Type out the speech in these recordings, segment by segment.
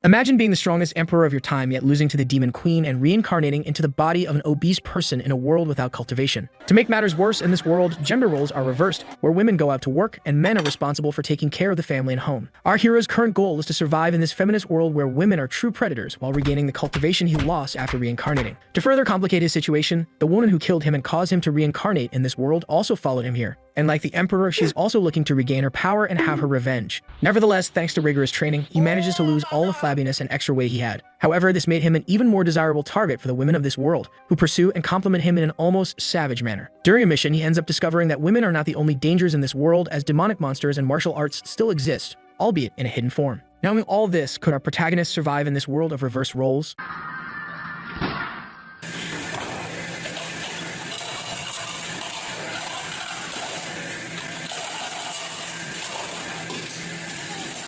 Imagine being the strongest emperor of your time, yet losing to the demon queen and reincarnating into the body of an obese person in a world without cultivation. To make matters worse, in this world, gender roles are reversed, where women go out to work and men are responsible for taking care of the family and home. Our hero's current goal is to survive in this feminist world where women are true predators while regaining the cultivation he lost after reincarnating. To further complicate his situation, the woman who killed him and caused him to reincarnate in this world also followed him here. And like the Emperor, she is also looking to regain her power and have her revenge. Nevertheless, thanks to rigorous training, he manages to lose all the flabbiness and extra weight he had. However, this made him an even more desirable target for the women of this world, who pursue and compliment him in an almost savage manner. During a mission, he ends up discovering that women are not the only dangers in this world, as demonic monsters and martial arts still exist, albeit in a hidden form. Knowing all this, could our protagonist survive in this world of reverse roles?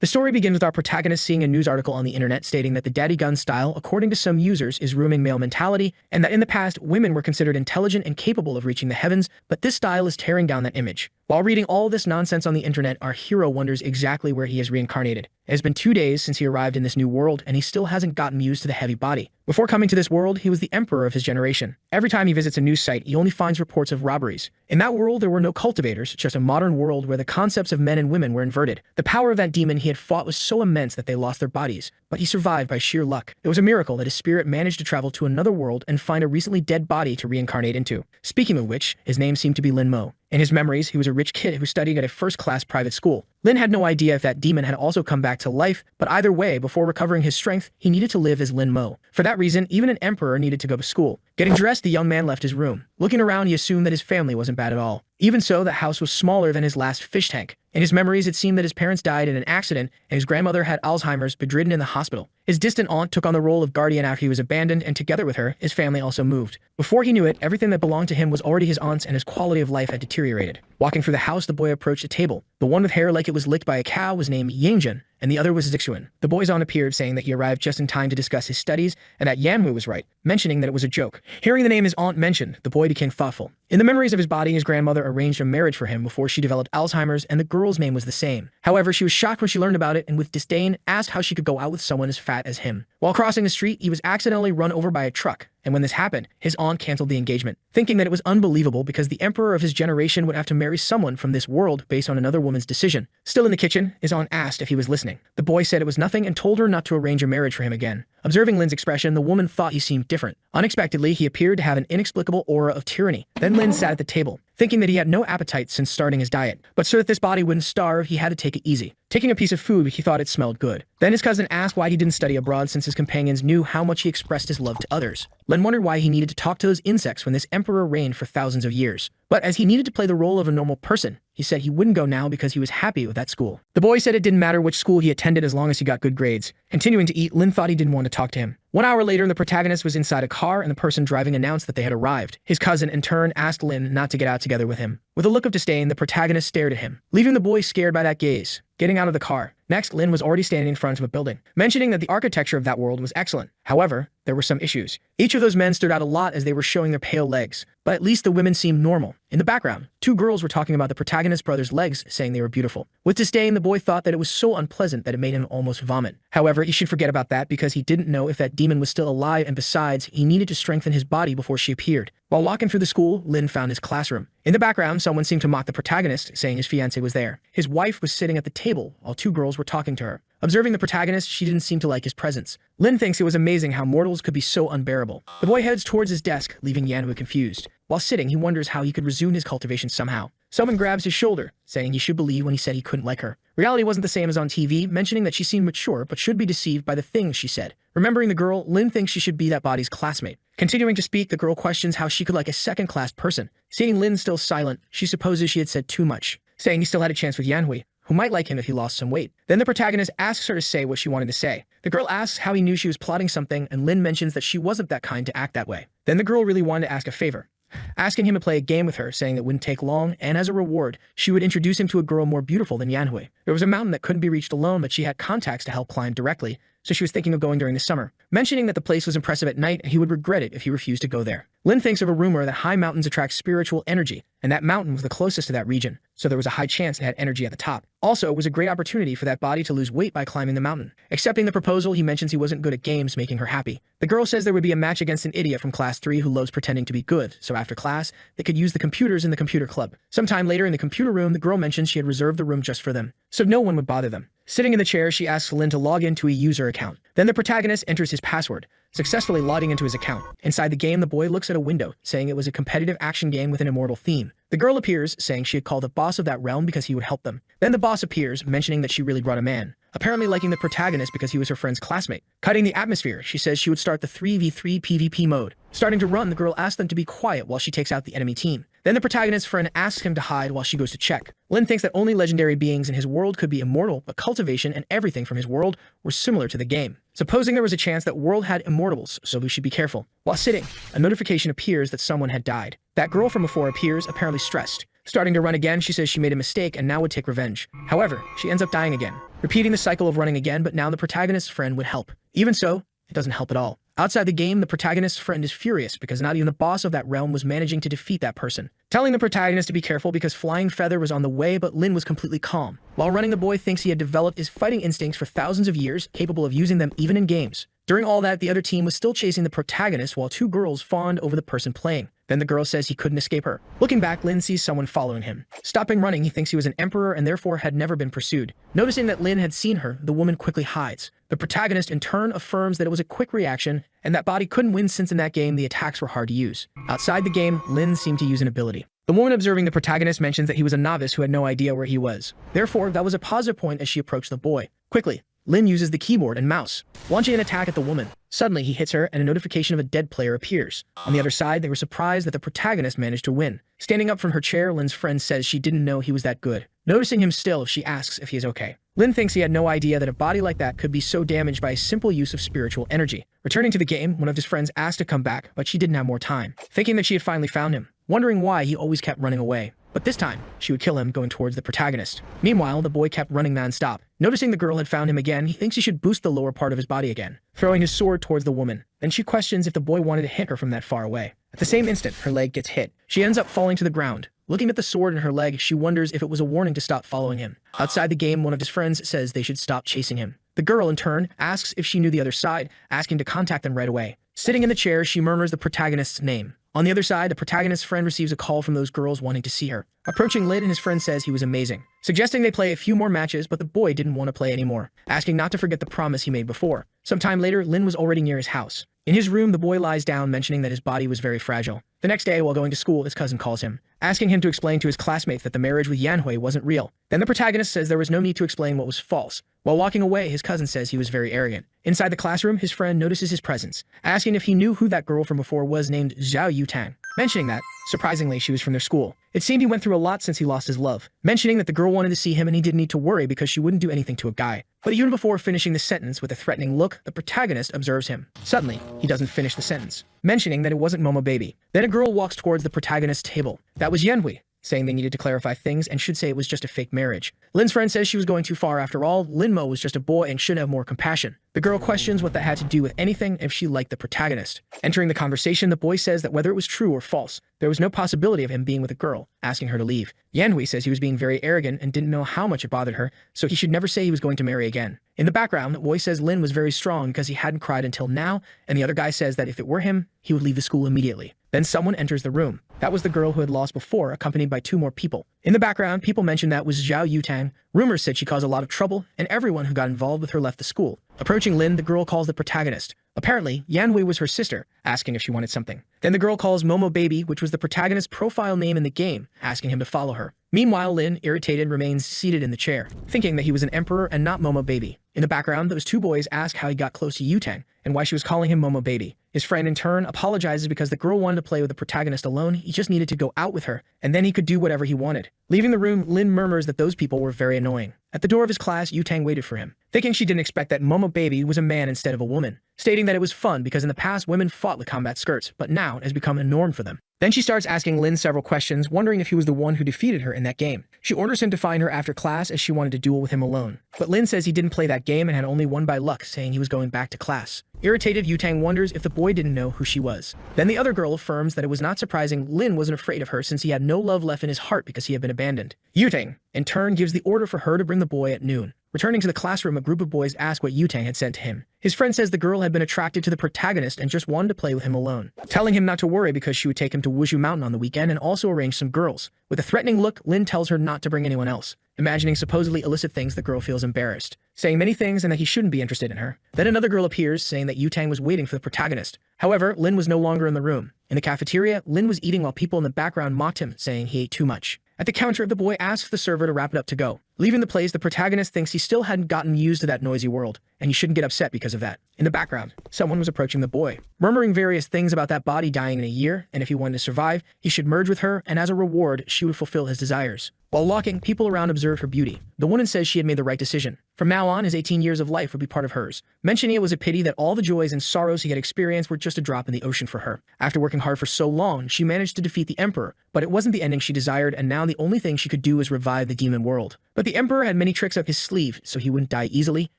The story begins with our protagonist seeing a news article on the internet stating that the daddy gun style, according to some users, is ruining male mentality, and that in the past, women were considered intelligent and capable of reaching the heavens, but this style is tearing down that image. While reading all this nonsense on the internet, our hero wonders exactly where he is reincarnated. It has been 2 days since he arrived in this new world, and he still hasn't gotten used to the heavy body. Before coming to this world, he was the emperor of his generation. Every time he visits a news site, he only finds reports of robberies. In that world, there were no cultivators, just a modern world where the concepts of men and women were inverted. The power of that demon he had fought was so immense that they lost their bodies, but he survived by sheer luck. It was a miracle that his spirit managed to travel to another world and find a recently dead body to reincarnate into. Speaking of which, his name seemed to be Lin Mo. In his memories, he was a rich kid who studied at a first-class private school. Lin had no idea if that demon had also come back to life, but either way, before recovering his strength, he needed to live as Lin Mo. For that reason, even an emperor needed to go to school. Getting dressed, the young man left his room. Looking around, he assumed that his family wasn't bad at all. Even so, the house was smaller than his last fish tank. In his memories, it seemed that his parents died in an accident and his grandmother had Alzheimer's, bedridden in the hospital. His distant aunt took on the role of guardian after he was abandoned, and together with her, his family also moved. Before he knew it, everything that belonged to him was already his aunt's and his quality of life had deteriorated. Walking through the house, the boy approached a table. The one with hair like it was licked by a cow was named Yangjun, and the other was Zixuan. The boy's aunt appeared, saying that he arrived just in time to discuss his studies and that Yanhu was right, mentioning that it was a joke. Hearing the name his aunt mentioned, the boy became thoughtful. In the memories of his body, his grandmother arranged a marriage for him before she developed Alzheimer's, and the girl's name was the same. However, she was shocked when she learned about it and with disdain asked how she could go out with someone as fat as him. While crossing the street, he was accidentally run over by a truck, and when this happened, his aunt canceled the engagement, thinking that it was unbelievable because the emperor of his generation would have to marry someone from this world based on another woman's decision. Still in the kitchen, his aunt asked if he was listening. The boy said it was nothing and told her not to arrange a marriage for him again. Observing Lin's expression, the woman thought he seemed different. Unexpectedly, he appeared to have an inexplicable aura of tyranny. Then Lin sat at the table, thinking that he had no appetite since starting his diet. But so that this body wouldn't starve, he had to take it easy. Taking a piece of food, he thought it smelled good. Then his cousin asked why he didn't study abroad since his companions knew how much he expressed his love to others. Lin wondered why he needed to talk to those insects when this emperor reigned for thousands of years. But as he needed to play the role of a normal person, he said he wouldn't go now because he was happy with that school. The boy said it didn't matter which school he attended as long as he got good grades. Continuing to eat, Lin thought he didn't want to talk to him. 1 hour later, the protagonist was inside a car and the person driving announced that they had arrived. His cousin, in turn, asked Lin not to get out together with him. With a look of disdain, the protagonist stared at him, leaving the boy scared by that gaze. Getting out of the car. Next, Lin was already standing in front of a building, mentioning that the architecture of that world was excellent. However, there were some issues. Each of those men stood out a lot as they were showing their pale legs, but at least the women seemed normal. In the background, 2 girls were talking about the protagonist's brother's legs, saying they were beautiful. With disdain, the boy thought that it was so unpleasant that it made him almost vomit. However, he should forget about that because he didn't know if that demon was still alive, and besides, he needed to strengthen his body before she appeared. While walking through the school, Lin found his classroom. In the background, someone seemed to mock the protagonist, saying his fiancée was there. His wife was sitting at the table while 2 girls were talking to her. Observing the protagonist, she didn't seem to like his presence. Lin thinks it was amazing how mortals could be so unbearable. The boy heads towards his desk, leaving Yanhu confused. While sitting, he wonders how he could resume his cultivation somehow. Someone grabs his shoulder, saying he should believe when he said he couldn't like her. Reality wasn't the same as on TV, mentioning that she seemed mature but should be deceived by the things she said. Remembering the girl, Lin thinks she should be that body's classmate. Continuing to speak, the girl questions how she could like a second-class person. Seeing Lin still silent, she supposes she had said too much, saying he still had a chance with Yanhui, who might like him if he lost some weight. Then the protagonist asks her to say what she wanted to say. The girl asks how he knew she was plotting something, and Lin mentions that she wasn't that kind to act that way. Then the girl really wanted to ask a favor, asking him to play a game with her, saying that wouldn't take long, and as a reward, she would introduce him to a girl more beautiful than Yanhui. There was a mountain that couldn't be reached alone, but she had contacts to help climb directly, so she was thinking of going during the summer, mentioning that the place was impressive at night and he would regret it if he refused to go there. Lin thinks of a rumor that high mountains attract spiritual energy, and that mountain was the closest to that region, so there was a high chance it had energy at the top. Also, it was a great opportunity for that body to lose weight by climbing the mountain. Accepting the proposal, he mentions he wasn't good at games, making her happy. The girl says there would be a match against an idiot from class 3 who loves pretending to be good, so after class, they could use the computers in the computer club. Sometime later in the computer room, the girl mentions she had reserved the room just for them, so no one would bother them. Sitting in the chair, she asks Lin to log into a user account. Then the protagonist enters his password, successfully logging into his account. Inside the game, the boy looks at a window, saying it was a competitive action game with an immortal theme. The girl appears, saying she had called the boss of that realm because he would help them. Then the boss appears, mentioning that she really brought a man, apparently liking the protagonist because he was her friend's classmate. Cutting the atmosphere, she says she would start the 3v3 PvP mode. Starting to run, the girl asks them to be quiet while she takes out the enemy team. Then the protagonist's friend asks him to hide while she goes to check. Lin thinks that only legendary beings in his world could be immortal, but cultivation and everything from his world were similar to the game. Supposing there was a chance that world had immortals, so we should be careful. While sitting, a notification appears that someone had died. That girl from before appears, apparently stressed. Starting to run again, she says she made a mistake and now would take revenge. However, she ends up dying again, repeating the cycle of running again, but now the protagonist's friend would help. Even so, it doesn't help at all. Outside the game, the protagonist's friend is furious because not even the boss of that realm was managing to defeat that person, telling the protagonist to be careful because Flying Feather was on the way, but Lin was completely calm. While running, the boy thinks he had developed his fighting instincts for thousands of years, capable of using them even in games. During all that, the other team was still chasing the protagonist while two girls fawned over the person playing. Then the girl says he couldn't escape her. Looking back, Lin sees someone following him. Stopping running, he thinks he was an emperor and therefore had never been pursued. Noticing that Lin had seen her, the woman quickly hides. The protagonist in turn affirms that it was a quick reaction and that body couldn't win since in that game the attacks were hard to use. Outside the game, Lin seemed to use an ability. The woman observing the protagonist mentions that he was a novice who had no idea where he was. Therefore, that was a positive point as she approached the boy. Quickly, Lin uses the keyboard and mouse, launching an attack at the woman. Suddenly, he hits her and a notification of a dead player appears. On the other side, they were surprised that the protagonist managed to win. Standing up from her chair, Lin's friend says she didn't know he was that good. Noticing him still, she asks if he is okay. Lin thinks he had no idea that a body like that could be so damaged by a simple use of spiritual energy. Returning to the game, one of his friends asked to come back, but she didn't have more time, thinking that she had finally found him, wondering why he always kept running away. But this time, she would kill him going towards the protagonist. Meanwhile, the boy kept running non-stop. Noticing the girl had found him again, he thinks he should boost the lower part of his body again, throwing his sword towards the woman. Then she questions if the boy wanted to hit her from that far away. At the same instant, her leg gets hit. She ends up falling to the ground. Looking at the sword in her leg, she wonders if it was a warning to stop following him. Outside the game, one of his friends says they should stop chasing him. The girl, in turn, asks if she knew the other side, asking to contact them right away. Sitting in the chair, she murmurs the protagonist's name. On the other side, the protagonist's friend receives a call from those girls wanting to see her. Approaching Lin, and his friend says he was amazing, suggesting they play a few more matches, but the boy didn't want to play anymore, asking not to forget the promise he made before. Sometime later, Lin was already near his house. In his room, the boy lies down, mentioning that his body was very fragile. The next day, while going to school, his cousin calls him, asking him to explain to his classmates that the marriage with Yanhui wasn't real. Then the protagonist says there was no need to explain what was false. While walking away, his cousin says he was very arrogant. Inside the classroom, his friend notices his presence, asking if he knew who that girl from before was named Zhao Yutang. Mentioning that, surprisingly, she was from their school. It seemed he went through a lot since he lost his love, mentioning that the girl wanted to see him and he didn't need to worry because she wouldn't do anything to a guy. But even before finishing the sentence with a threatening look, the protagonist observes him. Suddenly, he doesn't finish the sentence, mentioning that it wasn't Momo Baby. Then a girl walks towards the protagonist's table. That was Yanhui, saying they needed to clarify things and should say it was just a fake marriage. Lin's friend says she was going too far after all. Linmo was just a boy and should have more compassion. The girl questions what that had to do with anything if she liked the protagonist. Entering the conversation, the boy says that whether it was true or false, there was no possibility of him being with a girl, asking her to leave. Yanhui says he was being very arrogant and didn't know how much it bothered her, so he should never say he was going to marry again. In the background, the boy says Lin was very strong because he hadn't cried until now, and the other guy says that if it were him, he would leave the school immediately. Then someone enters the room. That was the girl who had lost before, accompanied by two more people. In the background, people mentioned that was Zhao Yutang. Rumors said she caused a lot of trouble, and everyone who got involved with her left the school. Approaching Lin, the girl calls the protagonist. Apparently, Yanhui was her sister, asking if she wanted something. Then the girl calls Momo Baby, which was the protagonist's profile name in the game, asking him to follow her. Meanwhile, Lin, irritated, remains seated in the chair, thinking that he was an emperor and not Momo Baby. In the background, those two boys ask how he got close to Yutang and why she was calling him Momo Baby. His friend, in turn, apologizes because the girl wanted to play with the protagonist alone. He just needed to go out with her, and then he could do whatever he wanted. Leaving the room, Lin murmurs that those people were very annoying. At the door of his class, Yutang waited for him, thinking she didn't expect that Momo Baby was a man instead of a woman, stating that it was fun because in the past women fought with combat skirts, but now it has become a norm for them. Then she starts asking Lin several questions, wondering if he was the one who defeated her in that game. She orders him to find her after class as she wanted to duel with him alone. But Lin says he didn't play that game and had only won by luck, saying he was going back to class. Irritated, Yutang wonders if the boy didn't know who she was. Then the other girl affirms that it was not surprising Lin wasn't afraid of her since he had no love left in his heart because he had been abandoned. Yutang, in turn, gives the order for her to bring the boy at noon. Returning to the classroom, a group of boys ask what Yutang had said to him. His friend says the girl had been attracted to the protagonist and just wanted to play with him alone, telling him not to worry because she would take him to Wushu Mountain on the weekend and also arrange some girls. With a threatening look, Lin tells her not to bring anyone else. Imagining supposedly illicit things, the girl feels embarrassed, saying many things and that he shouldn't be interested in her. Then another girl appears, saying that Yutang was waiting for the protagonist. However, Lin was no longer in the room. In the cafeteria, Lin was eating while people in the background mocked him, saying he ate too much. At the counter, the boy asks the server to wrap it up to go. Leaving the place, the protagonist thinks he still hadn't gotten used to that noisy world, and he shouldn't get upset because of that. In the background, someone was approaching the boy, murmuring various things about that body dying in a year, and if he wanted to survive, he should merge with her, and as a reward, she would fulfill his desires. While walking, people around observed her beauty. The woman says she had made the right decision. From now on, his 18 years of life would be part of hers, mentioning it was a pity that all the joys and sorrows he had experienced were just a drop in the ocean for her. After working hard for so long, she managed to defeat the Emperor, but it wasn't the ending she desired, and now the only thing she could do was revive the demon world. But the Emperor had many tricks up his sleeve, so he wouldn't die easily.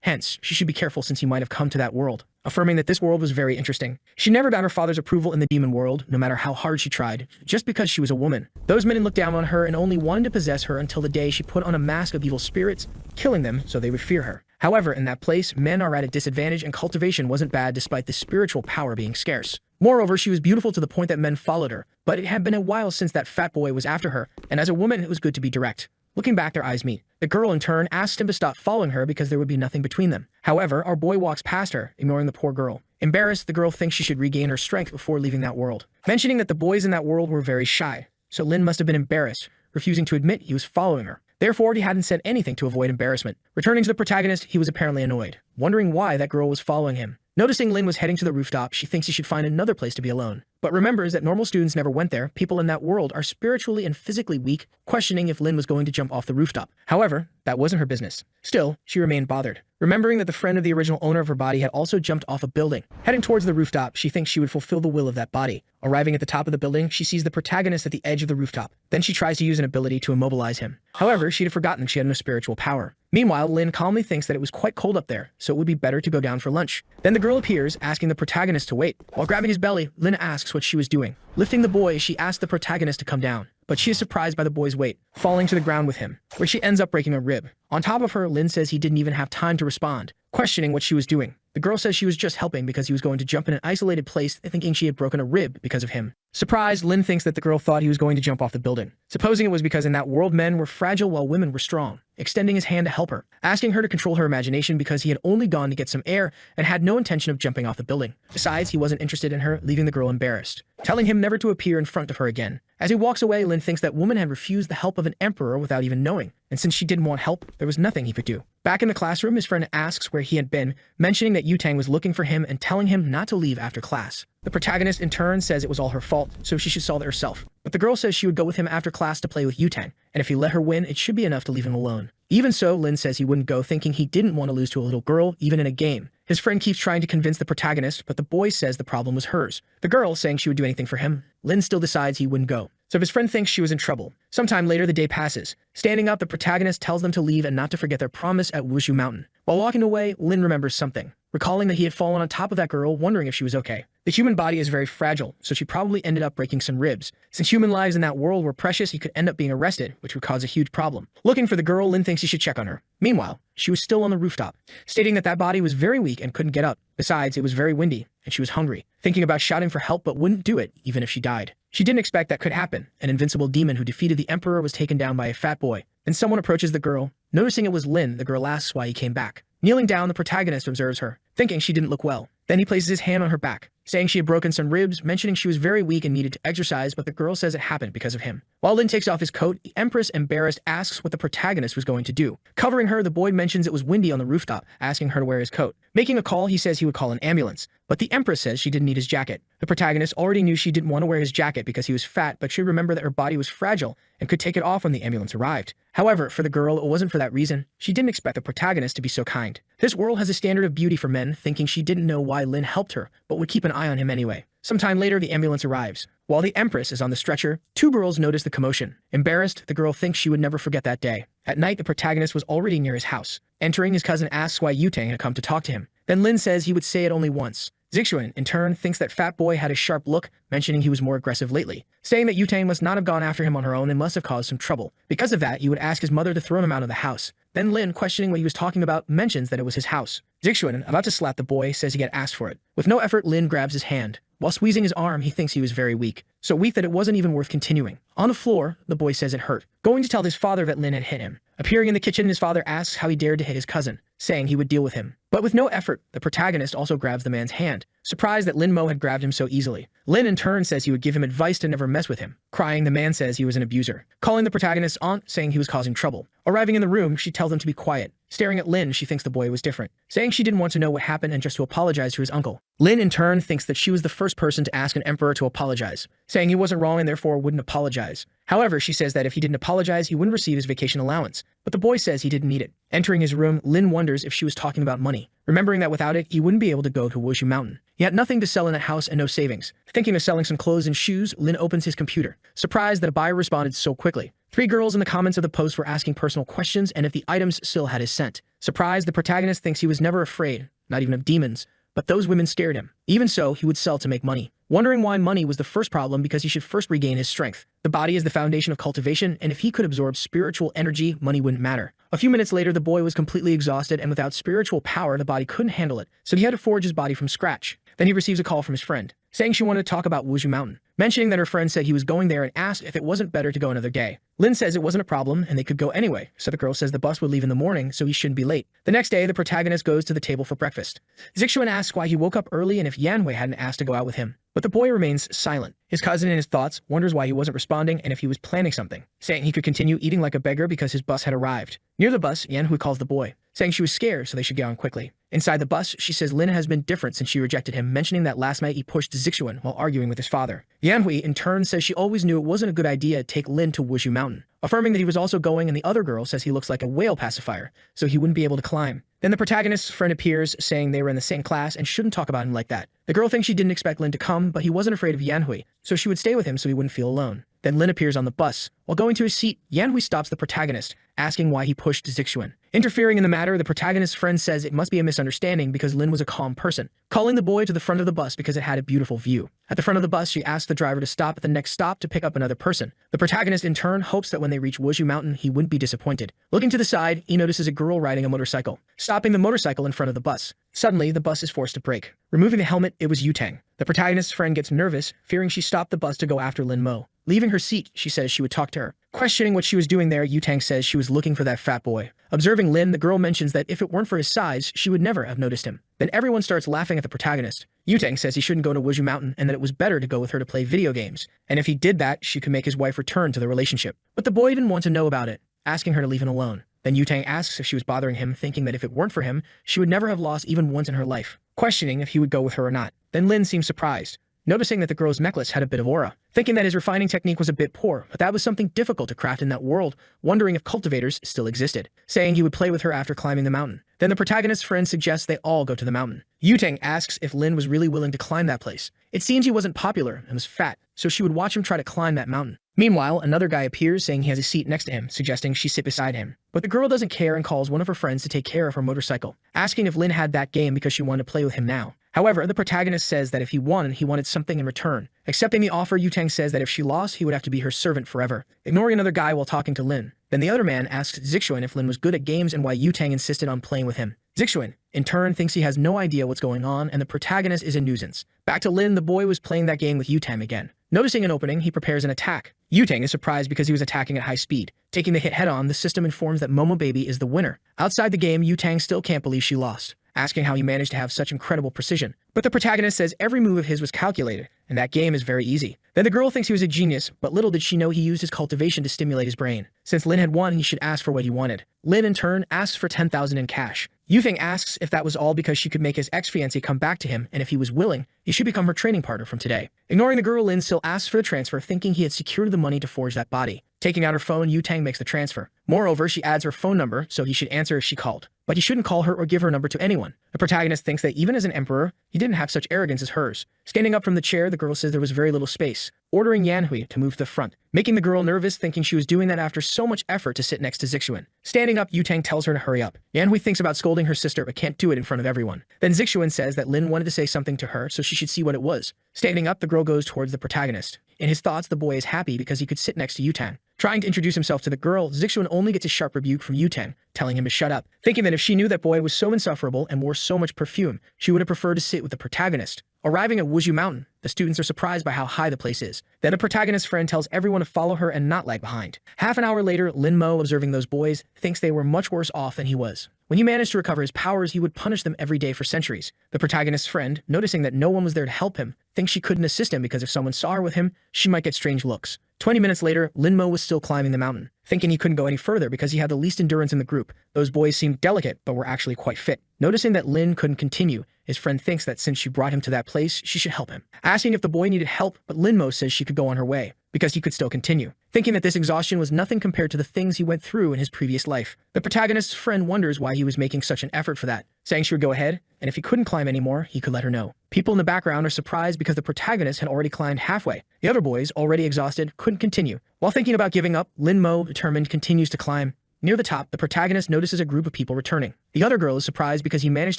Hence, she should be careful since he might have come to that world, affirming that this world was very interesting. She never got her father's approval in the demon world, no matter how hard she tried, just because she was a woman. Those men looked down on her and only wanted to possess her until the day she put on a mask of evil spirits, killing them so they would fear her. However, in that place, men are at a disadvantage and cultivation wasn't bad despite the spiritual power being scarce. Moreover, she was beautiful to the point that men followed her, but it had been a while since that fat boy was after her, and as a woman, it was good to be direct. Looking back, their eyes meet. The girl, in turn, asks him to stop following her because there would be nothing between them. However, our boy walks past her, ignoring the poor girl. Embarrassed, the girl thinks she should regain her strength before leaving that world, mentioning that the boys in that world were very shy, so Lin must have been embarrassed, refusing to admit he was following her. Therefore, he hadn't said anything to avoid embarrassment. Returning to the protagonist, he was apparently annoyed, wondering why that girl was following him. Noticing Lin was heading to the rooftop, she thinks he should find another place to be alone, but remembers that normal students never went there. People in that world are spiritually and physically weak, questioning if Lin was going to jump off the rooftop. However, that wasn't her business. Still, she remained bothered, remembering that the friend of the original owner of her body had also jumped off a building. Heading towards the rooftop, she thinks she would fulfill the will of that body. Arriving at the top of the building, she sees the protagonist at the edge of the rooftop. Then she tries to use an ability to immobilize him. However, she had forgotten she had no spiritual power. Meanwhile, Lin calmly thinks that it was quite cold up there, so it would be better to go down for lunch. Then the girl appears, asking the protagonist to wait. While grabbing his belly, Lin asks what she was doing. Lifting the boy, she asks the protagonist to come down, but she is surprised by the boy's weight, falling to the ground with him, where she ends up breaking a rib. On top of her, Lin says he didn't even have time to respond, questioning what she was doing. The girl says she was just helping because he was going to jump in an isolated place, thinking she had broken a rib because of him. Surprised, Lin thinks that the girl thought he was going to jump off the building, supposing it was because in that world men were fragile while women were strong, extending his hand to help her, asking her to control her imagination because he had only gone to get some air and had no intention of jumping off the building. Besides, he wasn't interested in her, leaving the girl embarrassed, telling him never to appear in front of her again. As he walks away, Lin thinks that woman had refused the help of an emperor without even knowing, and since she didn't want help, there was nothing he could do. Back in the classroom, his friend asks where he had been, mentioning that Yutang was looking for him and telling him not to leave after class. The protagonist in turn says it was all her fault, so she should solve it herself. But the girl says she would go with him after class to play with Yutang, and if he let her win, it should be enough to leave him alone. Even so, Lin says he wouldn't go, thinking he didn't want to lose to a little girl, even in a game. His friend keeps trying to convince the protagonist, but the boy says the problem was hers. The girl saying she would do anything for him. Lin still decides he wouldn't go, so his friend thinks she was in trouble. Sometime later, the day passes. Standing up, the protagonist tells them to leave and not to forget their promise at Wushu Mountain. While walking away, Lin remembers something, recalling that he had fallen on top of that girl, wondering if she was okay. The human body is very fragile, so she probably ended up breaking some ribs. Since human lives in that world were precious, he could end up being arrested, which would cause a huge problem. Looking for the girl, Lin thinks he should check on her. Meanwhile, she was still on the rooftop, stating that that body was very weak and couldn't get up. Besides, it was very windy, and she was hungry, thinking about shouting for help but wouldn't do it, even if she died. She didn't expect that could happen. An invincible demon who defeated the emperor was taken down by a fat boy. Then someone approaches the girl. Noticing it was Lin, the girl asks why he came back. Kneeling down, the protagonist observes her, thinking she didn't look well. Then he places his hand on her back, saying she had broken some ribs, mentioning she was very weak and needed to exercise, but the girl says it happened because of him. While Lin takes off his coat, the Empress, embarrassed, asks what the protagonist was going to do. Covering her, the boy mentions it was windy on the rooftop, asking her to wear his coat. Making a call, he says he would call an ambulance, but the Empress says she didn't need his jacket. The protagonist already knew she didn't want to wear his jacket because he was fat, but she remembered that her body was fragile and could take it off when the ambulance arrived. However, for the girl, it wasn't for that reason. She didn't expect the protagonist to be so kind. This world has a standard of beauty for men, thinking she didn't know why Lin helped her, but would keep an eye on him anyway. Sometime later, the ambulance arrives. While the Empress is on the stretcher, two girls notice the commotion. Embarrassed, the girl thinks she would never forget that day. At night, the protagonist was already near his house. Entering, his cousin asks why Yutang had come to talk to him. Then Lin says he would say it only once. Zixuan, in turn, thinks that Fat Boy had a sharp look, mentioning he was more aggressive lately, saying that Yutang must not have gone after him on her own and must have caused some trouble. Because of that, he would ask his mother to throw him out of the house. Then Lin, questioning what he was talking about, mentions that it was his house. Zixuan, about to slap the boy, says he had asked for it. With no effort, Lin grabs his hand. While squeezing his arm, he thinks he was very weak. So weak that it wasn't even worth continuing. On the floor, the boy says it hurt, going to tell his father that Lin had hit him. Appearing in the kitchen, his father asks how he dared to hit his cousin, saying he would deal with him. But with no effort, the protagonist also grabs the man's hand, surprised that Lin Mo had grabbed him so easily. Lin in turn says he would give him advice to never mess with him. Crying, the man says he was an abuser, calling the protagonist's aunt, saying he was causing trouble. Arriving in the room, she tells him to be quiet. Staring at Lin, she thinks the boy was different, saying she didn't want to know what happened and just to apologize to his uncle. Lin in turn thinks that she was the first person to ask an emperor to apologize, saying he wasn't wrong and therefore wouldn't apologize. However, she says that if he didn't apologize, he wouldn't receive his vacation allowance. But the boy says he didn't need it. Entering his room, Lin wonders if she was talking about money, remembering that without it, he wouldn't be able to go to Wushu Mountain. He had nothing to sell in that house and no savings. Thinking of selling some clothes and shoes, Lin opens his computer, surprised that a buyer responded so quickly. 3 girls in the comments of the post were asking personal questions and if the items still had his scent. Surprised, the protagonist thinks he was never afraid, not even of demons, but those women scared him. Even so, he would sell to make money, wondering why money was the first problem because he should first regain his strength. The body is the foundation of cultivation, and if he could absorb spiritual energy, money wouldn't matter. A few minutes later, the boy was completely exhausted, and without spiritual power, the body couldn't handle it, so he had to forge his body from scratch. Then he receives a call from his friend, saying she wanted to talk about Wushu Mountain, mentioning that her friend said he was going there and asked if it wasn't better to go another day. Lin says it wasn't a problem and they could go anyway, so the girl says the bus would leave in the morning, so he shouldn't be late. The next day, the protagonist goes to the table for breakfast. Zixuan asks why he woke up early and if Yanhui hadn't asked to go out with him. But the boy remains silent. His cousin, in his thoughts, wonders why he wasn't responding and if he was planning something, saying he could continue eating like a beggar because his bus had arrived. Near the bus, Yanhui calls the boy, saying she was scared so they should get on quickly. Inside the bus, she says Lin has been different since she rejected him, mentioning that last night he pushed Zixuan while arguing with his father. Yanhui, in turn, says she always knew it wasn't a good idea to take Lin to Wushu Mountain, affirming that he was also going, and the other girl says he looks like a whale pacifier, so he wouldn't be able to climb. Then the protagonist's friend appears, saying they were in the same class and shouldn't talk about him like that. The girl thinks she didn't expect Lin to come, but he wasn't afraid of Yanhui, so she would stay with him so he wouldn't feel alone. Then Lin appears on the bus. While going to his seat, Yanhui stops the protagonist, asking why he pushed Zixuan. Interfering in the matter, the protagonist's friend says it must be a misunderstanding because Lin was a calm person, calling the boy to the front of the bus because it had a beautiful view. At the front of the bus, she asks the driver to stop at the next stop to pick up another person. The protagonist, in turn, hopes that when they reach Wushu Mountain, he wouldn't be disappointed. Looking to the side, he notices a girl riding a motorcycle, stopping the motorcycle in front of the bus. Suddenly, the bus is forced to brake. Removing the helmet, it was Yutang. The protagonist's friend gets nervous, fearing she stopped the bus to go after Lin Mo. Leaving her seat, she says she would talk to her. Questioning what she was doing there, Yutang says she was looking for that fat boy. Observing Lin, the girl mentions that if it weren't for his size, she would never have noticed him. Then everyone starts laughing at the protagonist. Yutang says he shouldn't go to Wushu Mountain and that it was better to go with her to play video games. And if he did that, she could make his wife return to the relationship. But the boy didn't want to know about it, asking her to leave him alone. Then Yutang asks if she was bothering him, thinking that if it weren't for him, she would never have lost even once in her life, questioning if he would go with her or not. Then Lin seems surprised, noticing that the girl's necklace had a bit of aura, thinking that his refining technique was a bit poor, but that was something difficult to craft in that world, wondering if cultivators still existed, saying he would play with her after climbing the mountain. Then the protagonist's friend suggests they all go to the mountain. Yutang asks if Lin was really willing to climb that place. It seems he wasn't popular and was fat, so she would watch him try to climb that mountain. Meanwhile, another guy appears, saying he has a seat next to him, suggesting she sit beside him. But the girl doesn't care and calls one of her friends to take care of her motorcycle, asking if Lin had that game because she wanted to play with him now. However, the protagonist says that if he won, he wanted something in return. Accepting the offer, Yutang says that if she lost, he would have to be her servant forever, ignoring another guy while talking to Lin. Then the other man asks Zixuan if Lin was good at games and why Yutang insisted on playing with him. Zixuan, in turn, thinks he has no idea what's going on and the protagonist is a nuisance. Back to Lin, the boy was playing that game with Yutang again. Noticing an opening, he prepares an attack. Yutang is surprised because he was attacking at high speed. Taking the hit head-on, the system informs that Momo Baby is the winner. Outside the game, Yutang still can't believe she lost, asking how he managed to have such incredible precision. But the protagonist says every move of his was calculated, and that game is very easy. Then the girl thinks he was a genius, but little did she know he used his cultivation to stimulate his brain. Since Lin had won, he should ask for what he wanted. Lin, in turn, asks for 10,000 in cash. Yutang asks if that was all because she could make his ex-fiancé come back to him, and if he was willing, he should become her training partner from today. Ignoring the girl, Lin still asks for the transfer, thinking he had secured the money to forge that body. Taking out her phone, Yu-Tang makes the transfer. Moreover, she adds her phone number, so he should answer if she called. But he shouldn't call her or give her number to anyone. The protagonist thinks that even as an emperor, he didn't have such arrogance as hers. Standing up from the chair, the girl says there was very little space, ordering Yanhui to move to the front, making the girl nervous, thinking she was doing that after so much effort to sit next to Zixuan. Standing up, Yu-Tang tells her to hurry up. Yanhui thinks about scolding her sister but can't do it in front of everyone. Then Zixuan says that Lin wanted to say something to her, so she should see what it was. Standing up, the girl goes towards the protagonist. In his thoughts, the boy is happy because he could sit next to Yu-Tang. Trying to introduce himself to the girl, Zixuan only gets a sharp rebuke from Yu-Tang, telling him to shut up, thinking that if she knew that boy was so insufferable and wore so much perfume, she would have preferred to sit with the protagonist. Arriving at Wuzhu Mountain, the students are surprised by how high the place is. Then the protagonist's friend tells everyone to follow her and not lag behind. Half an hour later, Lin Mo, observing those boys, thinks they were much worse off than he was. When he managed to recover his powers, he would punish them every day for centuries. The protagonist's friend, noticing that no one was there to help him, thinks she couldn't assist him because if someone saw her with him, she might get strange looks. 20 minutes later, Lin Mo was still climbing the mountain, thinking he couldn't go any further because he had the least endurance in the group. Those boys seemed delicate, but were actually quite fit. Noticing that Lin couldn't continue, his friend thinks that since she brought him to that place, she should help him. Asking if the boy needed help, but Lin Mo says she could go on her way, because he could still continue, thinking that this exhaustion was nothing compared to the things he went through in his previous life. The protagonist's friend wonders why he was making such an effort for that, saying she would go ahead, and if he couldn't climb anymore, he could let her know. People in the background are surprised because the protagonist had already climbed halfway. The other boys, already exhausted, couldn't continue. While thinking about giving up, Lin Mo, determined, continues to climb. Near the top, the protagonist notices a group of people returning. The other girl is surprised because he managed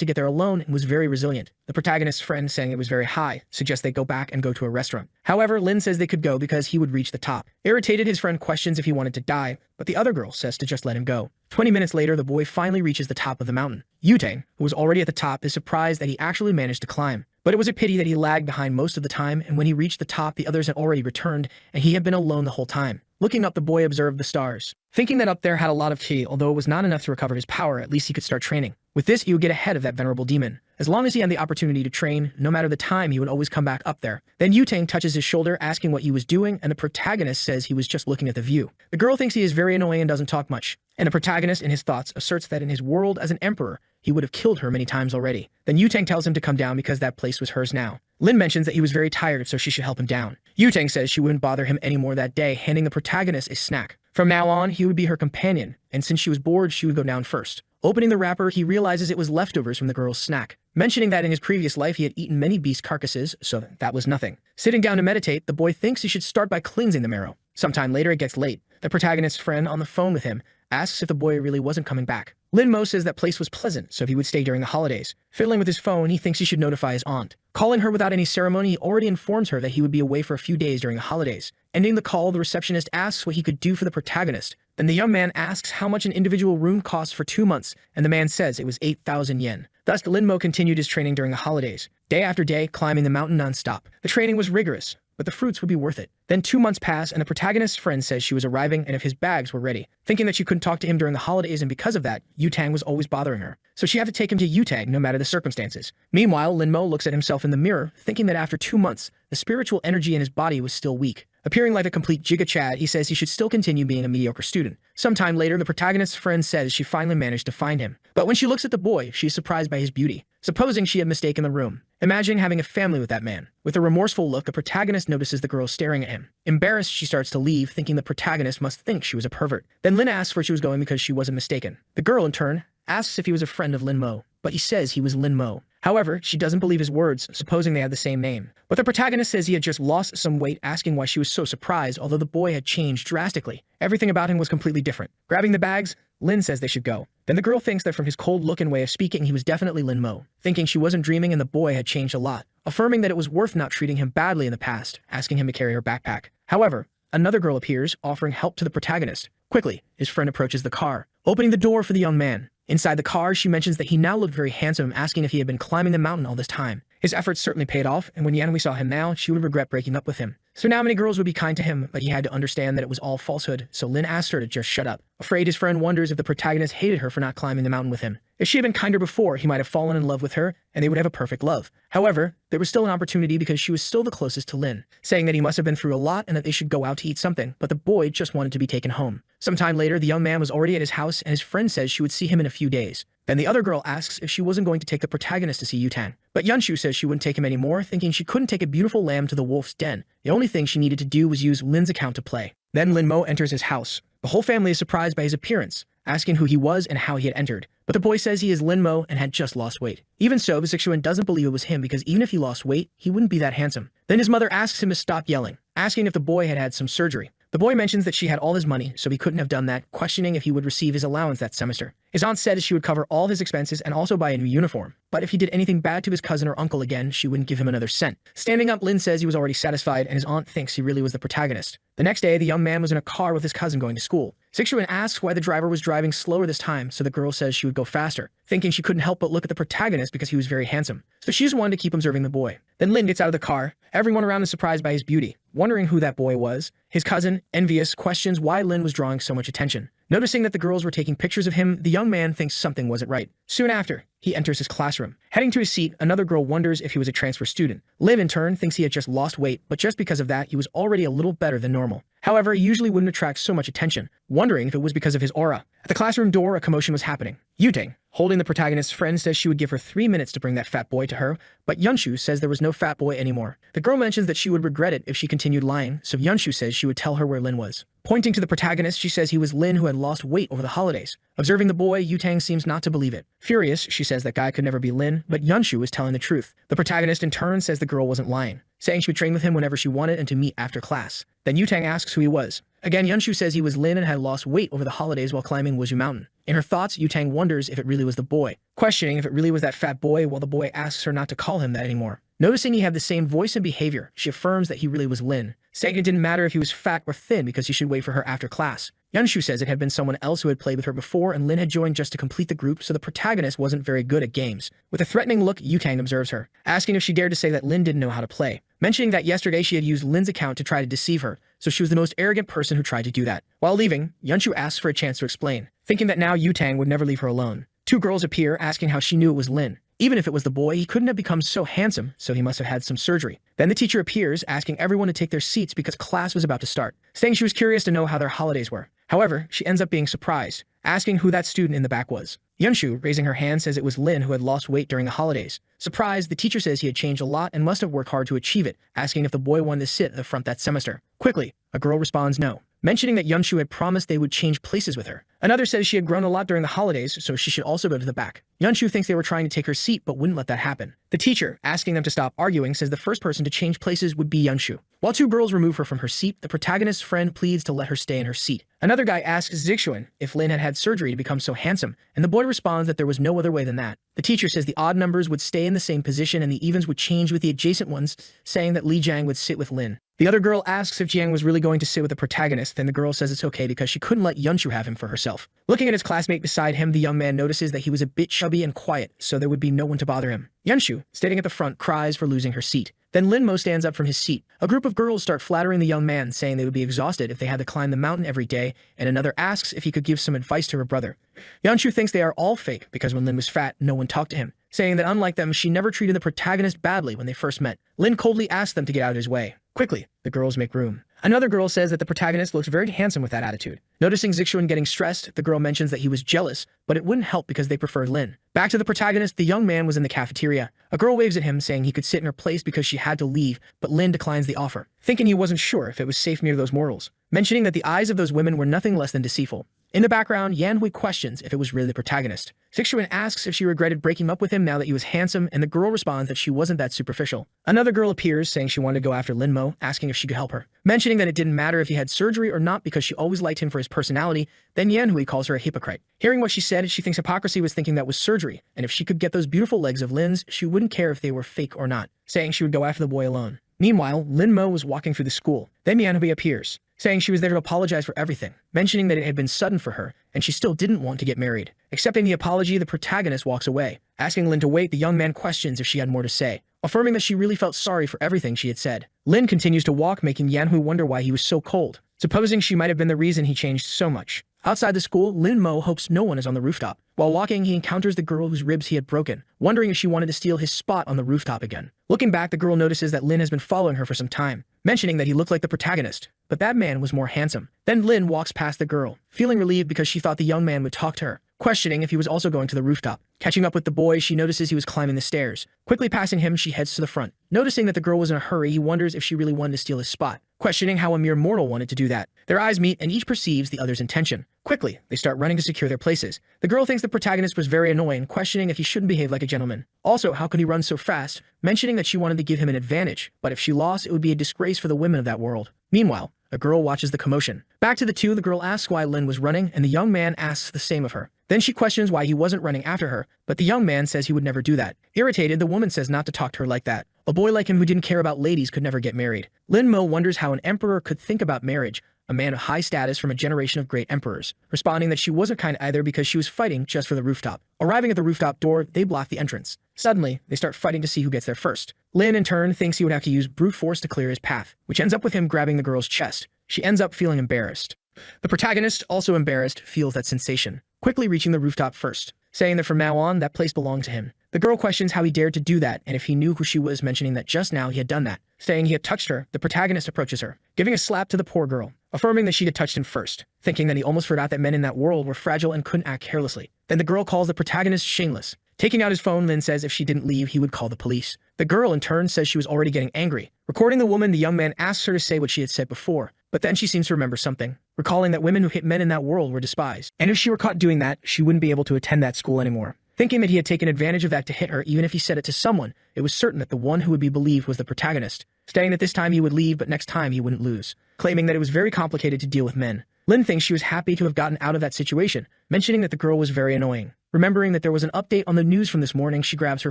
to get there alone and was very resilient. The protagonist's friend, saying it was very high, suggests they go back and go to a restaurant. However, Lin says they could go because he would reach the top. Irritated, his friend questions if he wanted to die, but the other girl says to just let him go. 20 minutes later, the boy finally reaches the top of the mountain. Yu-Tang, who was already at the top, is surprised that he actually managed to climb. But it was a pity that he lagged behind most of the time, and when he reached the top, the others had already returned, and he had been alone the whole time. Looking up, the boy observed the stars. Thinking that up there had a lot of ki, although it was not enough to recover his power, at least he could start training. With this, he would get ahead of that venerable demon. As long as he had the opportunity to train, no matter the time, he would always come back up there. Then Yu-Tang touches his shoulder, asking what he was doing, and the protagonist says he was just looking at the view. The girl thinks he is very annoying and doesn't talk much, and the protagonist, in his thoughts, asserts that in his world as an emperor, he would have killed her many times already. Then Yu-Tang tells him to come down because that place was hers now. Lin mentions that he was very tired, so she should help him down. Yu-Tang says she wouldn't bother him anymore that day, handing the protagonist a snack. From now on, he would be her companion, and since she was bored, she would go down first. Opening the wrapper, he realizes it was leftovers from the girl's snack, mentioning that in his previous life he had eaten many beast carcasses, so that was nothing. Sitting down to meditate, the boy thinks he should start by cleansing the marrow. Sometime later, it gets late. The protagonist's friend, on the phone with him, asks if the boy really wasn't coming back. Lin Mo says that place was pleasant, so he would stay during the holidays. Fiddling with his phone, he thinks he should notify his aunt. Calling her without any ceremony, he already informs her that he would be away for a few days during the holidays. Ending the call, the receptionist asks what he could do for the protagonist. Then the young man asks how much an individual room costs for 2 months, and the man says it was 8,000 yen. Thus, Lin Mo continued his training during the holidays, day after day, climbing the mountain non-stop. The training was rigorous, but the fruits would be worth it. Then 2 months pass, and the protagonist's friend says she was arriving and if his bags were ready. Thinking that she couldn't talk to him during the holidays, and because of that, Yu-Tang was always bothering her. So she had to take him to Yu-Tang no matter the circumstances. Meanwhile, Lin Mo looks at himself in the mirror, thinking that after 2 months, the spiritual energy in his body was still weak. Appearing like a complete Giga Chad, he says he should still continue being a mediocre student. Sometime later, the protagonist's friend says she finally managed to find him. But when she looks at the boy, she is surprised by his beauty, supposing she had mistaken the room. Imagining having a family with that man. With a remorseful look, the protagonist notices the girl staring at him. Embarrassed, she starts to leave, thinking the protagonist must think she was a pervert. Then Lin asks where she was going because she wasn't mistaken. The girl, in turn, asks if he was a friend of Lin Mo, but he says he was Lin Mo. However, she doesn't believe his words, supposing they had the same name. But the protagonist says he had just lost some weight, asking why she was so surprised, although the boy had changed drastically. Everything about him was completely different. Grabbing the bags, Lin says they should go. Then the girl thinks that from his cold look and way of speaking, he was definitely Lin Mo, thinking she wasn't dreaming and the boy had changed a lot, affirming that it was worth not treating him badly in the past, asking him to carry her backpack. However, another girl appears, offering help to the protagonist. Quickly, his friend approaches the car, opening the door for the young man. Inside the car, she mentions that he now looked very handsome, asking if he had been climbing the mountain all this time. His efforts certainly paid off, and when Yanhui saw him now, she would regret breaking up with him. So now many girls would be kind to him, but he had to understand that it was all falsehood, so Lin asked her to just shut up. Afraid, his friend wonders if the protagonist hated her for not climbing the mountain with him. If she had been kinder before, he might have fallen in love with her, and they would have a perfect love. However, there was still an opportunity because she was still the closest to Lin, saying that he must have been through a lot and that they should go out to eat something, but the boy just wanted to be taken home. Sometime later, the young man was already at his house, and his friend says she would see him in a few days. Then the other girl asks if she wasn't going to take the protagonist to see Yu-Tang. But Yunshu says she wouldn't take him anymore, thinking she couldn't take a beautiful lamb to the wolf's den. The only thing she needed to do was use Lin's account to play. Then Lin Mo enters his house. The whole family is surprised by his appearance, asking who he was and how he had entered. But the boy says he is Lin Mo and had just lost weight. Even so, Zixuan doesn't believe it was him because even if he lost weight, he wouldn't be that handsome. Then his mother asks him to stop yelling, asking if the boy had had some surgery. The boy mentions that she had all his money, so he couldn't have done that, questioning if he would receive his allowance that semester. His aunt said she would cover all his expenses and also buy a new uniform. But if he did anything bad to his cousin or uncle again, she wouldn't give him another cent. Standing up, Lin says he was already satisfied and his aunt thinks he really was the protagonist. The next day, the young man was in a car with his cousin going to school. Zixuan asks why the driver was driving slower this time, so the girl says she would go faster, thinking she couldn't help but look at the protagonist because he was very handsome. So she just wanted to keep observing the boy. Then Lin gets out of the car. Everyone around is surprised by his beauty, wondering who that boy was. His cousin, envious, questions why Lin was drawing so much attention. Noticing that the girls were taking pictures of him, the young man thinks something wasn't right. Soon after, he enters his classroom. Heading to his seat, another girl wonders if he was a transfer student. Lin, in turn, thinks he had just lost weight, but just because of that, he was already a little better than normal. However, he usually wouldn't attract so much attention, wondering if it was because of his aura. At the classroom door, a commotion was happening. Yutang, holding the protagonist's friend, says she would give her 3 minutes to bring that fat boy to her, but Yunshu says there was no fat boy anymore. The girl mentions that she would regret it if she continued lying, so Yunshu says she would tell her where Lin was. Pointing to the protagonist, she says he was Lin who had lost weight over the holidays. Observing the boy, Yutang seems not to believe it. Furious, she says that guy could never be Lin, but Yunshu is telling the truth. The protagonist in turn says the girl wasn't lying, saying she would train with him whenever she wanted and to meet after class. Then Yutang asks who he was. Again, Yunshu says he was Lin and had lost weight over the holidays while climbing Wuzhu Mountain. In her thoughts, Yutang wonders if it really was the boy, questioning if it really was that fat boy while the boy asks her not to call him that anymore. Noticing he had the same voice and behavior, she affirms that he really was Lin, saying it didn't matter if he was fat or thin because he should wait for her after class. Yunshu says it had been someone else who had played with her before and Lin had joined just to complete the group, so the protagonist wasn't very good at games. With a threatening look, Yutang observes her, asking if she dared to say that Lin didn't know how to play, mentioning that yesterday she had used Lin's account to try to deceive her, so she was the most arrogant person who tried to do that. While leaving, Yunshu asks for a chance to explain, thinking that now Yutang would never leave her alone. Two girls appear, asking how she knew it was Lin. Even if it was the boy, he couldn't have become so handsome, so he must have had some surgery. Then the teacher appears, asking everyone to take their seats because class was about to start, saying she was curious to know how their holidays were. However, she ends up being surprised, asking who that student in the back was. Yunshu, raising her hand, says it was Lin who had lost weight during the holidays. Surprised, the teacher says he had changed a lot and must have worked hard to achieve it, asking if the boy wanted to sit at the front that semester. Quickly, a girl responds no, mentioning that Yunshu had promised they would change places with her. Another says she had grown a lot during the holidays, so she should also go to the back. Yunshu thinks they were trying to take her seat but wouldn't let that happen. The teacher, asking them to stop arguing, says the first person to change places would be Yunshu. While two girls remove her from her seat, the protagonist's friend pleads to let her stay in her seat. Another guy asks Zixuan if Lin had had surgery to become so handsome, and the boy responds that there was no other way than that. The teacher says the odd numbers would stay in the same position and the evens would change with the adjacent ones, saying that Li Jiang would sit with Lin. The other girl asks if Jiang was really going to sit with the protagonist, then the girl says it's okay because she couldn't let Yunshu have him for herself. Looking at his classmate beside him, the young man notices that he was a bit chubby and quiet, so there would be no one to bother him. Yunshu, standing at the front, cries for losing her seat. Then Lin Mo stands up from his seat. A group of girls start flattering the young man, saying they would be exhausted if they had to climb the mountain every day, and another asks if he could give some advice to her brother. Yunshu thinks they are all fake because when Lin was fat, no one talked to him, saying that unlike them, she never treated the protagonist badly when they first met. Lin coldly asks them to get out of his way. Quickly, the girls make room. Another girl says that the protagonist looks very handsome with that attitude. Noticing Zixuan getting stressed, the girl mentions that he was jealous, but it wouldn't help because they preferred Lin. Back to the protagonist, the young man was in the cafeteria. A girl waves at him, saying he could sit in her place because she had to leave, but Lin declines the offer, thinking he wasn't sure if it was safe near those mortals, mentioning that the eyes of those women were nothing less than deceitful. In the background, Yanhui questions if it was really the protagonist. Zixuan asks if she regretted breaking up with him now that he was handsome, and the girl responds that she wasn't that superficial. Another girl appears, saying she wanted to go after Lin Mo, asking if she could help her, mentioning that it didn't matter if he had surgery or not because she always liked him for his personality. Then Yanhui calls her a hypocrite. Hearing what she said, she thinks hypocrisy was thinking that was surgery, and if she could get those beautiful legs of Lin's, she wouldn't care if they were fake or not, saying she would go after the boy alone. Meanwhile, Lin Mo was walking through the school. Then Yanhui appears, saying she was there to apologize for everything, mentioning that it had been sudden for her, and she still didn't want to get married. Accepting the apology, the protagonist walks away. Asking Lin to wait, the young man questions if she had more to say, affirming that she really felt sorry for everything she had said. Lin continues to walk, making Yanhui wonder why he was so cold, supposing she might have been the reason he changed so much. Outside the school, Lin Mo hopes no one is on the rooftop. While walking, he encounters the girl whose ribs he had broken, wondering if she wanted to steal his spot on the rooftop again. Looking back, the girl notices that Lin has been following her for some time, mentioning that he looked like the protagonist, but that man was more handsome. Then Lin walks past the girl, feeling relieved because she thought the young man would talk to her. questioning if he was also going to the rooftop. Catching up with the boy, she notices he was climbing the stairs. Quickly passing him, she heads to the front. Noticing that the girl was in a hurry, he wonders if she really wanted to steal his spot, questioning how a mere mortal wanted to do that. Their eyes meet and each perceives the other's intention. Quickly, they start running to secure their places. The girl thinks the protagonist was very annoying, questioning if he shouldn't behave like a gentleman. Also, how could he run so fast, mentioning that she wanted to give him an advantage, but if she lost, it would be a disgrace for the women of that world. Meanwhile, a girl watches the commotion. Back to the two, the girl asks why Lin was running, and the young man asks the same of her. Then she questions why he wasn't running after her, but the young man says he would never do that. Irritated, the woman says not to talk to her like that. A boy like him who didn't care about ladies could never get married. Lin Mo wonders how an emperor could think about marriage, a man of high status from a generation of great emperors, responding that she wasn't kind either because she was fighting just for the rooftop. Arriving at the rooftop door, they block the entrance. Suddenly, they start fighting to see who gets there first. Lin, in turn, thinks he would have to use brute force to clear his path, which ends up with him grabbing the girl's chest. She ends up feeling embarrassed. The protagonist, also embarrassed, feels that sensation, quickly reaching the rooftop first, saying that from now on, that place belonged to him. The girl questions how he dared to do that and if he knew who she was, mentioning that just now he had done that. Saying he had touched her, the protagonist approaches her, giving a slap to the poor girl, affirming that she had touched him first, thinking that he almost forgot that men in that world were fragile and couldn't act carelessly. Then the girl calls the protagonist shameless. Taking out his phone, Lin says if she didn't leave, he would call the police. The girl, in turn, says she was already getting angry. Recording the woman, the young man asks her to say what she had said before, but then she seems to remember something, recalling that women who hit men in that world were despised, and if she were caught doing that, she wouldn't be able to attend that school anymore. Thinking that he had taken advantage of that to hit her, even if he said it to someone, it was certain that the one who would be believed was the protagonist, saying that this time he would leave but next time he wouldn't lose, claiming that it was very complicated to deal with men. Lin thinks she was happy to have gotten out of that situation, mentioning that the girl was very annoying. Remembering that there was an update on the news from this morning, she grabs her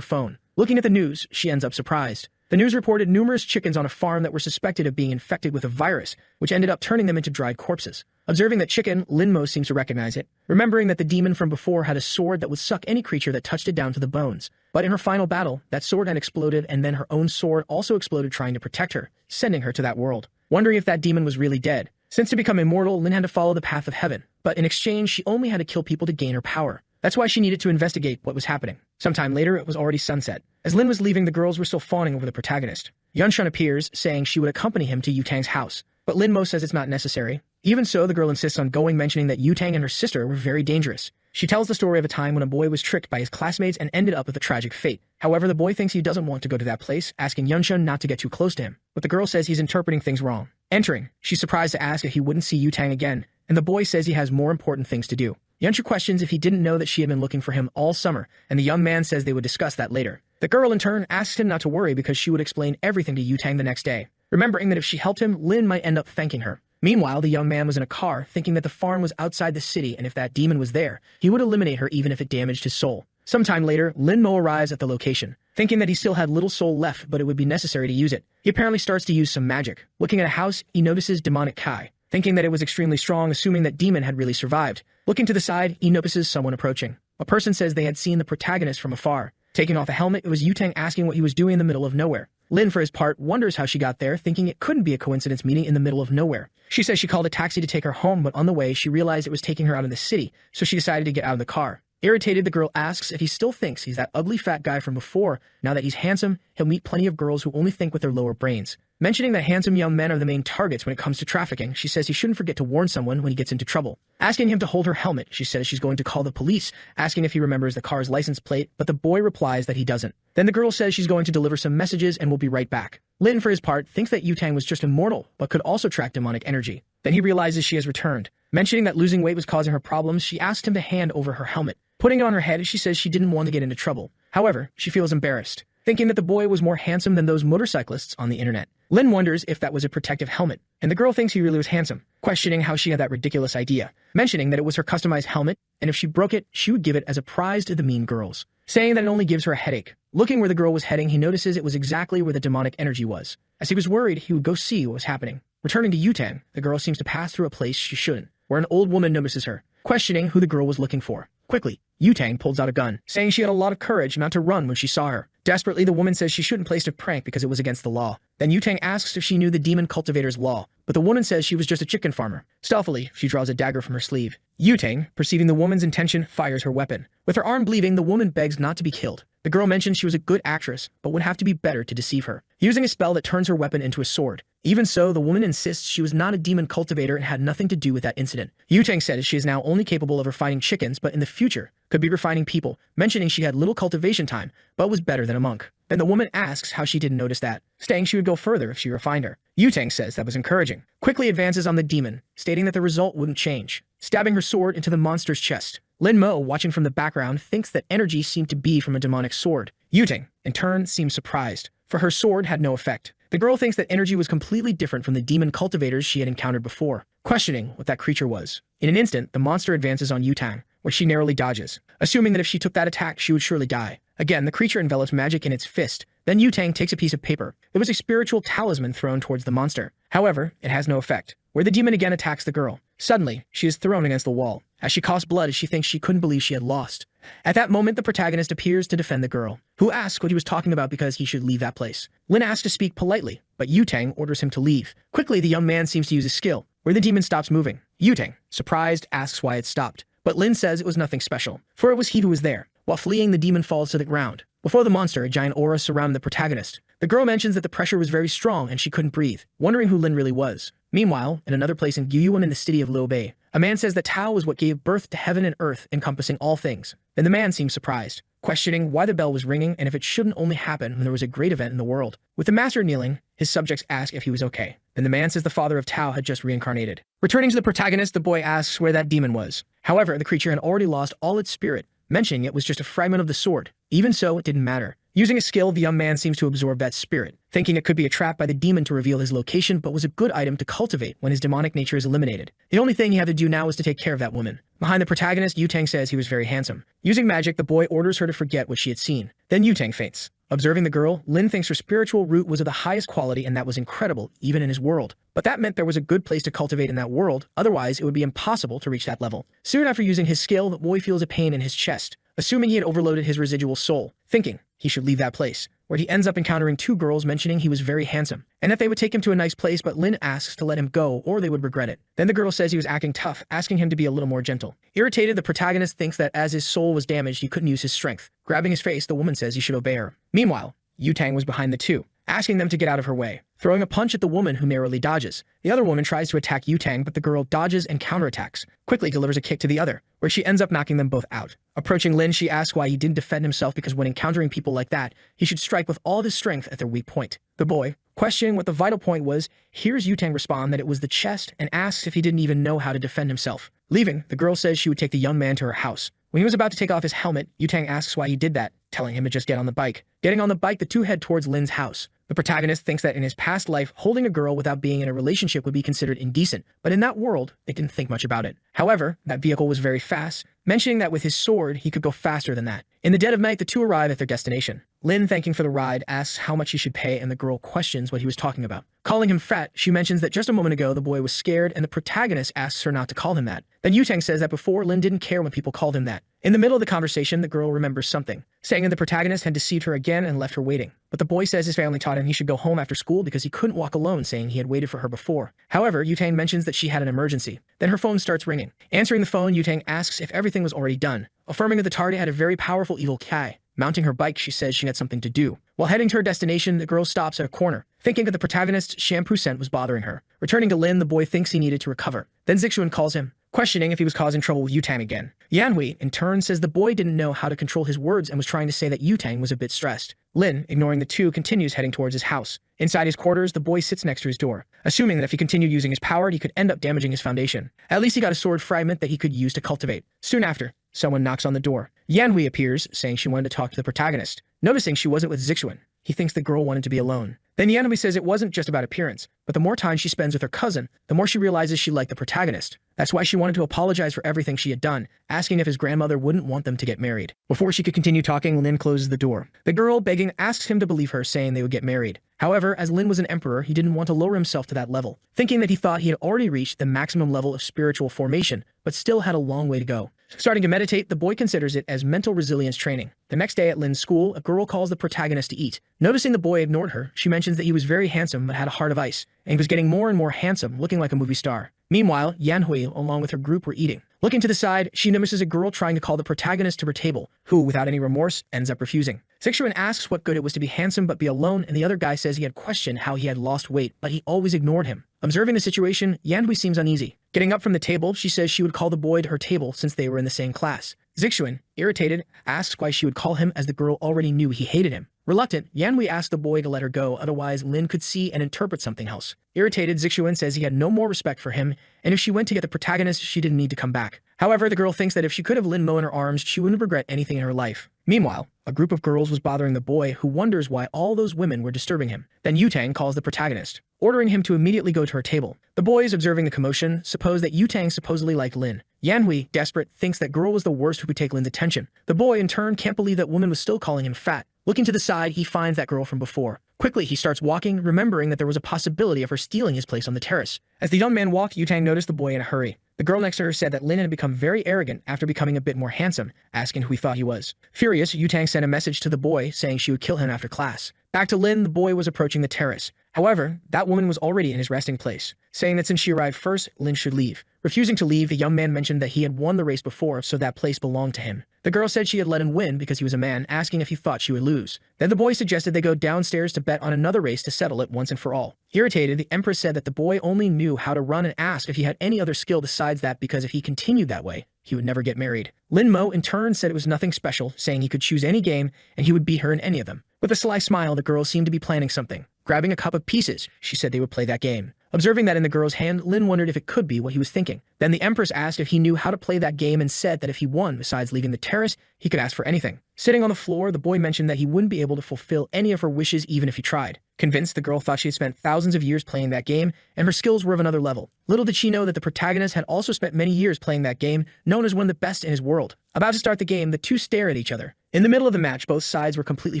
phone. Looking at the news, she ends up surprised. The news reported numerous chickens on a farm that were suspected of being infected with a virus, which ended up turning them into dried corpses. Observing that chicken, Lin Mo seems to recognize it, remembering that the demon from before had a sword that would suck any creature that touched it down to the bones. But in her final battle, that sword had exploded and then her own sword also exploded, trying to protect her, sending her to that world. Wondering if that demon was really dead. Since to become immortal, Lin had to follow the path of heaven, but in exchange she only had to kill people to gain her power. That's why she needed to investigate what was happening. Sometime later, it was already sunset. As Lin was leaving, the girls were still fawning over the protagonist. Yunshun appears, saying she would accompany him to Yutang's house, but Lin Mo says it's not necessary. Even so, the girl insists on going, mentioning that Yutang and her sister were very dangerous. She tells the story of a time when a boy was tricked by his classmates and ended up with a tragic fate. However, the boy thinks he doesn't want to go to that place, asking Yunshun not to get too close to him, but the girl says he's interpreting things wrong. Entering, she's surprised to ask if he wouldn't see Yutang again, and the boy says he has more important things to do. Yunshu questions if he didn't know that she had been looking for him all summer, and the young man says they would discuss that later. The girl, in turn, asks him not to worry because she would explain everything to Yutang the next day, remembering that if she helped him, Lin might end up thanking her. Meanwhile, the young man was in a car, thinking that the farm was outside the city, and if that demon was there, he would eliminate her even if it damaged his soul. Sometime later, Lin Mo arrives at the location, thinking that he still had little soul left, but it would be necessary to use it. He apparently starts to use some magic. Looking at a house, he notices demonic Kai, thinking that it was extremely strong, assuming that demon had really survived. Looking to the side, he notices someone approaching. A person says they had seen the protagonist from afar. Taking off a helmet, it was Yutang asking what he was doing in the middle of nowhere. Lin, for his part, wonders how she got there, thinking it couldn't be a coincidence meeting in the middle of nowhere. She says she called a taxi to take her home, but on the way, she realized it was taking her out of the city, so she decided to get out of the car. Irritated, the girl asks if he still thinks he's that ugly fat guy from before. Now that he's handsome, he'll meet plenty of girls who only think with their lower brains. Mentioning that handsome young men are the main targets when it comes to trafficking, she says he shouldn't forget to warn someone when he gets into trouble. Asking him to hold her helmet, she says she's going to call the police, asking if he remembers the car's license plate, but the boy replies that he doesn't. Then the girl says she's going to deliver some messages and will be right back. Lin, for his part, thinks that Yutang was just immortal, but could also track demonic energy. Then he realizes she has returned. Mentioning that losing weight was causing her problems, she asks him to hand over her helmet. Putting it on her head, she says she didn't want to get into trouble. However, she feels embarrassed, thinking that the boy was more handsome than those motorcyclists on the internet. Lin wonders if that was a protective helmet, and the girl thinks he really was handsome, questioning how she had that ridiculous idea, mentioning that it was her customized helmet, and if she broke it, she would give it as a prize to the mean girls, saying that it only gives her a headache. Looking where the girl was heading, he notices it was exactly where the demonic energy was. As he was worried, he would go see what was happening. Returning to Yutang, the girl seems to pass through a place she shouldn't, where an old woman notices her, questioning who the girl was looking for. Quickly, Yutang pulls out a gun, saying she had a lot of courage not to run when she saw her. Desperately, the woman says she shouldn't place a prank because it was against the law. Then Yutang asks if she knew the demon cultivator's law, but the woman says she was just a chicken farmer. Stealthily, she draws a dagger from her sleeve. Yutang, perceiving the woman's intention, fires her weapon. With her arm bleeding, the woman begs not to be killed, The girl mentioned she was a good actress, but would have to be better to deceive her, using a spell that turns her weapon into a sword. Even so, the woman insists she was not a demon cultivator and had nothing to do with that incident. Yutang says she is now only capable of refining chickens, but in the future could be refining people, mentioning she had little cultivation time, but was better than a monk. Then the woman asks how she didn't notice that, saying she would go further if she refined her. Yutang says that was encouraging, quickly advances on the demon, stating that the result wouldn't change, stabbing her sword into the monster's chest. Lin Mo, watching from the background, thinks that energy seemed to be from a demonic sword. Yutang, in turn, seems surprised, for her sword had no effect. The girl thinks that energy was completely different from the demon cultivators she had encountered before, questioning what that creature was. In an instant, the monster advances on Yutang, where she narrowly dodges, assuming that if she took that attack, she would surely die. Again, the creature envelops magic in its fist. Then Yutang takes a piece of paper. It was a spiritual talisman thrown towards the monster. However, it has no effect, where the demon again attacks the girl. Suddenly, she is thrown against the wall, as she coughs blood as she thinks she couldn't believe she had lost. At that moment, the protagonist appears to defend the girl, who asks what he was talking about because he should leave that place. Lin asks to speak politely, but Yutang orders him to leave. Quickly, the young man seems to use a skill, where the demon stops moving. Yutang, surprised, asks why it stopped, but Lin says it was nothing special, for it was he who was there. While fleeing, the demon falls to the ground. Before the monster, a giant aura surrounded the protagonist. The girl mentions that the pressure was very strong and she couldn't breathe, wondering who Lin really was. Meanwhile, in another place in Guyuan in the city of Liubei, a man says that Tao was what gave birth to heaven and earth, encompassing all things. Then the man seems surprised, questioning why the bell was ringing and if it shouldn't only happen when there was a great event in the world. With the master kneeling, his subjects ask if he was okay. Then the man says the father of Tao had just reincarnated. Returning to the protagonist, the boy asks where that demon was. However, the creature had already lost all its spirit, mentioning it was just a fragment of the sword. Even so, it didn't matter. Using a skill, the young man seems to absorb that spirit, thinking it could be a trap by the demon to reveal his location, but was a good item to cultivate when his demonic nature is eliminated. The only thing he had to do now was to take care of that woman. Behind the protagonist, Yutang says he was very handsome. Using magic, the boy orders her to forget what she had seen. Then Yutang faints. Observing the girl, Lin thinks her spiritual root was of the highest quality and that was incredible, even in his world. But that meant there was a good place to cultivate in that world, otherwise it would be impossible to reach that level. Soon after using his skill, the boy feels a pain in his chest, assuming he had overloaded his residual soul, thinking he should leave that place, where he ends up encountering two girls mentioning he was very handsome, and that they would take him to a nice place, but Lin asks to let him go or they would regret it. Then the girl says he was acting tough, asking him to be a little more gentle. Irritated, the protagonist thinks that as his soul was damaged, he couldn't use his strength. Grabbing his face, the woman says he should obey her. Meanwhile, Yutang was behind the two, asking them to get out of her way, throwing a punch at the woman who narrowly dodges. The other woman tries to attack Yutang, but the girl dodges and counterattacks, quickly delivers a kick to the other, where she ends up knocking them both out. Approaching Lin, she asks why he didn't defend himself because when encountering people like that, he should strike with all of his strength at their weak point. The boy, questioning what the vital point was, hears Yutang respond that it was the chest and asks if he didn't even know how to defend himself. Leaving, the girl says she would take the young man to her house. When he was about to take off his helmet, Yutang asks why he did that, telling him to just get on the bike. Getting on the bike, the two head towards Lin's house. The protagonist thinks that in his past life, holding a girl without being in a relationship would be considered indecent, but in that world, they didn't think much about it. However, that vehicle was very fast, mentioning that with his sword, he could go faster than that. In the dead of night, the two arrive at their destination. Lin, thanking for the ride, asks how much he should pay, and the girl questions what he was talking about. Calling him fat, she mentions that just a moment ago, the boy was scared, and the protagonist asks her not to call him that. Then Yutang says that before, Lin didn't care when people called him that. In the middle of the conversation, the girl remembers something, saying that the protagonist had deceived her again and left her waiting. But the boy says his family taught him he should go home after school because he couldn't walk alone, saying he had waited for her before. However, Yutang mentions that she had an emergency. Then her phone starts ringing. Answering the phone, Yutang asks if everything was already done, affirming that the target had a very powerful evil Kai. Mounting her bike, she says she had something to do. While heading to her destination, the girl stops at a corner, thinking that the protagonist's shampoo scent was bothering her. Returning to Lin, the boy thinks he needed to recover. Then Zixuan calls him, questioning if he was causing trouble with Yutang again. Yanhui, in turn, says the boy didn't know how to control his words and was trying to say that Yutang was a bit stressed. Lin, ignoring the two, continues heading towards his house. Inside his quarters, the boy sits next to his door, assuming that if he continued using his power, he could end up damaging his foundation. At least he got a sword fragment that he could use to cultivate. Soon after, someone knocks on the door. Yanhui appears, saying she wanted to talk to the protagonist. Noticing she wasn't with Zixuan, he thinks the girl wanted to be alone. Then Yanhui says it wasn't just about appearance, but the more time she spends with her cousin, the more she realizes she liked the protagonist. That's why she wanted to apologize for everything she had done, asking if his grandmother wouldn't want them to get married. Before she could continue talking, Lin closes the door. The girl, begging, asks him to believe her, saying they would get married. However, as Lin was an emperor, he didn't want to lower himself to that level, thinking that he thought he had already reached the maximum level of spiritual formation, but still had a long way to go. Starting to meditate, the boy considers it as mental resilience training. The next day at Lin's school, a girl calls the protagonist to eat. Noticing the boy ignored her, she mentions that he was very handsome but had a heart of ice, and he was getting more and more handsome, looking like a movie star. Meanwhile, Yanhui, along with her group, were eating. Looking to the side, she notices a girl trying to call the protagonist to her table, who, without any remorse, ends up refusing. Zixuan asks what good it was to be handsome but be alone, and the other guy says he had questioned how he had lost weight, but he always ignored him. Observing the situation, Yanhui seems uneasy. Getting up from the table, she says she would call the boy to her table since they were in the same class. Zixuan, irritated, asks why she would call him as the girl already knew he hated him. Reluctant, Yanhui asks the boy to let her go, otherwise Lin could see and interpret something else. Irritated, Zixuan says he had no more respect for him, and if she went to get the protagonist, she didn't need to come back. However, the girl thinks that if she could have Lin Mo in her arms, she wouldn't regret anything in her life. Meanwhile, a group of girls was bothering the boy, who wonders why all those women were disturbing him. Then Yutang calls the protagonist, ordering him to immediately go to her table. The boys, observing the commotion, suppose that Yutang supposedly liked Lin. Yanhui, desperate, thinks that girl was the worst who could take Lin's attention. The boy, in turn, can't believe that woman was still calling him fat. Looking to the side, he finds that girl from before. Quickly, he starts walking, remembering that there was a possibility of her stealing his place on the terrace. As the young man walked, Yutang noticed the boy in a hurry. The girl next to her said that Lin had become very arrogant after becoming a bit more handsome, asking who he thought he was. Furious, Yutang sent a message to the boy saying she would kill him after class. Back to Lin, the boy was approaching the terrace. However, that woman was already in his resting place, saying that since she arrived first, Lin should leave. Refusing to leave, the young man mentioned that he had won the race before, so that place belonged to him. The girl said she had let him win because he was a man, asking if he thought she would lose. Then the boy suggested they go downstairs to bet on another race to settle it once and for all. Irritated, the Empress said that the boy only knew how to run and asked if he had any other skill besides that because if he continued that way, he would never get married. Lin Mo, in turn, said it was nothing special, saying he could choose any game and he would beat her in any of them. With a sly smile, the girl seemed to be planning something. Grabbing a cup of pieces, she said they would play that game. Observing that in the girl's hand, Lin wondered if it could be what he was thinking. Then the Empress asked if he knew how to play that game and said that if he won, besides leaving the terrace, he could ask for anything. Sitting on the floor, the boy mentioned that he wouldn't be able to fulfill any of her wishes even if he tried. Convinced, the girl thought she had spent thousands of years playing that game, and her skills were of another level. Little did she know that the protagonist had also spent many years playing that game, known as one of the best in his world. About to start the game, the two stare at each other. In the middle of the match, both sides were completely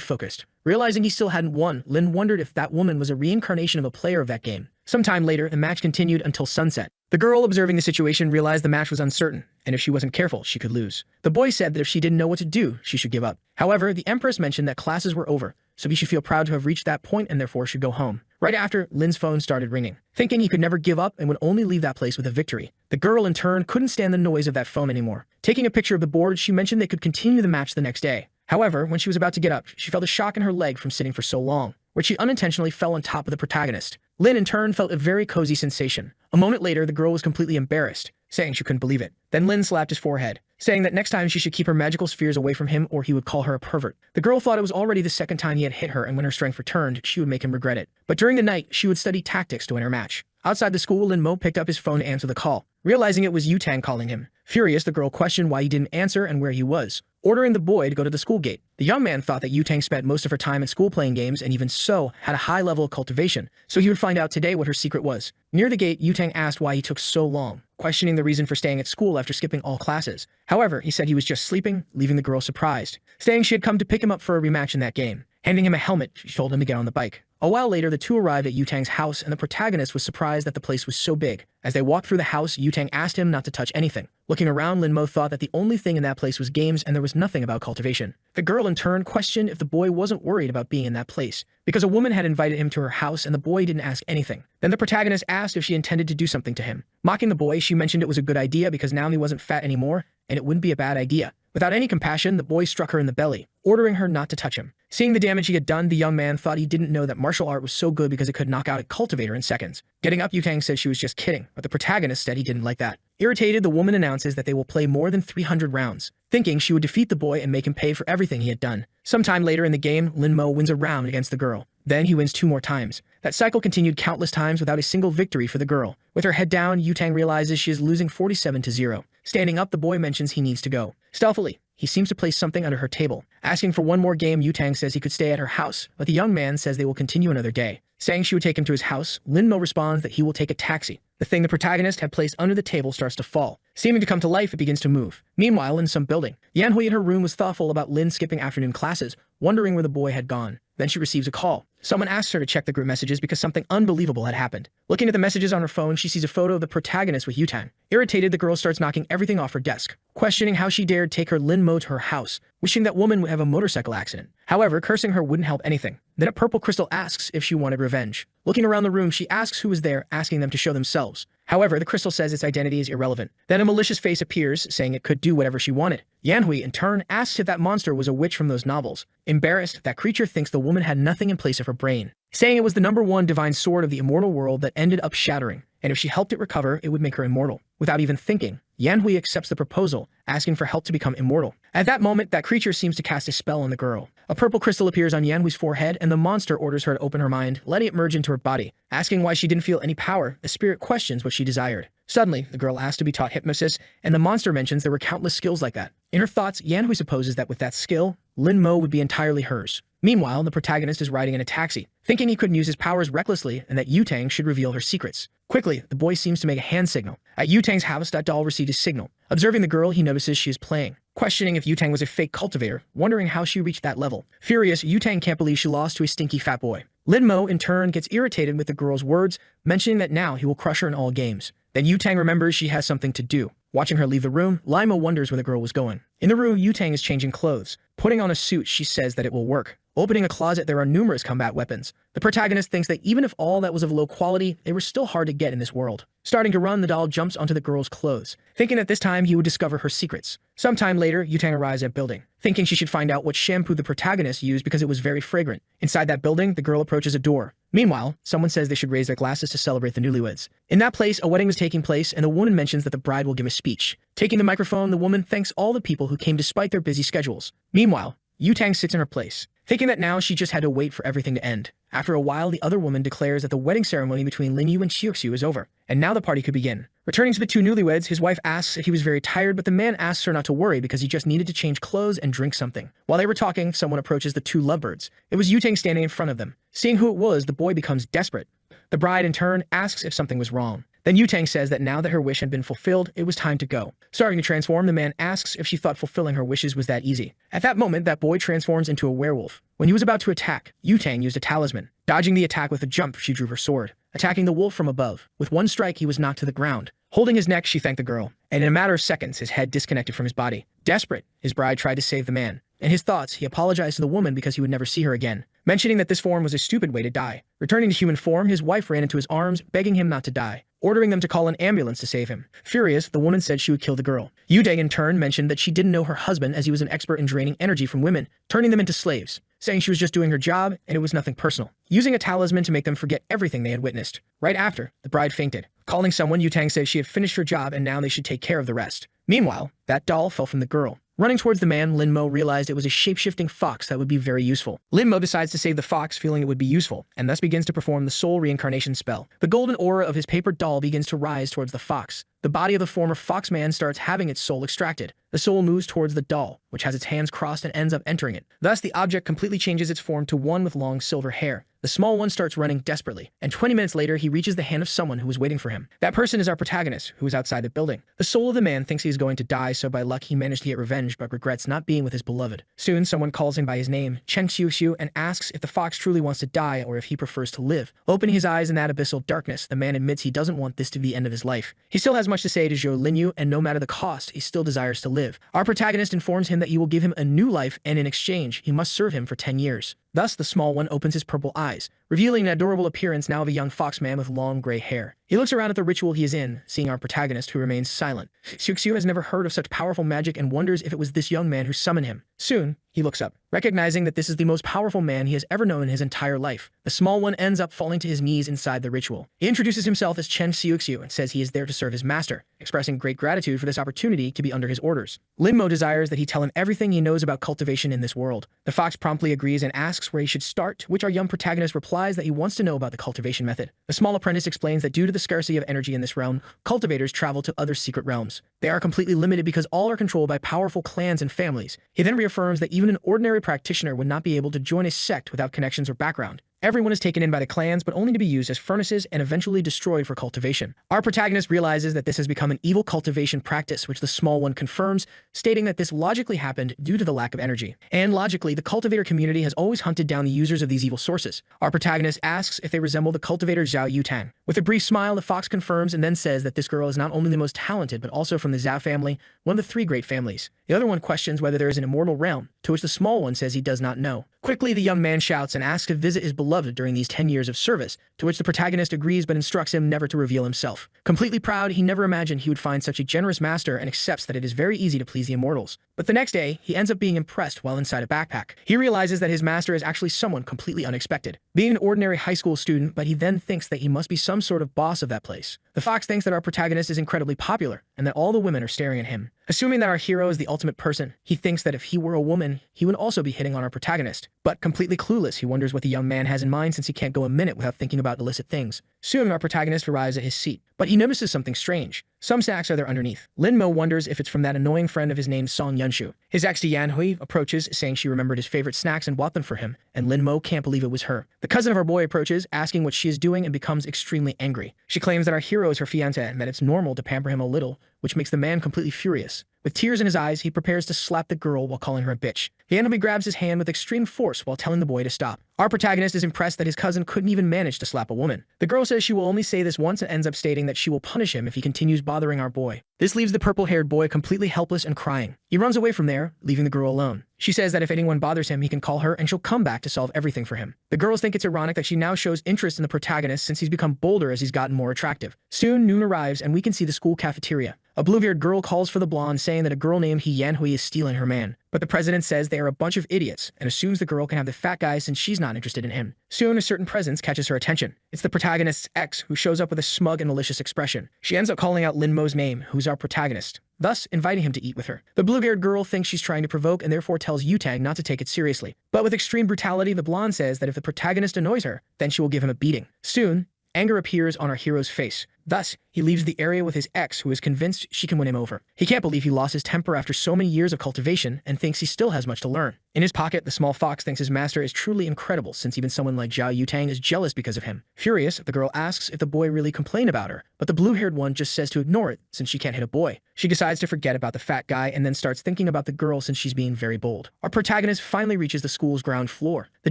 focused. Realizing he still hadn't won, Lin wondered if that woman was a reincarnation of a player of that game. Sometime later, the match continued until sunset. The girl, observing the situation, realized the match was uncertain, and if she wasn't careful, she could lose. The boy said that if she didn't know what to do, she should give up. However, the Empress mentioned that classes were over, so he should feel proud to have reached that point and therefore should go home. Right after, Lin's phone started ringing. Thinking he could never give up and would only leave that place with a victory. The girl, in turn, couldn't stand the noise of that phone anymore. Taking a picture of the board, she mentioned they could continue the match the next day. However, when she was about to get up, she felt a shock in her leg from sitting for so long, where she unintentionally fell on top of the protagonist. Lin, in turn, felt a very cozy sensation. A moment later, the girl was completely embarrassed, saying she couldn't believe it. Then Lin slapped his forehead, saying that next time she should keep her magical spheres away from him or he would call her a pervert. The girl thought it was already the second time he had hit her, and when her strength returned, she would make him regret it. But during the night, she would study tactics to win her match. Outside the school, Lin Mo picked up his phone to answer the call, realizing it was Yutang calling him. Furious, the girl questioned why he didn't answer and where he was, ordering the boy to go to the school gate. The young man thought that Yutang spent most of her time at school playing games and even so had a high level of cultivation, so he would find out today what her secret was. Near the gate, Yutang asked why he took so long, questioning the reason for staying at school after skipping all classes. However, he said he was just sleeping, leaving the girl surprised, saying she had come to pick him up for a rematch in that game. Handing him a helmet, she told him to get on the bike. A while later, the two arrived at Yutang's house, and the protagonist was surprised that the place was so big. As they walked through the house, Yutang asked him not to touch anything. Looking around, Lin Mo thought that the only thing in that place was games and there was nothing about cultivation. The girl, in turn, questioned if the boy wasn't worried about being in that place, because a woman had invited him to her house and the boy didn't ask anything. Then the protagonist asked if she intended to do something to him. Mocking the boy, she mentioned it was a good idea because now he wasn't fat anymore, and it wouldn't be a bad idea. Without any compassion, the boy struck her in the belly, ordering her not to touch him. Seeing the damage he had done, the young man thought he didn't know that martial art was so good because it could knock out a cultivator in seconds. Getting up, Yutang said she was just kidding, but the protagonist said he didn't like that. Irritated, the woman announces that they will play more than 300 rounds, thinking she would defeat the boy and make him pay for everything he had done. Sometime later in the game, Lin Mo wins a round against the girl. Then he wins 2 more times. That cycle continued countless times without a single victory for the girl. With her head down, Yutang realizes she is losing 47-0. Standing up, the boy mentions he needs to go. Stealthily, he seems to place something under her table. Asking for one more game, Yutang says he could stay at her house, but the young man says they will continue another day. Saying she would take him to his house, Lin Mo responds that he will take a taxi. The thing the protagonist had placed under the table starts to fall. Seeming to come to life, it begins to move. Meanwhile, in some building, Yanhui in her room was thoughtful about Lin skipping afternoon classes, wondering where the boy had gone. Then she receives a call. Someone asks her to check the group messages because something unbelievable had happened. Looking at the messages on her phone, she sees a photo of the protagonist with Yutang. Irritated, the girl starts knocking everything off her desk, questioning how she dared take her Lin Mo to her house, wishing that woman would have a motorcycle accident. However, cursing her wouldn't help anything. Then a purple crystal asks if she wanted revenge. Looking around the room, she asks who was there, asking them to show themselves. However, the crystal says its identity is irrelevant. Then a malicious face appears, saying it could do whatever she wanted. Yanhui, in turn, asks if that monster was a witch from those novels. Embarrassed, that creature thinks the woman had nothing in place of her brain, saying it was the #1 divine sword of the immortal world that ended up shattering, and if she helped it recover, it would make her immortal. Without even thinking, Yanhui accepts the proposal, asking for help to become immortal. At that moment, that creature seems to cast a spell on the girl. A purple crystal appears on Yanhui's forehead, and the monster orders her to open her mind, letting it merge into her body. Asking why she didn't feel any power, the spirit questions what she desired. Suddenly, the girl asks to be taught hypnosis, and the monster mentions there were countless skills like that. In her thoughts, Yanhui supposes that with that skill, Lin Mo would be entirely hers. Meanwhile, the protagonist is riding in a taxi, thinking he couldn't use his powers recklessly and that Yutang should reveal her secrets. Quickly, the boy seems to make a hand signal. At Yutang's house, that doll received his signal. Observing the girl, he notices she is playing, questioning if Yutang was a fake cultivator, wondering how she reached that level. Furious, Yutang can't believe she lost to a stinky fat boy. Lin Mo, in turn, gets irritated with the girl's words, mentioning that now he will crush her in all games. Then Yutang remembers she has something to do. Watching her leave the room, Limo wonders where the girl was going. In the room, Yutang is changing clothes. Putting on a suit, she says that it will work. Opening a closet, there are numerous combat weapons. The protagonist thinks that even if all that was of low quality, they were still hard to get in this world. Starting to run, the doll jumps onto the girl's clothes, thinking that this time he would discover her secrets. Sometime later, Yutang arrives at building, thinking she should find out what shampoo the protagonist used because it was very fragrant. Inside that building, the girl approaches a door. Meanwhile, someone says they should raise their glasses to celebrate the newlyweds. In that place, a wedding was taking place, and the woman mentions that the bride will give a speech. Taking the microphone, the woman thanks all the people who came despite their busy schedules. Meanwhile, Yutang sits in her place, thinking that now she just had to wait for everything to end. After a while, the other woman declares that the wedding ceremony between Lin Yu and Xiuxiu is over, and now the party could begin. Returning to the two newlyweds, his wife asks if he was very tired, but the man asks her not to worry because he just needed to change clothes and drink something. While they were talking, someone approaches the two lovebirds. It was Yutang standing in front of them. Seeing who it was, the boy becomes desperate. The bride, in turn, asks if something was wrong. Then Yutang says that now that her wish had been fulfilled, it was time to go. Starting to transform, the man asks if she thought fulfilling her wishes was that easy. At that moment, that boy transforms into a werewolf. When he was about to attack, Yutang used a talisman. Dodging the attack with a jump, she drew her sword, attacking the wolf from above. With one strike, he was knocked to the ground. Holding his neck, she thanked the girl, and in a matter of seconds, his head disconnected from his body. Desperate, his bride tried to save the man. In his thoughts, he apologized to the woman because he would never see her again, mentioning that this form was a stupid way to die. Returning to human form, his wife ran into his arms, begging him not to die, ordering them to call an ambulance to save him. Furious, the woman said she would kill the girl. Yutang, in turn, mentioned that she didn't know her husband as he was an expert in draining energy from women, turning them into slaves, saying she was just doing her job and it was nothing personal, using a talisman to make them forget everything they had witnessed. Right after, the bride fainted. Calling someone, Yutang said she had finished her job and now they should take care of the rest. Meanwhile, that doll fell from the girl. Running towards the man, Lin Mo realized it was a shape-shifting fox that would be very useful. Lin Mo decides to save the fox, feeling it would be useful, and thus begins to perform the soul reincarnation spell. The golden aura of his paper doll begins to rise towards the fox. The body of the former fox man starts having its soul extracted. The soul moves towards the doll, which has its hands crossed and ends up entering it. Thus, the object completely changes its form to one with long silver hair. The small one starts running desperately, and 20 minutes later, he reaches the hand of someone who was waiting for him. That person is our protagonist, who is outside the building. The soul of the man thinks he is going to die, so by luck he managed to get revenge, but regrets not being with his beloved. Soon, someone calls him by his name, Chen Xiuxiu, and asks if the fox truly wants to die or if he prefers to live. Opening his eyes in that abyssal darkness, the man admits he doesn't want this to be the end of his life. He still has much to say to Zhou Linyu, and no matter the cost, he still desires to live. Our protagonist informs him that he will give him a new life, and in exchange, he must serve him for 10 years. Thus, the small one opens his purple eyes, revealing an adorable appearance now of a young fox man with long gray hair. He looks around at the ritual he is in, seeing our protagonist, who remains silent. Xiuxiu has never heard of such powerful magic and wonders if it was this young man who summoned him. Soon, he looks up, recognizing that this is the most powerful man he has ever known in his entire life. The small one ends up falling to his knees inside the ritual. He introduces himself as Chen Xiuxiu and says he is there to serve his master, expressing great gratitude for this opportunity to be under his orders. Lin Mo desires that he tell him everything he knows about cultivation in this world. The fox promptly agrees and asks where he should start, to which our young protagonist replies that he wants to know about the cultivation method. The small apprentice explains that due to the scarcity of energy in this realm, cultivators travel to other secret realms. They are completely limited because all are controlled by powerful clans and families. He then reaffirms that even an ordinary practitioner would not be able to join a sect without connections or background. Everyone is taken in by the clans, but only to be used as furnaces and eventually destroyed for cultivation. Our protagonist realizes that this has become an evil cultivation practice, which the small one confirms, stating that this logically happened due to the lack of energy. And logically, the cultivator community has always hunted down the users of these evil sources. Our protagonist asks if they resemble the cultivator Zhao Yutang. With a brief smile, the fox confirms and then says that this girl is not only the most talented, but also from the Zhao family, one of the 3 great families. The other one questions whether there is an immortal realm, to which the small one says he does not know. Quickly, the young man shouts and asks to visit his beloved during these 10 years of service, to which the protagonist agrees but instructs him never to reveal himself. Completely proud, he never imagined he would find such a generous master and accepts that it is very easy to please the immortals. But the next day, he ends up being impressed while inside a backpack. He realizes that his master is actually someone completely unexpected, being an ordinary high school student, but he then thinks that he must be some sort of boss of that place. The fox thinks that our protagonist is incredibly popular and that all the women are staring at him. Assuming that our hero is the ultimate person, he thinks that if he were a woman, he would also be hitting on our protagonist. But completely clueless, he wonders what the young man has in mind since he can't go a minute without thinking about illicit things. Soon, our protagonist arrives at his seat, but he notices something strange. Some snacks are there underneath. Lin-mo wonders if it's from that annoying friend of his named Song Yunshu. His ex Yan-hui approaches, saying she remembered his favorite snacks and bought them for him, and Lin-mo can't believe it was her. The cousin of our boy approaches, asking what she is doing and becomes extremely angry. She claims that our hero is her fiancé and that it's normal to pamper him a little, which makes the man completely furious. With tears in his eyes, he prepares to slap the girl while calling her a bitch. He randomly grabs his hand with extreme force while telling the boy to stop. Our protagonist is impressed that his cousin couldn't even manage to slap a woman. The girl says she will only say this once and ends up stating that she will punish him if he continues bothering our boy. This leaves the purple-haired boy completely helpless and crying. He runs away from there, leaving the girl alone. She says that if anyone bothers him, he can call her and she'll come back to solve everything for him. The girls think it's ironic that she now shows interest in the protagonist since he's become bolder as he's gotten more attractive. Soon, noon arrives and we can see the school cafeteria. A blue-haired girl calls for the blonde, saying that a girl named Yan-hui is stealing her man. But the president says they are a bunch of idiots and assumes the girl can have the fat guy since she's not interested in him. Soon, a certain presence catches her attention. It's the protagonist's ex, who shows up with a smug and malicious expression. She ends up calling out Lin-mo's name, who's our protagonist, thus inviting him to eat with her. The blue-haired girl thinks she's trying to provoke and therefore tells Yutang not to take it seriously. But with extreme brutality, the blonde says that if the protagonist annoys her, then she will give him a beating. Soon, anger appears on our hero's face. Thus, he leaves the area with his ex, who is convinced she can win him over. He can't believe he lost his temper after so many years of cultivation and thinks he still has much to learn. In his pocket, the small fox thinks his master is truly incredible since even someone like Zhao Yutang is jealous because of him. Furious, the girl asks if the boy really complained about her, but the blue-haired one just says to ignore it since she can't hit a boy. She decides to forget about the fat guy and then starts thinking about the girl since she's being very bold. Our protagonist finally reaches the school's ground floor. The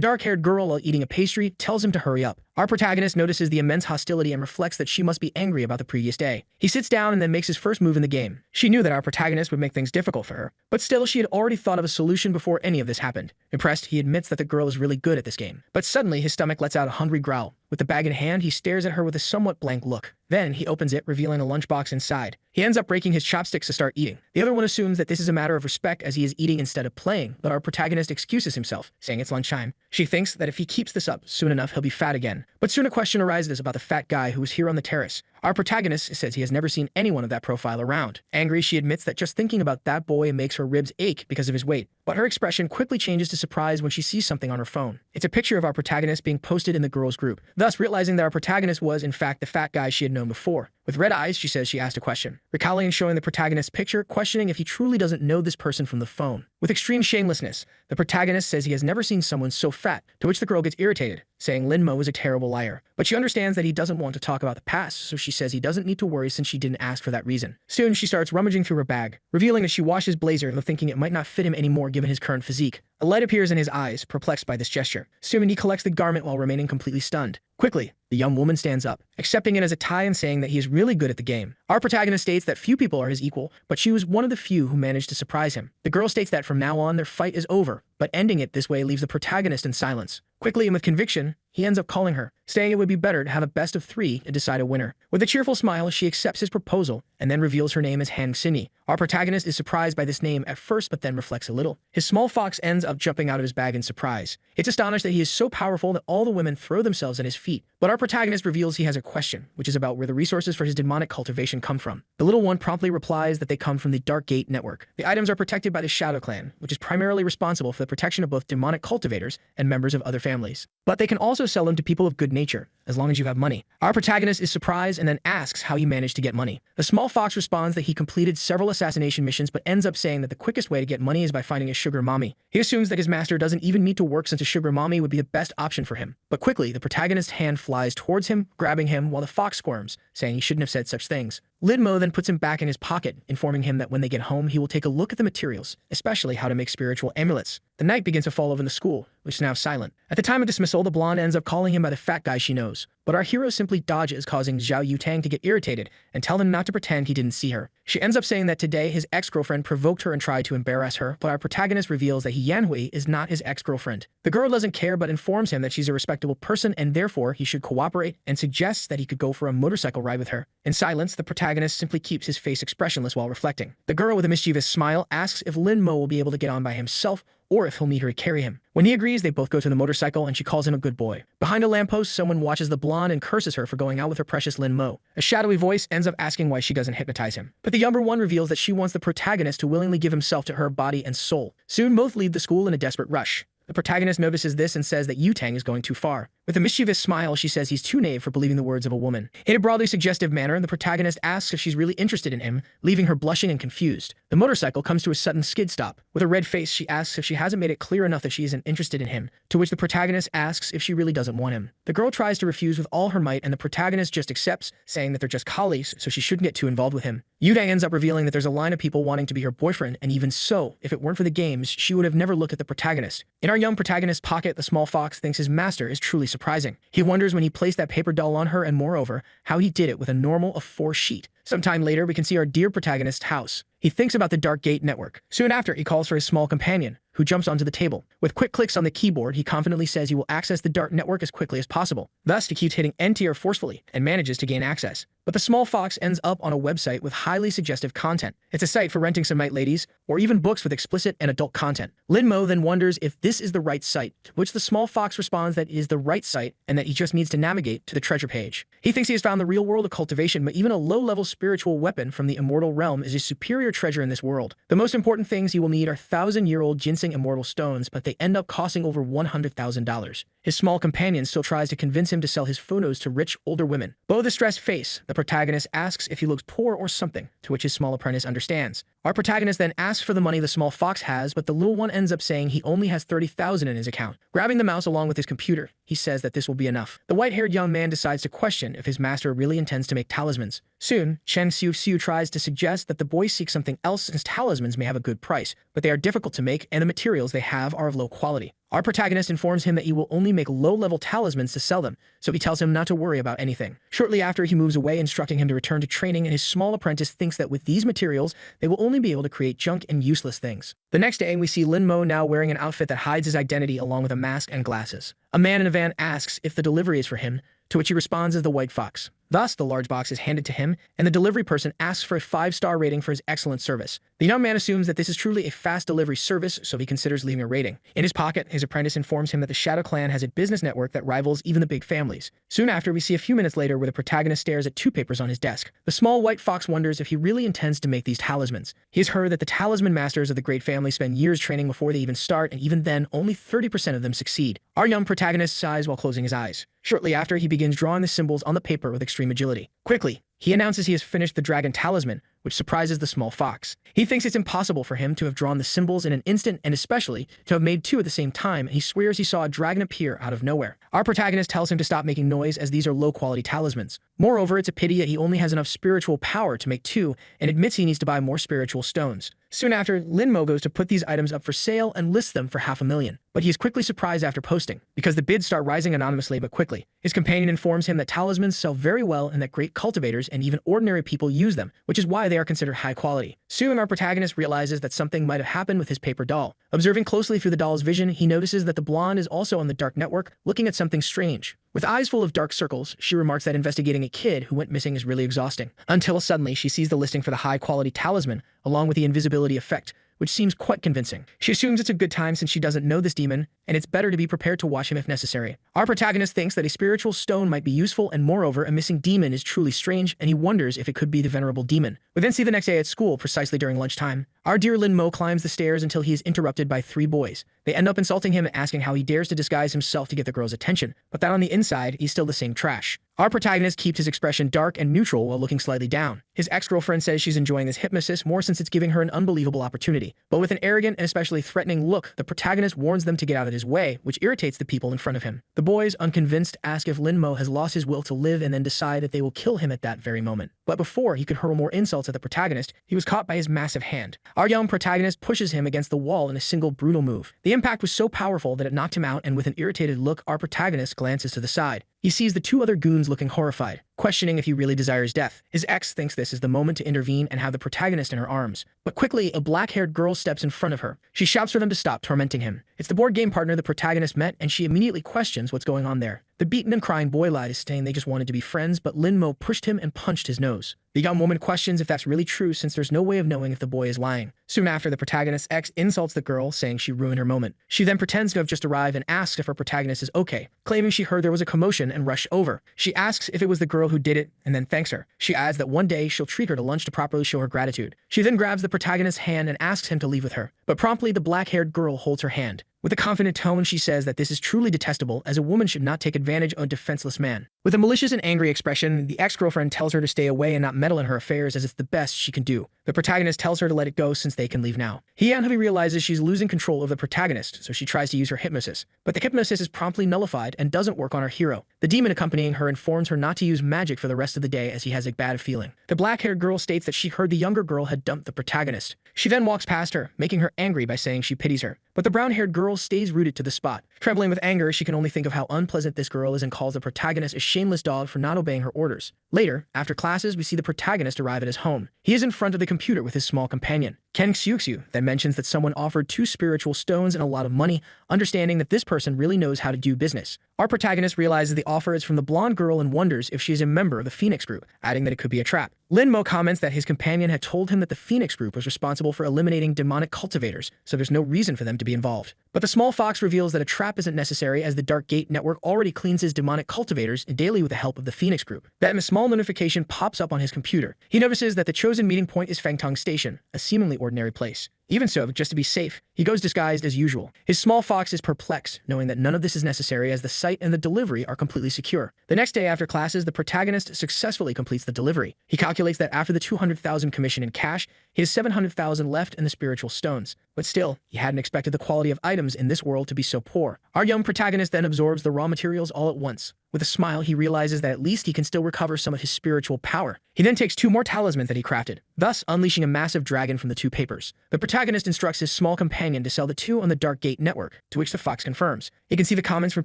dark-haired girl, while eating a pastry, tells him to hurry up. Our protagonist notices the immense hostility and reflects that she must be angry about the previous day. He sits down and then makes his first move in the game. She knew that our protagonist would make things difficult for her, but still she had already thought of a solution before any of this happened. Impressed, he admits that the girl is really good at this game. But suddenly his stomach lets out a hungry growl. With the bag in hand, he stares at her with a somewhat blank look. Then he opens it, revealing a lunchbox inside. He ends up breaking his chopsticks to start eating. The other one assumes that this is a matter of respect as he is eating instead of playing, but our protagonist excuses himself, saying it's lunchtime. She thinks that if he keeps this up, soon enough he'll be fat again. But soon a question arises about the fat guy who was here on the terrace. Our protagonist says he has never seen anyone of that profile around. Angry, she admits that just thinking about that boy makes her ribs ache because of his weight. But her expression quickly changes to surprise when she sees something on her phone. It's a picture of our protagonist being posted in the girls' group, thus realizing that our protagonist was, in fact, the fat guy she had known before. With red eyes, she says she asked a question, recalling and showing the protagonist's picture, questioning if he truly doesn't know this person from the phone. With extreme shamelessness, the protagonist says he has never seen someone so fat, to which the girl gets irritated, saying Lin-mo is a terrible liar. But she understands that he doesn't want to talk about the past, so she says he doesn't need to worry since she didn't ask for that reason. Soon, she starts rummaging through her bag, revealing that she washed his blazer, though thinking it might not fit him anymore given his current physique. A light appears in his eyes, perplexed by this gesture. Soon, he collects the garment while remaining completely stunned. Quickly, the young woman stands up, accepting it as a tie and saying that he is really good at the game. Our protagonist states that few people are his equal, but she was one of the few who managed to surprise him. The girl states that from now on their fight is over, but ending it this way leaves the protagonist in silence. Quickly and with conviction, he ends up calling her, saying it would be better to have a best of three and decide a winner. With a cheerful smile, she accepts his proposal and then reveals her name as Han Xinyi. Our protagonist is surprised by this name at first, but then reflects a little. His small fox ends up jumping out of his bag in surprise. It's astonished that he is so powerful that all the women throw themselves at his feet. But our protagonist reveals he has a question, which is about where the resources for his demonic cultivation come from. The little one promptly replies that they come from the Dark Gate Network. The items are protected by the Shadow Clan, which is primarily responsible for the protection of both demonic cultivators and members of other families. But they can also sell them to people of good nature, as long as you have money. Our protagonist is surprised and then asks how he managed to get money. The small fox responds that he completed several assassination missions, but ends up saying that the quickest way to get money is by finding a sugar mommy. He assumes that his master doesn't even need to work since a sugar mommy would be the best option for him. But quickly, the protagonist's hand flies towards him, grabbing him while the fox squirms, saying he shouldn't have said such things. Lin-mo then puts him back in his pocket, informing him that when they get home, he will take a look at the materials, especially how to make spiritual amulets. The night begins to fall over the school, which is now silent. At the time of dismissal, the blonde ends up calling him by the fat guy she knows. but our hero simply dodges, causing Zhao Yutang to get irritated and tell him not to pretend he didn't see her. She ends up saying that today his ex-girlfriend provoked her and tried to embarrass her, but our protagonist reveals that Yanhui is not his ex-girlfriend. The girl doesn't care but informs him that she's a respectable person and therefore he should cooperate, and suggests that he could go for a motorcycle ride with her. In silence, the protagonist simply keeps his face expressionless while reflecting. The girl with a mischievous smile asks if Lin Mo will be able to get on by himself or if he'll need her to carry him. When he agrees, they both go to the motorcycle and she calls him a good boy. Behind a lamppost, someone watches the blonde and curses her for going out with her precious Lin Mo. A shadowy voice ends up asking why she doesn't hypnotize him. But the younger one reveals that she wants the protagonist to willingly give himself to her body and soul. Soon both leave the school in a desperate rush. The protagonist notices this and says that Yutang is going too far. With a mischievous smile, she says he's too naive for believing the words of a woman. In a broadly suggestive manner, the protagonist asks if she's really interested in him, leaving her blushing and confused. The motorcycle comes to a sudden skid stop. With a red face, she asks if she hasn't made it clear enough that she isn't interested in him, to which the protagonist asks if she really doesn't want him. The girl tries to refuse with all her might, and the protagonist just accepts, saying that they're just colleagues, so she shouldn't get too involved with him. Yutang ends up revealing that there's a line of people wanting to be her boyfriend, and even so, if it weren't for the games, she would have never looked at the protagonist. In our young protagonist's pocket, the small fox thinks his master is truly surprising. He wonders when he placed that paper doll on her, and moreover, how he did it with a normal A4 sheet. Sometime later, we can see our dear protagonist's house. He thinks about the Dark Gate network. Soon after, he calls for his small companion, who jumps onto the table. With quick clicks on the keyboard, he confidently says he will access the dark network as quickly as possible. Thus, he keeps hitting Enter forcefully and manages to gain access. But the small fox ends up on a website with highly suggestive content. It's a site for renting some night ladies, or even books with explicit and adult content. Lin Mo then wonders if this is the right site, to which the small fox responds that it is the right site and that he just needs to navigate to the treasure page. He thinks he has found the real world of cultivation, but even a low-level spiritual weapon from the immortal realm is a superior treasure in this world. The most important things he will need are 1,000-year-old ginseng immortal stones, but they end up costing over $100,000. His small companion still tries to convince him to sell his photos to rich, older women. Below the stressed face, the protagonist asks if he looks poor or something, to which his small apprentice understands. Our protagonist then asks for the money the small fox has, but the little one ends up saying he only has 30,000 in his account. Grabbing the mouse along with his computer, he says that this will be enough. The white-haired young man decides to question if his master really intends to make talismans. Soon, Chen Xiu tries to suggest that the boy seeks something else since talismans may have a good price, but they are difficult to make and the materials they have are of low quality. Our protagonist informs him that he will only make low-level talismans to sell them, so he tells him not to worry about anything. Shortly after, he moves away, instructing him to return to training, and his small apprentice thinks that with these materials, they will only be able to create junk and useless things. The next day, we see Lin Mo now wearing an outfit that hides his identity along with a mask and glasses. A man in a van asks if the delivery is for him, to which he responds as the white fox. Thus, the large box is handed to him, and the delivery person asks for a 5-star rating for his excellent service. The young man assumes that this is truly a fast delivery service, so he considers leaving a rating. In his pocket, his apprentice informs him that the Shadow Clan has a business network that rivals even the big families. Soon after, we see a few minutes later where the protagonist stares at 2 papers on his desk. The small white fox wonders if he really intends to make these talismans. He has heard that the talisman masters of the great family spend years training before they even start, and even then, only 30% of them succeed. Our young protagonist sighs while closing his eyes. Shortly after, he begins drawing the symbols on the paper with extreme agility. Quickly, he announces he has finished the dragon talisman, which surprises the small fox. He thinks it's impossible for him to have drawn the symbols in an instant, and especially to have made 2 at the same time, and he swears he saw a dragon appear out of nowhere. Our protagonist tells him to stop making noise as these are low-quality talismans. Moreover, it's a pity that he only has enough spiritual power to make 2, and admits he needs to buy more spiritual stones. Soon after, Lin Mo goes to put these items up for sale and lists them for $500,000. But he is quickly surprised after posting, because the bids start rising anonymously but quickly. His companion informs him that talismans sell very well and that great cultivators and even ordinary people use them, which is why they are considered high quality. Soon, our protagonist realizes that something might have happened with his paper doll. Observing closely through the doll's vision, he notices that the blonde is also on the dark network, looking at something strange. With eyes full of dark circles, she remarks that investigating a kid who went missing is really exhausting. Until suddenly, she sees the listing for the high-quality talisman, along with the invisibility effect, which seems quite convincing. She assumes it's a good time since she doesn't know this demon, and it's better to be prepared to watch him if necessary. Our protagonist thinks that a spiritual stone might be useful, and moreover, a missing demon is truly strange, and he wonders if it could be the venerable demon. We then see the next day at school, precisely during lunchtime. Our dear Lin Mo climbs the stairs until he is interrupted by 3 boys. They end up insulting him and asking how he dares to disguise himself to get the girl's attention, but that on the inside, he's still the same trash. Our protagonist keeps his expression dark and neutral while looking slightly down. His ex-girlfriend says she's enjoying this hypnosis more since it's giving her an unbelievable opportunity. But with an arrogant and especially threatening look, the protagonist warns them to get out of his way, which irritates the people in front of him. The boys, unconvinced, ask if Lin Mo has lost his will to live and then decide that they will kill him at that very moment. but before he could hurl more insults at the protagonist, he was caught by his massive hand. Our young protagonist pushes him against the wall in a single brutal move. The impact was so powerful that it knocked him out, and with an irritated look, our protagonist glances to the side. He sees the two other goons looking horrified, questioning if he really desires death. His ex thinks this is the moment to intervene and have the protagonist in her arms. But quickly, a black-haired girl steps in front of her. She shouts for them to stop tormenting him. It's the board game partner the protagonist met, and she immediately questions what's going on there. The beaten and crying boy lied, is saying they just wanted to be friends, but Lin-mo pushed him and punched his nose. The young woman questions if that's really true, since there's no way of knowing if the boy is lying. Soon after, the protagonist's ex insults the girl, saying she ruined her moment. She then pretends to have just arrived and asks if her protagonist is okay, claiming she heard there was a commotion and rushed over. She asks if it was the girl who did it, and then thanks her. She adds that one day she'll treat her to lunch to properly show her gratitude. She then grabs the protagonist's hand and asks him to leave with her, but promptly the black-haired girl holds her hand. With a confident tone, she says that this is truly detestable, as a woman should not take advantage of a defenseless man. With a malicious and angry expression, the ex-girlfriend tells her to stay away and not meddle in her affairs, as it's the best she can do. The protagonist tells her to let it go since they can leave now. He realizes she's losing control of the protagonist, so she tries to use her hypnosis. But the hypnosis is promptly nullified and doesn't work on our hero. The demon accompanying her informs her not to use magic for the rest of the day, as he has a bad feeling. The black-haired girl states that she heard the younger girl had dumped the protagonist. She then walks past her, making her angry by saying she pities her. But the brown-haired girl stays rooted to the spot. Trembling with anger, she can only think of how unpleasant this girl is and calls the protagonist a shameless dog for not obeying her orders. Later, after classes, we see the protagonist arrive at his home. He is in front of the computer with his small companion. Ken Xiuxiu then mentions that someone offered 2 spiritual stones and a lot of money, understanding that this person really knows how to do business. Our protagonist realizes the offer is from the blonde girl and wonders if she is a member of the Phoenix Group, adding that it could be a trap. Lin-mo comments that his companion had told him that the Phoenix Group was responsible for eliminating demonic cultivators, so there's no reason for them to be involved. But the small fox reveals that a trap isn't necessary, as the Dark Gate Network already cleans his demonic cultivators daily with the help of the Phoenix Group. Then a small notification pops up on his computer. He notices that the chosen meeting point is Fangtong Station, a seemingly ordinary place. Even so, just to be safe, he goes disguised as usual. His small fox is perplexed, knowing that none of this is necessary, as the site and the delivery are completely secure. The next day after classes, the protagonist successfully completes the delivery. He calculates that after the 200,000 commission in cash, he has 700,000 left in the spiritual stones. But still, he hadn't expected the quality of items in this world to be so poor. Our young protagonist then absorbs the raw materials all at once. With a smile, he realizes that at least he can still recover some of his spiritual power. He then takes 2 more talismans that he crafted, thus unleashing a massive dragon from the 2 papers. The protagonist instructs his small companion to sell the 2 on the Dark Gate Network, to which the fox confirms. He can see the comments from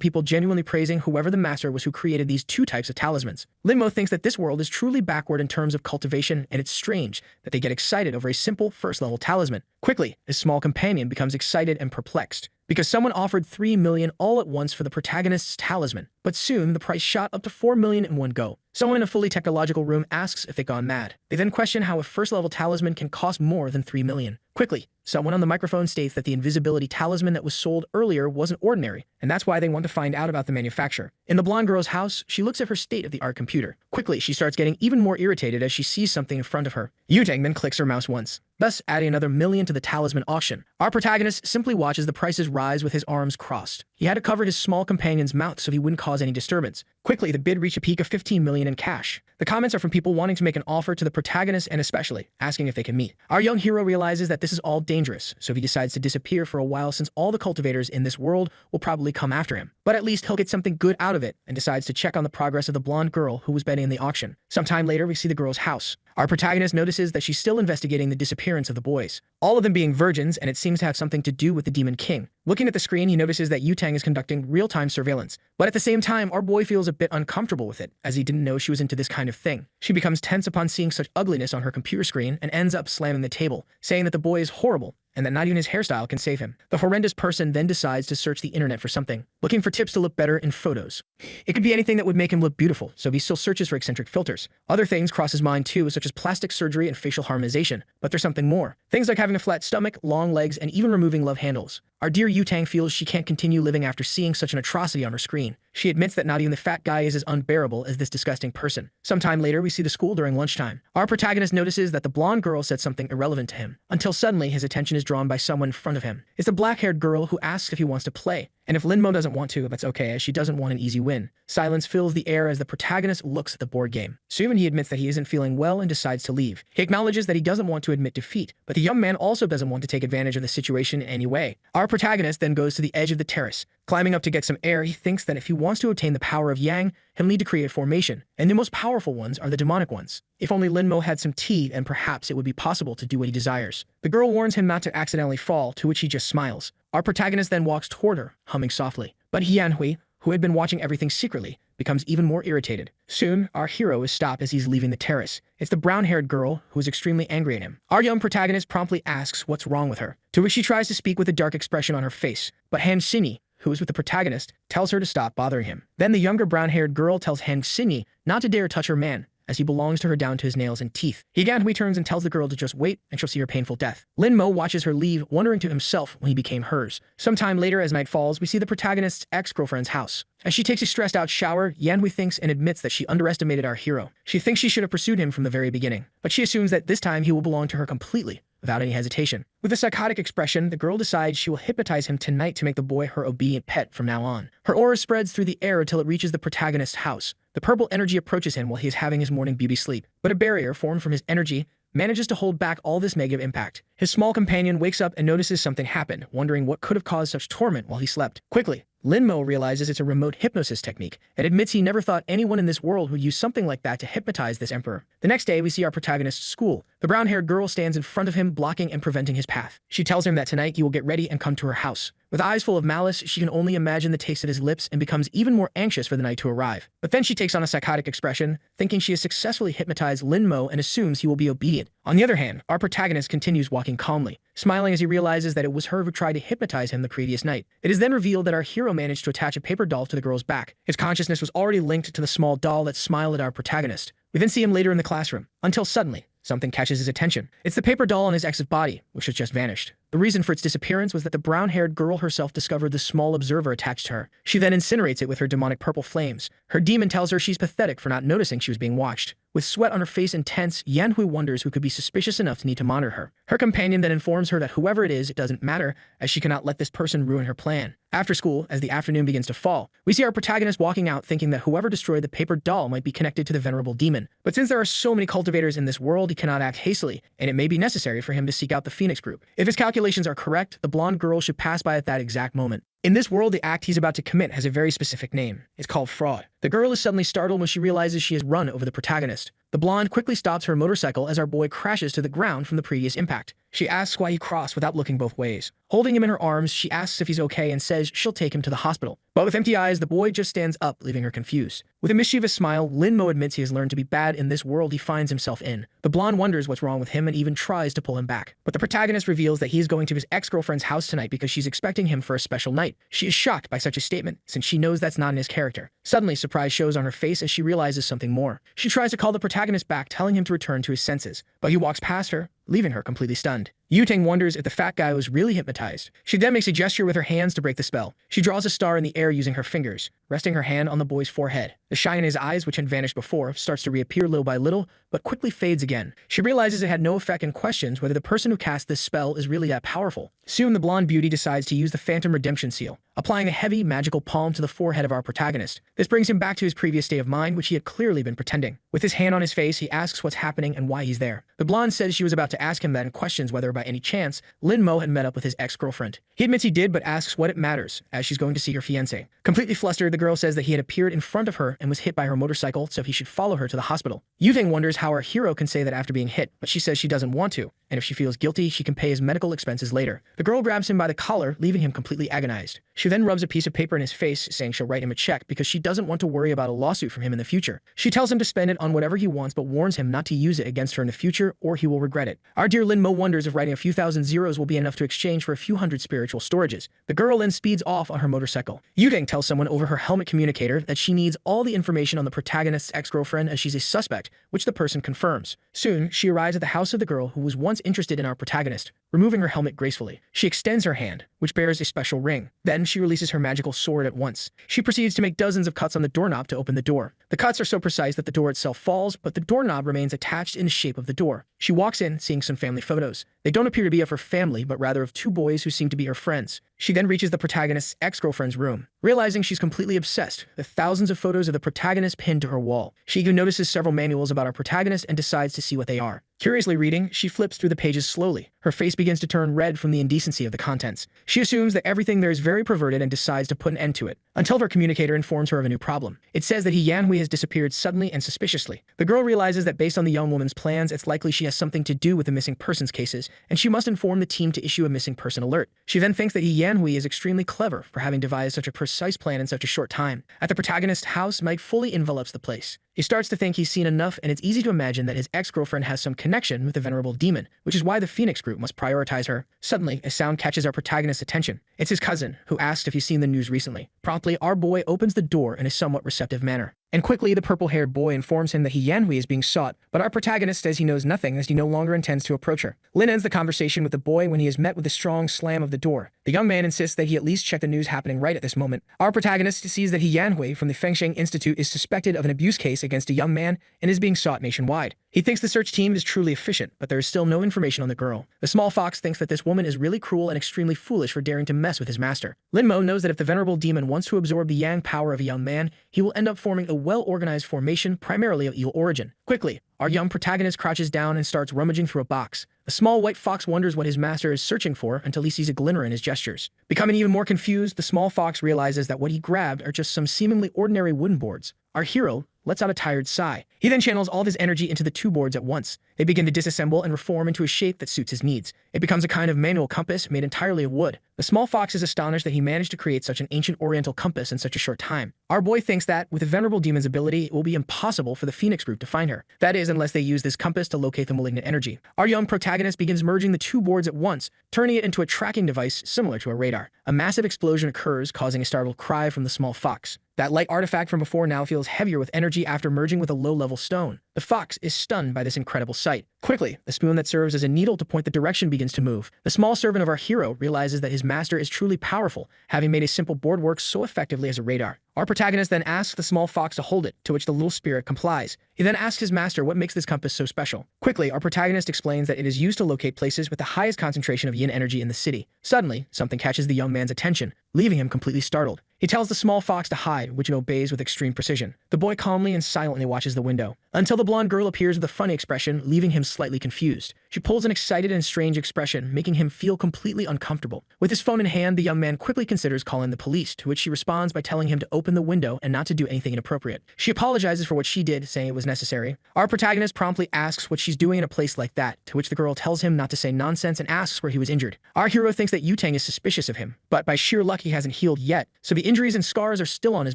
people genuinely praising whoever the master was who created these 2 types of talismans. Lin-mo thinks that this world is truly backward in terms of cultivation, and it's strange that they get excited over a simple first-level talisman. Quickly, his small companion becomes excited and perplexed, because someone offered 3 million all at once for the protagonist's talisman. But soon, the price shot up to 4 million in one go. Someone in a fully technological room asks if they've gone mad. They then question how a first-level talisman can cost more than 3 million. Quickly, someone on the microphone states that the invisibility talisman that was sold earlier wasn't ordinary, and that's why they want to find out about the manufacturer. In the blonde girl's house, she looks at her state-of-the-art computer. Quickly, she starts getting even more irritated as she sees something in front of her. Yutang then clicks her mouse once, thus adding another million to the talisman auction. Our protagonist simply watches the prices rise with his arms crossed. He had to cover his small companion's mouth so he wouldn't cause any disturbance. Quickly, the bid reached a peak of 15 million in cash. The comments are from people wanting to make an offer to the protagonist and especially asking if they can meet. Our young hero realizes that this is all dangerous, so he decides to disappear for a while, since all the cultivators in this world will probably come after him. But at least he'll get something good out of it, and decides to check on the progress of the blonde girl who was betting in the auction. Sometime later, we see the girl's house. Our protagonist notices that she's still investigating the disappearance of the boys, all of them being virgins, and it seems to have something to do with the Demon King. Looking at the screen, he notices that Yutang is conducting real-time surveillance, but at the same time, our boy feels a bit uncomfortable with it, as he didn't know she was into this kind of thing. She becomes tense upon seeing such ugliness on her computer screen and ends up slamming the table, saying that the boy is horrible and that not even his hairstyle can save him. The horrendous person then decides to search the internet for something, looking for tips to look better in photos. It could be anything that would make him look beautiful, so he still searches for eccentric filters. Other things cross his mind too, such as plastic surgery and facial harmonization, but there's something more. Things like having a flat stomach, long legs, and even removing love handles. Our dear Yutang feels she can't continue living after seeing such an atrocity on her screen. She admits that not even the fat guy is as unbearable as this disgusting person. Sometime later, we see the school during lunchtime. Our protagonist notices that the blonde girl said something irrelevant to him, until suddenly his attention is drawn by someone in front of him. It's the black-haired girl who asks if he wants to play. And if Linmo doesn't want to, that's okay, as she doesn't want an easy win. Silence fills the air as the protagonist looks at the board game. Soon he admits that he isn't feeling well and decides to leave. He acknowledges that he doesn't want to admit defeat, but the young man also doesn't want to take advantage of the situation in any way. Our protagonist then goes to the edge of the terrace. Climbing up to get some air, he thinks that if he wants to obtain the power of Yang, he'll need to create a formation, and the most powerful ones are the demonic ones. If only Linmo had some tea, and perhaps it would be possible to do what he desires. The girl warns him not to accidentally fall, to which he just smiles. Our protagonist then walks toward her, humming softly. But Yanhui, who had been watching everything secretly, becomes even more irritated. Soon, our hero is stopped as he's leaving the terrace. It's the brown-haired girl who is extremely angry at him. Our young protagonist promptly asks what's wrong with her, to which she tries to speak with a dark expression on her face. But Han Xinyi, who is with the protagonist, tells her to stop bothering him. Then the younger brown-haired girl tells Han Xinyi not to dare touch her man, as he belongs to her down to his nails and teeth. Yanhui turns and tells the girl to just wait, and she'll see her painful death. Linmo watches her leave, wondering to himself when he became hers. Sometime later, as night falls, we see the protagonist's ex-girlfriend's house. As she takes a stressed-out shower, Yanhui thinks and admits that she underestimated our hero. She thinks she should have pursued him from the very beginning, but she assumes that this time he will belong to her completely, without any hesitation. With a psychotic expression, the girl decides she will hypnotize him tonight to make the boy her obedient pet from now on. Her aura spreads through the air until it reaches the protagonist's house. The purple energy approaches him while he is having his morning beauty sleep, but a barrier formed from his energy manages to hold back all this negative impact. His small companion wakes up and notices something happened, wondering what could have caused such torment while he slept. Quickly, Linmo realizes it's a remote hypnosis technique and admits he never thought anyone in this world would use something like that to hypnotize this emperor. The next day, we see our protagonist's school. The brown-haired girl stands in front of him, blocking and preventing his path. She tells him that tonight he will get ready and come to her house. With eyes full of malice, she can only imagine the taste at his lips and becomes even more anxious for the night to arrive. But then she takes on a psychotic expression, thinking she has successfully hypnotized Linmo and assumes he will be obedient. On the other hand, our protagonist continues walking calmly, smiling as he realizes that it was her who tried to hypnotize him the previous night. It is then revealed that our hero managed to attach a paper doll to the girl's back. His consciousness was already linked to the small doll that smiled at our protagonist. We then see him later in the classroom, until suddenly, something catches his attention. It's the paper doll on his ex's body, which has just vanished. The reason for its disappearance was that the brown-haired girl herself discovered the small observer attached to her. She then incinerates it with her demonic purple flames. Her demon tells her she's pathetic for not noticing she was being watched. With sweat on her face and tense, Yanhui wonders who could be suspicious enough to need to monitor her. Her companion then informs her that whoever it is, it doesn't matter, as she cannot let this person ruin her plan. After school, as the afternoon begins to fall, we see our protagonist walking out thinking that whoever destroyed the paper doll might be connected to the venerable demon. But since there are so many cultivators in this world, he cannot act hastily, and it may be necessary for him to seek out the Phoenix group. If his calculations are correct, the blonde girl should pass by at that exact moment. In this world, the act he's about to commit has a very specific name. It's called fraud. The girl is suddenly startled when she realizes she has run over the protagonist. The blonde quickly stops her motorcycle as our boy crashes to the ground from the previous impact. She asks why he crossed without looking both ways. Holding him in her arms, she asks if he's okay and says she'll take him to the hospital. But with empty eyes, the boy just stands up, leaving her confused. With a mischievous smile, Linmo admits he has learned to be bad in this world he finds himself in. The blonde wonders what's wrong with him and even tries to pull him back. But the protagonist reveals that he is going to his ex-girlfriend's house tonight because she's expecting him for a special night. She is shocked by such a statement, since she knows that's not in his character. Suddenly, surprise shows on her face as she realizes something more. She tries to call the protagonist back, telling him to return to his senses, but he walks past her, leaving her completely stunned. Yutang wonders if the fat guy was really hypnotized. She then makes a gesture with her hands to break the spell. She draws a star in the air using her fingers, resting her hand on the boy's forehead. The shine in his eyes, which had vanished before, starts to reappear little by little, but quickly fades again. She realizes it had no effect and questions whether the person who cast this spell is really that powerful. Soon, the blonde beauty decides to use the Phantom Redemption Seal, applying a heavy, magical palm to the forehead of our protagonist. This brings him back to his previous state of mind, which he had clearly been pretending. With his hand on his face, he asks what's happening and why he's there. The blonde says she was about to ask him that and questions whether, by any chance, Linmo had met up with his ex-girlfriend. He admits he did, but asks what it matters, as she's going to see her fiancé. Completely flustered, the girl says that he had appeared in front of her and was hit by her motorcycle, so he should follow her to the hospital. Yutang wonders how our hero can say that after being hit, but she says she doesn't want to, and if she feels guilty, she can pay his medical expenses later. The girl grabs him by the collar, leaving him completely agonized. She then rubs a piece of paper in his face, saying she'll write him a check because she doesn't want to worry about a lawsuit from him in the future. She tells him to spend it on whatever he wants, but warns him not to use it against her in the future, or he will regret it. Our dear Linmo wonders if writing a few thousand zeros will be enough to exchange for a few hundred spiritual storages. The girl then speeds off on her motorcycle. Yutang tells someone over her helmet communicator that she needs all the information on the protagonist's ex-girlfriend as she's a suspect, which the person confirms. Soon, she arrives at the house of the girl who was once interested in our protagonist, removing her helmet gracefully. She extends her hand, which bears a special ring. Then she releases her magical sword at once. She proceeds to make dozens of cuts on the doorknob to open the door. The cuts are so precise that the door itself falls, but the doorknob remains attached in the shape of the door. She walks in, seeing some family photos. They don't don't appear to be of her family, but rather of two boys who seem to be her friends. She then reaches the protagonist's ex-girlfriend's room, realizing she's completely obsessed with thousands of photos of the protagonist pinned to her wall. She even notices several manuals about our protagonist and decides to see what they are. Curiously reading, she flips through the pages slowly. Her face begins to turn red from the indecency of the contents. She assumes that everything there is very perverted and decides to put an end to it, until her communicator informs her of a new problem. It says that Yanhui has disappeared suddenly and suspiciously. The girl realizes that based on the young woman's plans, it's likely she has something to do with the missing persons cases, and she must inform the team to issue a missing person alert. She then thinks that Yanhui is extremely clever for having devised such a precise plan in such a short time. At the protagonist's house, Mike fully envelops the place. He starts to think he's seen enough, and it's easy to imagine that his ex-girlfriend has some connection with the venerable demon, which is why the Phoenix group must prioritize her. Suddenly, a sound catches our protagonist's attention. It's his cousin, who asks if he's seen the news recently. Promptly, our boy opens the door in a somewhat receptive manner. And quickly, the purple-haired boy informs him that Yanhui is being sought, but our protagonist says he knows nothing as he no longer intends to approach her. Lin ends the conversation with the boy when he is met with a strong slam of the door. The young man insists that he at least check the news happening right at this moment. Our protagonist sees that Yanhui from the Fengsheng Institute is suspected of an abuse case against a young man and is being sought nationwide. He thinks the search team is truly efficient, but there is still no information on the girl. The small fox thinks that this woman is really cruel and extremely foolish for daring to mess with his master. Lin Mo knows that if the venerable demon wants to absorb the yang power of a young man, he will end up forming a well-organized formation primarily of evil origin. Quickly, our young protagonist crouches down and starts rummaging through a box. The small white fox wonders what his master is searching for until he sees a glimmer in his gestures. Becoming even more confused, the small fox realizes that what he grabbed are just some seemingly ordinary wooden boards. Our hero lets out a tired sigh. He then channels all of his energy into the two boards at once. They begin to disassemble and reform into a shape that suits his needs. It becomes a kind of manual compass made entirely of wood. The small fox is astonished that he managed to create such an ancient oriental compass in such a short time. Our boy thinks that, with the venerable demon's ability, it will be impossible for the Phoenix group to find her. That is, unless they use this compass to locate the malignant energy. Our young protagonist begins merging the two boards at once, turning it into a tracking device similar to a radar. A massive explosion occurs, causing a startled cry from the small fox. That light artifact from before now feels heavier with energy after merging with a low-level stone. The fox is stunned by this incredible sight. Quickly, the spoon that serves as a needle to point the direction begins to move. The small servant of our hero realizes that his master is truly powerful, having made a simple board work so effectively as a radar. Our protagonist then asks the small fox to hold it, to which the little spirit complies. He then asks his master what makes this compass so special. Quickly, our protagonist explains that it is used to locate places with the highest concentration of yin energy in the city. Suddenly, something catches the young man's attention, leaving him completely startled. He tells the small fox to hide, which it obeys with extreme precision. The boy calmly and silently watches the window, until the blonde girl appears with a funny expression, leaving him slightly confused. She pulls an excited and strange expression, making him feel completely uncomfortable. With his phone in hand, the young man quickly considers calling the police, to which she responds by telling him to open the window and not to do anything inappropriate. She apologizes for what she did, saying it was necessary. Our protagonist promptly asks what she's doing in a place like that, to which the girl tells him not to say nonsense and asks where he was injured. Our hero thinks that Yutang is suspicious of him, but by sheer luck he hasn't healed yet, so the injuries and scars are still on his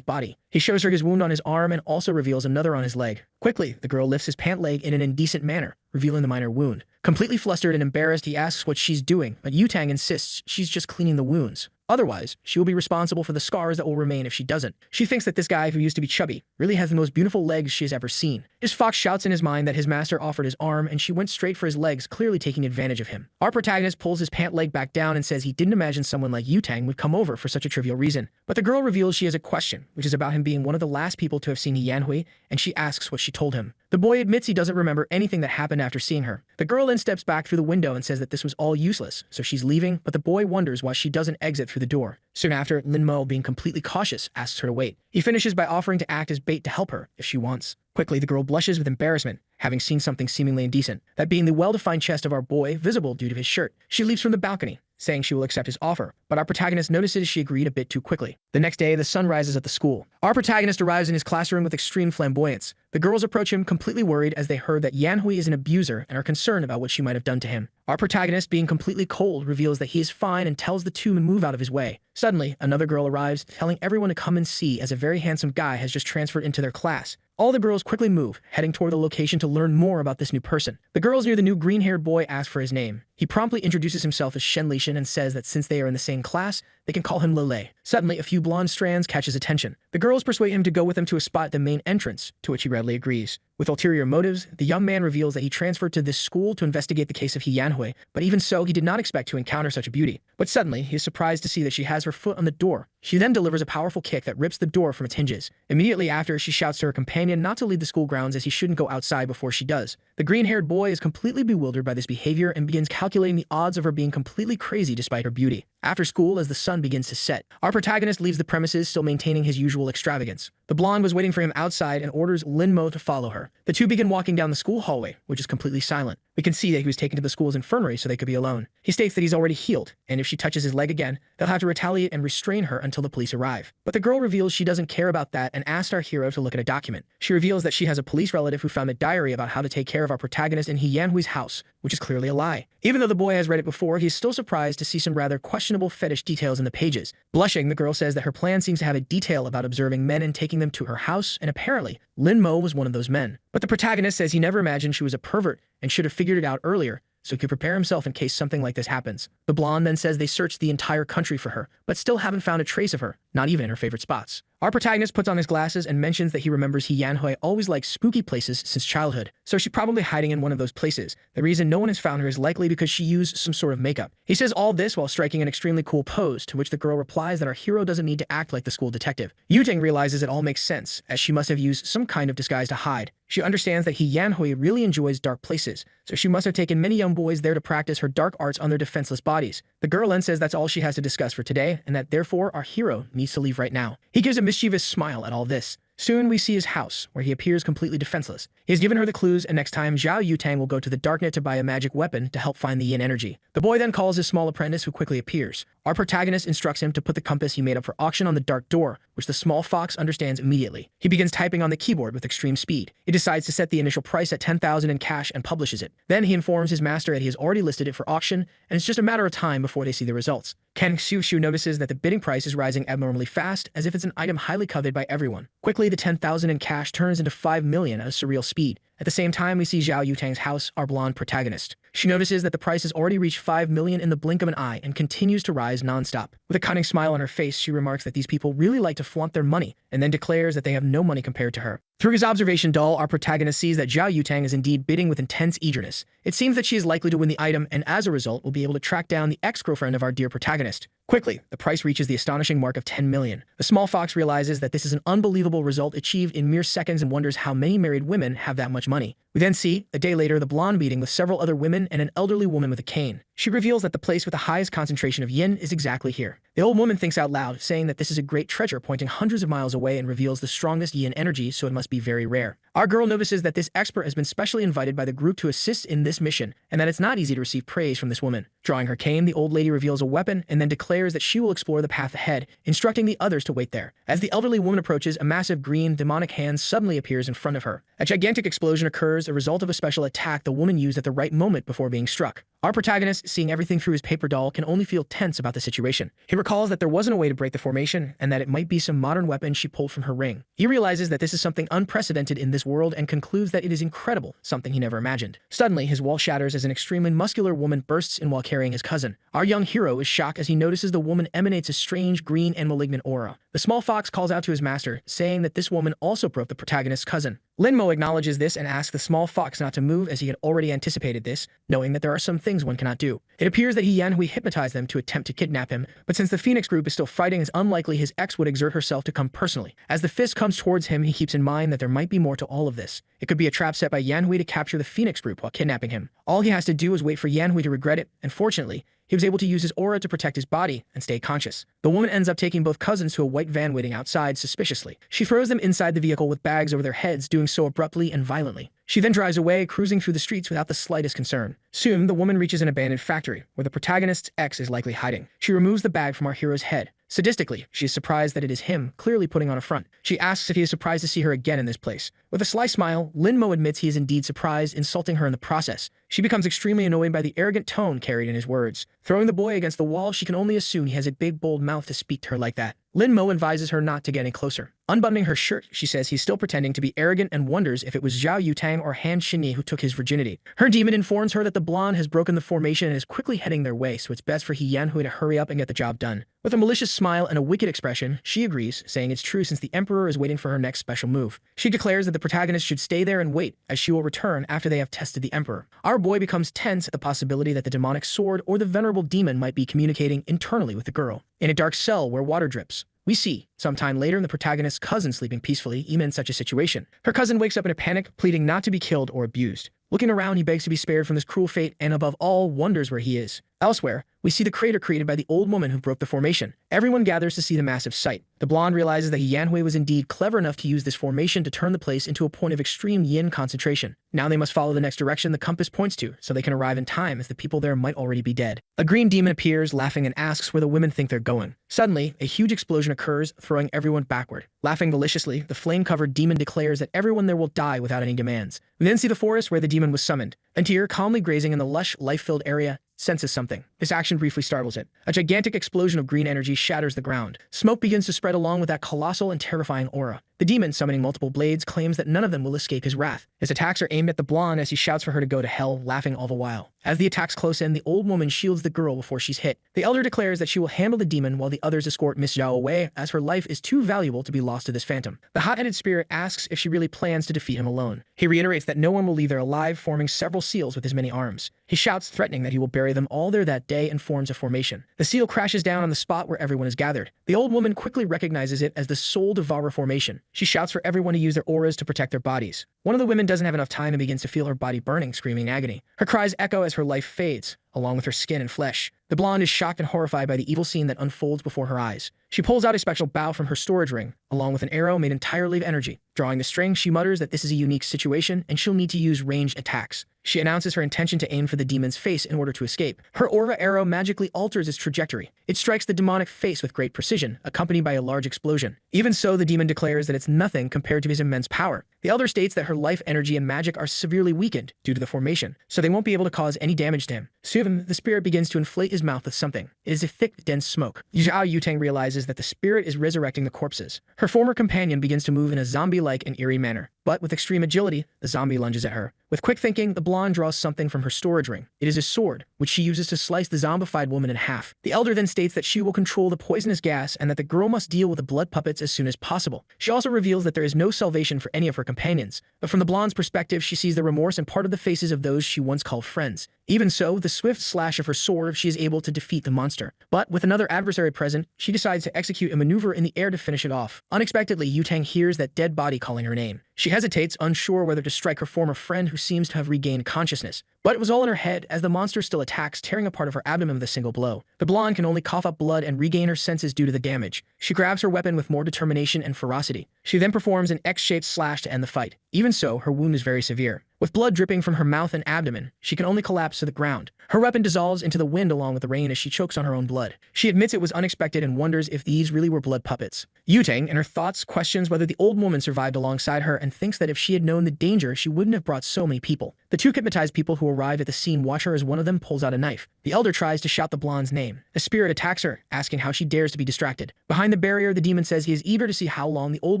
body. He shows her his wound on his arm and also reveals another on his leg. Quickly, the girl lifts his pant leg in an indecent manner, revealing the minor wound. Completely flustered and embarrassed, he asks what she's doing, but Yutang insists she's just cleaning the wounds. Otherwise, she will be responsible for the scars that will remain if she doesn't. She thinks that this guy, who used to be chubby, really has the most beautiful legs she has ever seen. His fox shouts in his mind that his master offered his arm, and she went straight for his legs, clearly taking advantage of him. Our protagonist pulls his pant leg back down and says he didn't imagine someone like Yutang would come over for such a trivial reason. But the girl reveals she has a question, which is about him being one of the last people to have seen Yanhui, and she asks what she told him. The boy admits he doesn't remember anything that happened after seeing her. The girl then steps back through the window and says that this was all useless, so she's leaving, but the boy wonders why she doesn't exit through the door. Soon after, Lin Mo, being completely cautious, asks her to wait. He finishes by offering to act as bait to help her, if she wants. Quickly, the girl blushes with embarrassment, having seen something seemingly indecent, that being the well-defined chest of our boy, visible due to his shirt. She leaps from the balcony, saying she will accept his offer, but our protagonist notices she agreed a bit too quickly. The next day, the sun rises at the school. Our protagonist arrives in his classroom with extreme flamboyance. The girls approach him completely worried as they heard that Yanhui is an abuser and are concerned about what she might have done to him. Our protagonist, being completely cold, reveals that he is fine and tells the two to move out of his way. Suddenly, another girl arrives, telling everyone to come and see as a very handsome guy has just transferred into their class. All the girls quickly move, heading toward the location to learn more about this new person. The girls near the new green-haired boy ask for his name. He promptly introduces himself as Shen Lishan and says that since they are in the same class, they can call him Lele. Suddenly, a few blonde strands catch his attention. The girls persuade him to go with them to a spot at the main entrance, to which he readily agrees. With ulterior motives, the young man reveals that he transferred to this school to investigate the case of He Yanhui, but even so, he did not expect to encounter such a beauty. But suddenly, he is surprised to see that she has her foot on the door. She then delivers a powerful kick that rips the door from its hinges. Immediately after, she shouts to her companion not to leave the school grounds as he shouldn't go outside before she does. The green-haired boy is completely bewildered by this behavior and begins calculating the odds of her being completely crazy despite her beauty. After school, as the sun begins to set, our protagonist leaves the premises still maintaining his usual extravagance. The blonde was waiting for him outside and orders Linmo to follow her. The two begin walking down the school hallway, which is completely silent. We can see that he was taken to the school's infirmary so they could be alone. He states that he's already healed, and if she touches his leg again, they'll have to retaliate and restrain her until the police arrive. But the girl reveals she doesn't care about that and asks our hero to look at a document. She reveals that she has a police relative who found a diary about how to take care of our protagonist in He Yanhui's house, which is clearly a lie. Even though the boy has read it before, he's still surprised to see some rather questionable fetish details in the pages. Blushing, the girl says that her plan seems to have a detail about observing men and taking them to her house, and apparently, Linmo was one of those men. But the protagonist says he never imagined she was a pervert and should have figured it out earlier, so he could prepare himself in case something like this happens. The blonde then says they searched the entire country for her, but still haven't found a trace of her, not even in her favorite spots. Our protagonist puts on his glasses and mentions that he remembers He Yanhui always liked spooky places since childhood, so she's probably hiding in one of those places. The reason no one has found her is likely because she used some sort of makeup. He says all this while striking an extremely cool pose, to which the girl replies that our hero doesn't need to act like the school detective. Yutang realizes it all makes sense, as she must have used some kind of disguise to hide. She understands that He Yanhui really enjoys dark places, so she must have taken many young boys there to practice her dark arts on their defenseless bodies. The girl then says that's all she has to discuss for today, and that therefore our hero needs to leave right now. He gives a mischievous smile at all this. Soon we see his house, where he appears completely defenseless. He has given her the clues, and next time Zhao Yutang will go to the darknet to buy a magic weapon to help find the yin energy. The boy then calls his small apprentice, who quickly appears. Our protagonist instructs him to put the compass he made up for auction on the dark door, which the small fox understands immediately. He begins typing on the keyboard with extreme speed. He decides to set the initial price at 10,000 in cash and publishes it. Then he informs his master that he has already listed it for auction, and it's just a matter of time before they see the results. Ken Xiu notices that the bidding price is rising abnormally fast, as if it's an item highly coveted by everyone. Quickly, the 10,000 in cash turns into 5 million at a surreal speed. At the same time, we see Zhao Yutang's house, our blonde protagonist. She notices that the price has already reached 5 million in the blink of an eye and continues to rise non-stop. With a cunning smile on her face, she remarks that these people really like to flaunt their money, and then declares that they have no money compared to her. Through his observation doll, our protagonist sees that Zhao Yutang is indeed bidding with intense eagerness. It seems that she is likely to win the item, and as a result, will be able to track down the ex-girlfriend of our dear protagonist. Quickly, the price reaches the astonishing mark of 10 million. The small fox realizes that this is an unbelievable result achieved in mere seconds and wonders how many married women have that much money. We then see, a day later, the blonde meeting with several other women and an elderly woman with a cane. She reveals that the place with the highest concentration of yin is exactly here. The old woman thinks out loud, saying that this is a great treasure, pointing hundreds of miles away, and reveals the strongest yin energy, so it must be very rare. Our girl notices that this expert has been specially invited by the group to assist in this mission, and that it's not easy to receive praise from this woman. Drawing her cane, the old lady reveals a weapon and then declares that she will explore the path ahead, instructing the others to wait there. As the elderly woman approaches, a massive green, demonic hand suddenly appears in front of her. A gigantic explosion occurs, a result of a special attack the woman used at the right moment before being struck. Our protagonist, seeing everything through his paper doll, can only feel tense about the situation. He recalls that there wasn't a way to break the formation, and that it might be some modern weapon she pulled from her ring. He realizes that this is something unprecedented in this world and concludes that it is incredible, something he never imagined. Suddenly, his wall shatters as an extremely muscular woman bursts in while carrying his cousin. Our young hero is shocked as he notices the woman emanates a strange green and malignant aura. The small fox calls out to his master, saying that this woman also broke the protagonist's cousin. Linmo acknowledges this and asks the small fox not to move, as he had already anticipated this, knowing that there are some things one cannot do. It appears that He Yanhui hypnotized them to attempt to kidnap him, but since the Phoenix group is still fighting, it's unlikely his ex would exert herself to come personally. As the fist comes towards him, he keeps in mind that there might be more to all of this. It could be a trap set by Yanhui to capture the Phoenix group while kidnapping him. All he has to do is wait for Yanhui to regret it, and fortunately, he was able to use his aura to protect his body and stay conscious. The woman ends up taking both cousins to a white van waiting outside suspiciously. She throws them inside the vehicle with bags over their heads, doing so abruptly and violently. She then drives away, cruising through the streets without the slightest concern. Soon, the woman reaches an abandoned factory, where the protagonist's ex is likely hiding. She removes the bag from our hero's head. Sadistically, she is surprised that it is him, clearly putting on a front. She asks if he is surprised to see her again in this place. With a sly smile, Linmo admits he is indeed surprised, insulting her in the process. She becomes extremely annoyed by the arrogant tone carried in his words. Throwing the boy against the wall, she can only assume he has a big, bold mouth to speak to her like that. Lin Mo advises her not to get any closer. Unbuttoning her shirt, she says he's still pretending to be arrogant and wonders if it was Zhao Yutang or Han Xinyi who took his virginity. Her demon informs her that the blonde has broken the formation and is quickly heading their way, so it's best for He Yanhui to hurry up and get the job done. With a malicious smile and a wicked expression, she agrees, saying it's true since the Emperor is waiting for her next special move. She declares that the protagonist should stay there and wait, as she will return after they have tested the Emperor. Our boy becomes tense at the possibility that the demonic sword or the venerable demon might be communicating internally with the girl. In a dark cell where water drips, we see, sometime later, the protagonist's cousin sleeping peacefully, even in such a situation. Her cousin wakes up in a panic, pleading not to be killed or abused. Looking around, he begs to be spared from this cruel fate and, above all, wonders where he is. Elsewhere, we see the crater created by the old woman who broke the formation. Everyone gathers to see the massive sight. The blonde realizes that Yanhui was indeed clever enough to use this formation to turn the place into a point of extreme yin concentration. Now they must follow the next direction the compass points to, so they can arrive in time as the people there might already be dead. A green demon appears, laughing, and asks where the women think they're going. Suddenly, a huge explosion occurs, throwing everyone backward. Laughing maliciously, the flame-covered demon declares that everyone there will die without any demands. We then see the forest where the demon was summoned. A deer, calmly grazing in the lush, life-filled area, senses something. This action briefly startles it. A gigantic explosion of green energy shatters the ground. Smoke begins to spread along with that colossal and terrifying aura. The demon, summoning multiple blades, claims that none of them will escape his wrath. His attacks are aimed at the blonde as he shouts for her to go to hell, laughing all the while. As the attacks close in, the old woman shields the girl before she's hit. The elder declares that she will handle the demon while the others escort Miss Zhao away, as her life is too valuable to be lost to this phantom. The hot-headed spirit asks if she really plans to defeat him alone. He reiterates that no one will leave there alive, forming several seals with his many arms. He shouts, threatening that he will bury them all there that day, and forms a formation. The seal crashes down on the spot where everyone is gathered. The old woman quickly recognizes it as the Soul Devourer formation. She shouts for everyone to use their auras to protect their bodies. One of the women doesn't have enough time and begins to feel her body burning, screaming in agony. Her cries echo as her life fades, along with her skin and flesh. The blonde is shocked and horrified by the evil scene that unfolds before her eyes. She pulls out a special bow from her storage ring, along with an arrow made entirely of energy. Drawing the string, she mutters that this is a unique situation and she'll need to use ranged attacks. She announces her intention to aim for the demon's face in order to escape. Her aura arrow magically alters its trajectory. It strikes the demonic face with great precision, accompanied by a large explosion. Even so, the demon declares that it's nothing compared to his immense power. The elder states that her life energy and magic are severely weakened due to the formation, so they won't be able to cause any damage to him. Soon, the spirit begins to inflate his mouth with something. It is a thick, dense smoke. Zhao Yutang realizes that the spirit is resurrecting the corpses. Her former companion begins to move in a zombie-like and eerie manner. But with extreme agility, the zombie lunges at her. With quick thinking, the blonde draws something from her storage ring. It is a sword, which she uses to slice the zombified woman in half. The elder then states that she will control the poisonous gas and that the girl must deal with the blood puppets as soon as possible. She also reveals that there is no salvation for any of her companions. But from the blonde's perspective, she sees the remorse and part of the faces of those she once called friends. Even so, with the swift slash of her sword, she is able to defeat the monster. But with another adversary present, she decides to execute a maneuver in the air to finish it off. Unexpectedly, Yutang hears that dead body calling her name. She hesitates, unsure whether to strike her former friend who seems to have regained consciousness. But it was all in her head, as the monster still attacks, tearing a part of her abdomen with a single blow. The blonde can only cough up blood and regain her senses due to the damage. She grabs her weapon with more determination and ferocity. She then performs an X-shaped slash to end the fight. Even so, her wound is very severe. With blood dripping from her mouth and abdomen, she can only collapse to the ground. Her weapon dissolves into the wind along with the rain as she chokes on her own blood. She admits it was unexpected and wonders if these really were blood puppets. Yutang, in her thoughts, questions whether the old woman survived alongside her and thinks that if she had known the danger, she wouldn't have brought so many people. The two hypnotized people who arrive at the scene watch her as one of them pulls out a knife. The elder tries to shout the blonde's name. The spirit attacks her, asking how she dares to be distracted. Behind the barrier, the demon says he is eager to see how long the old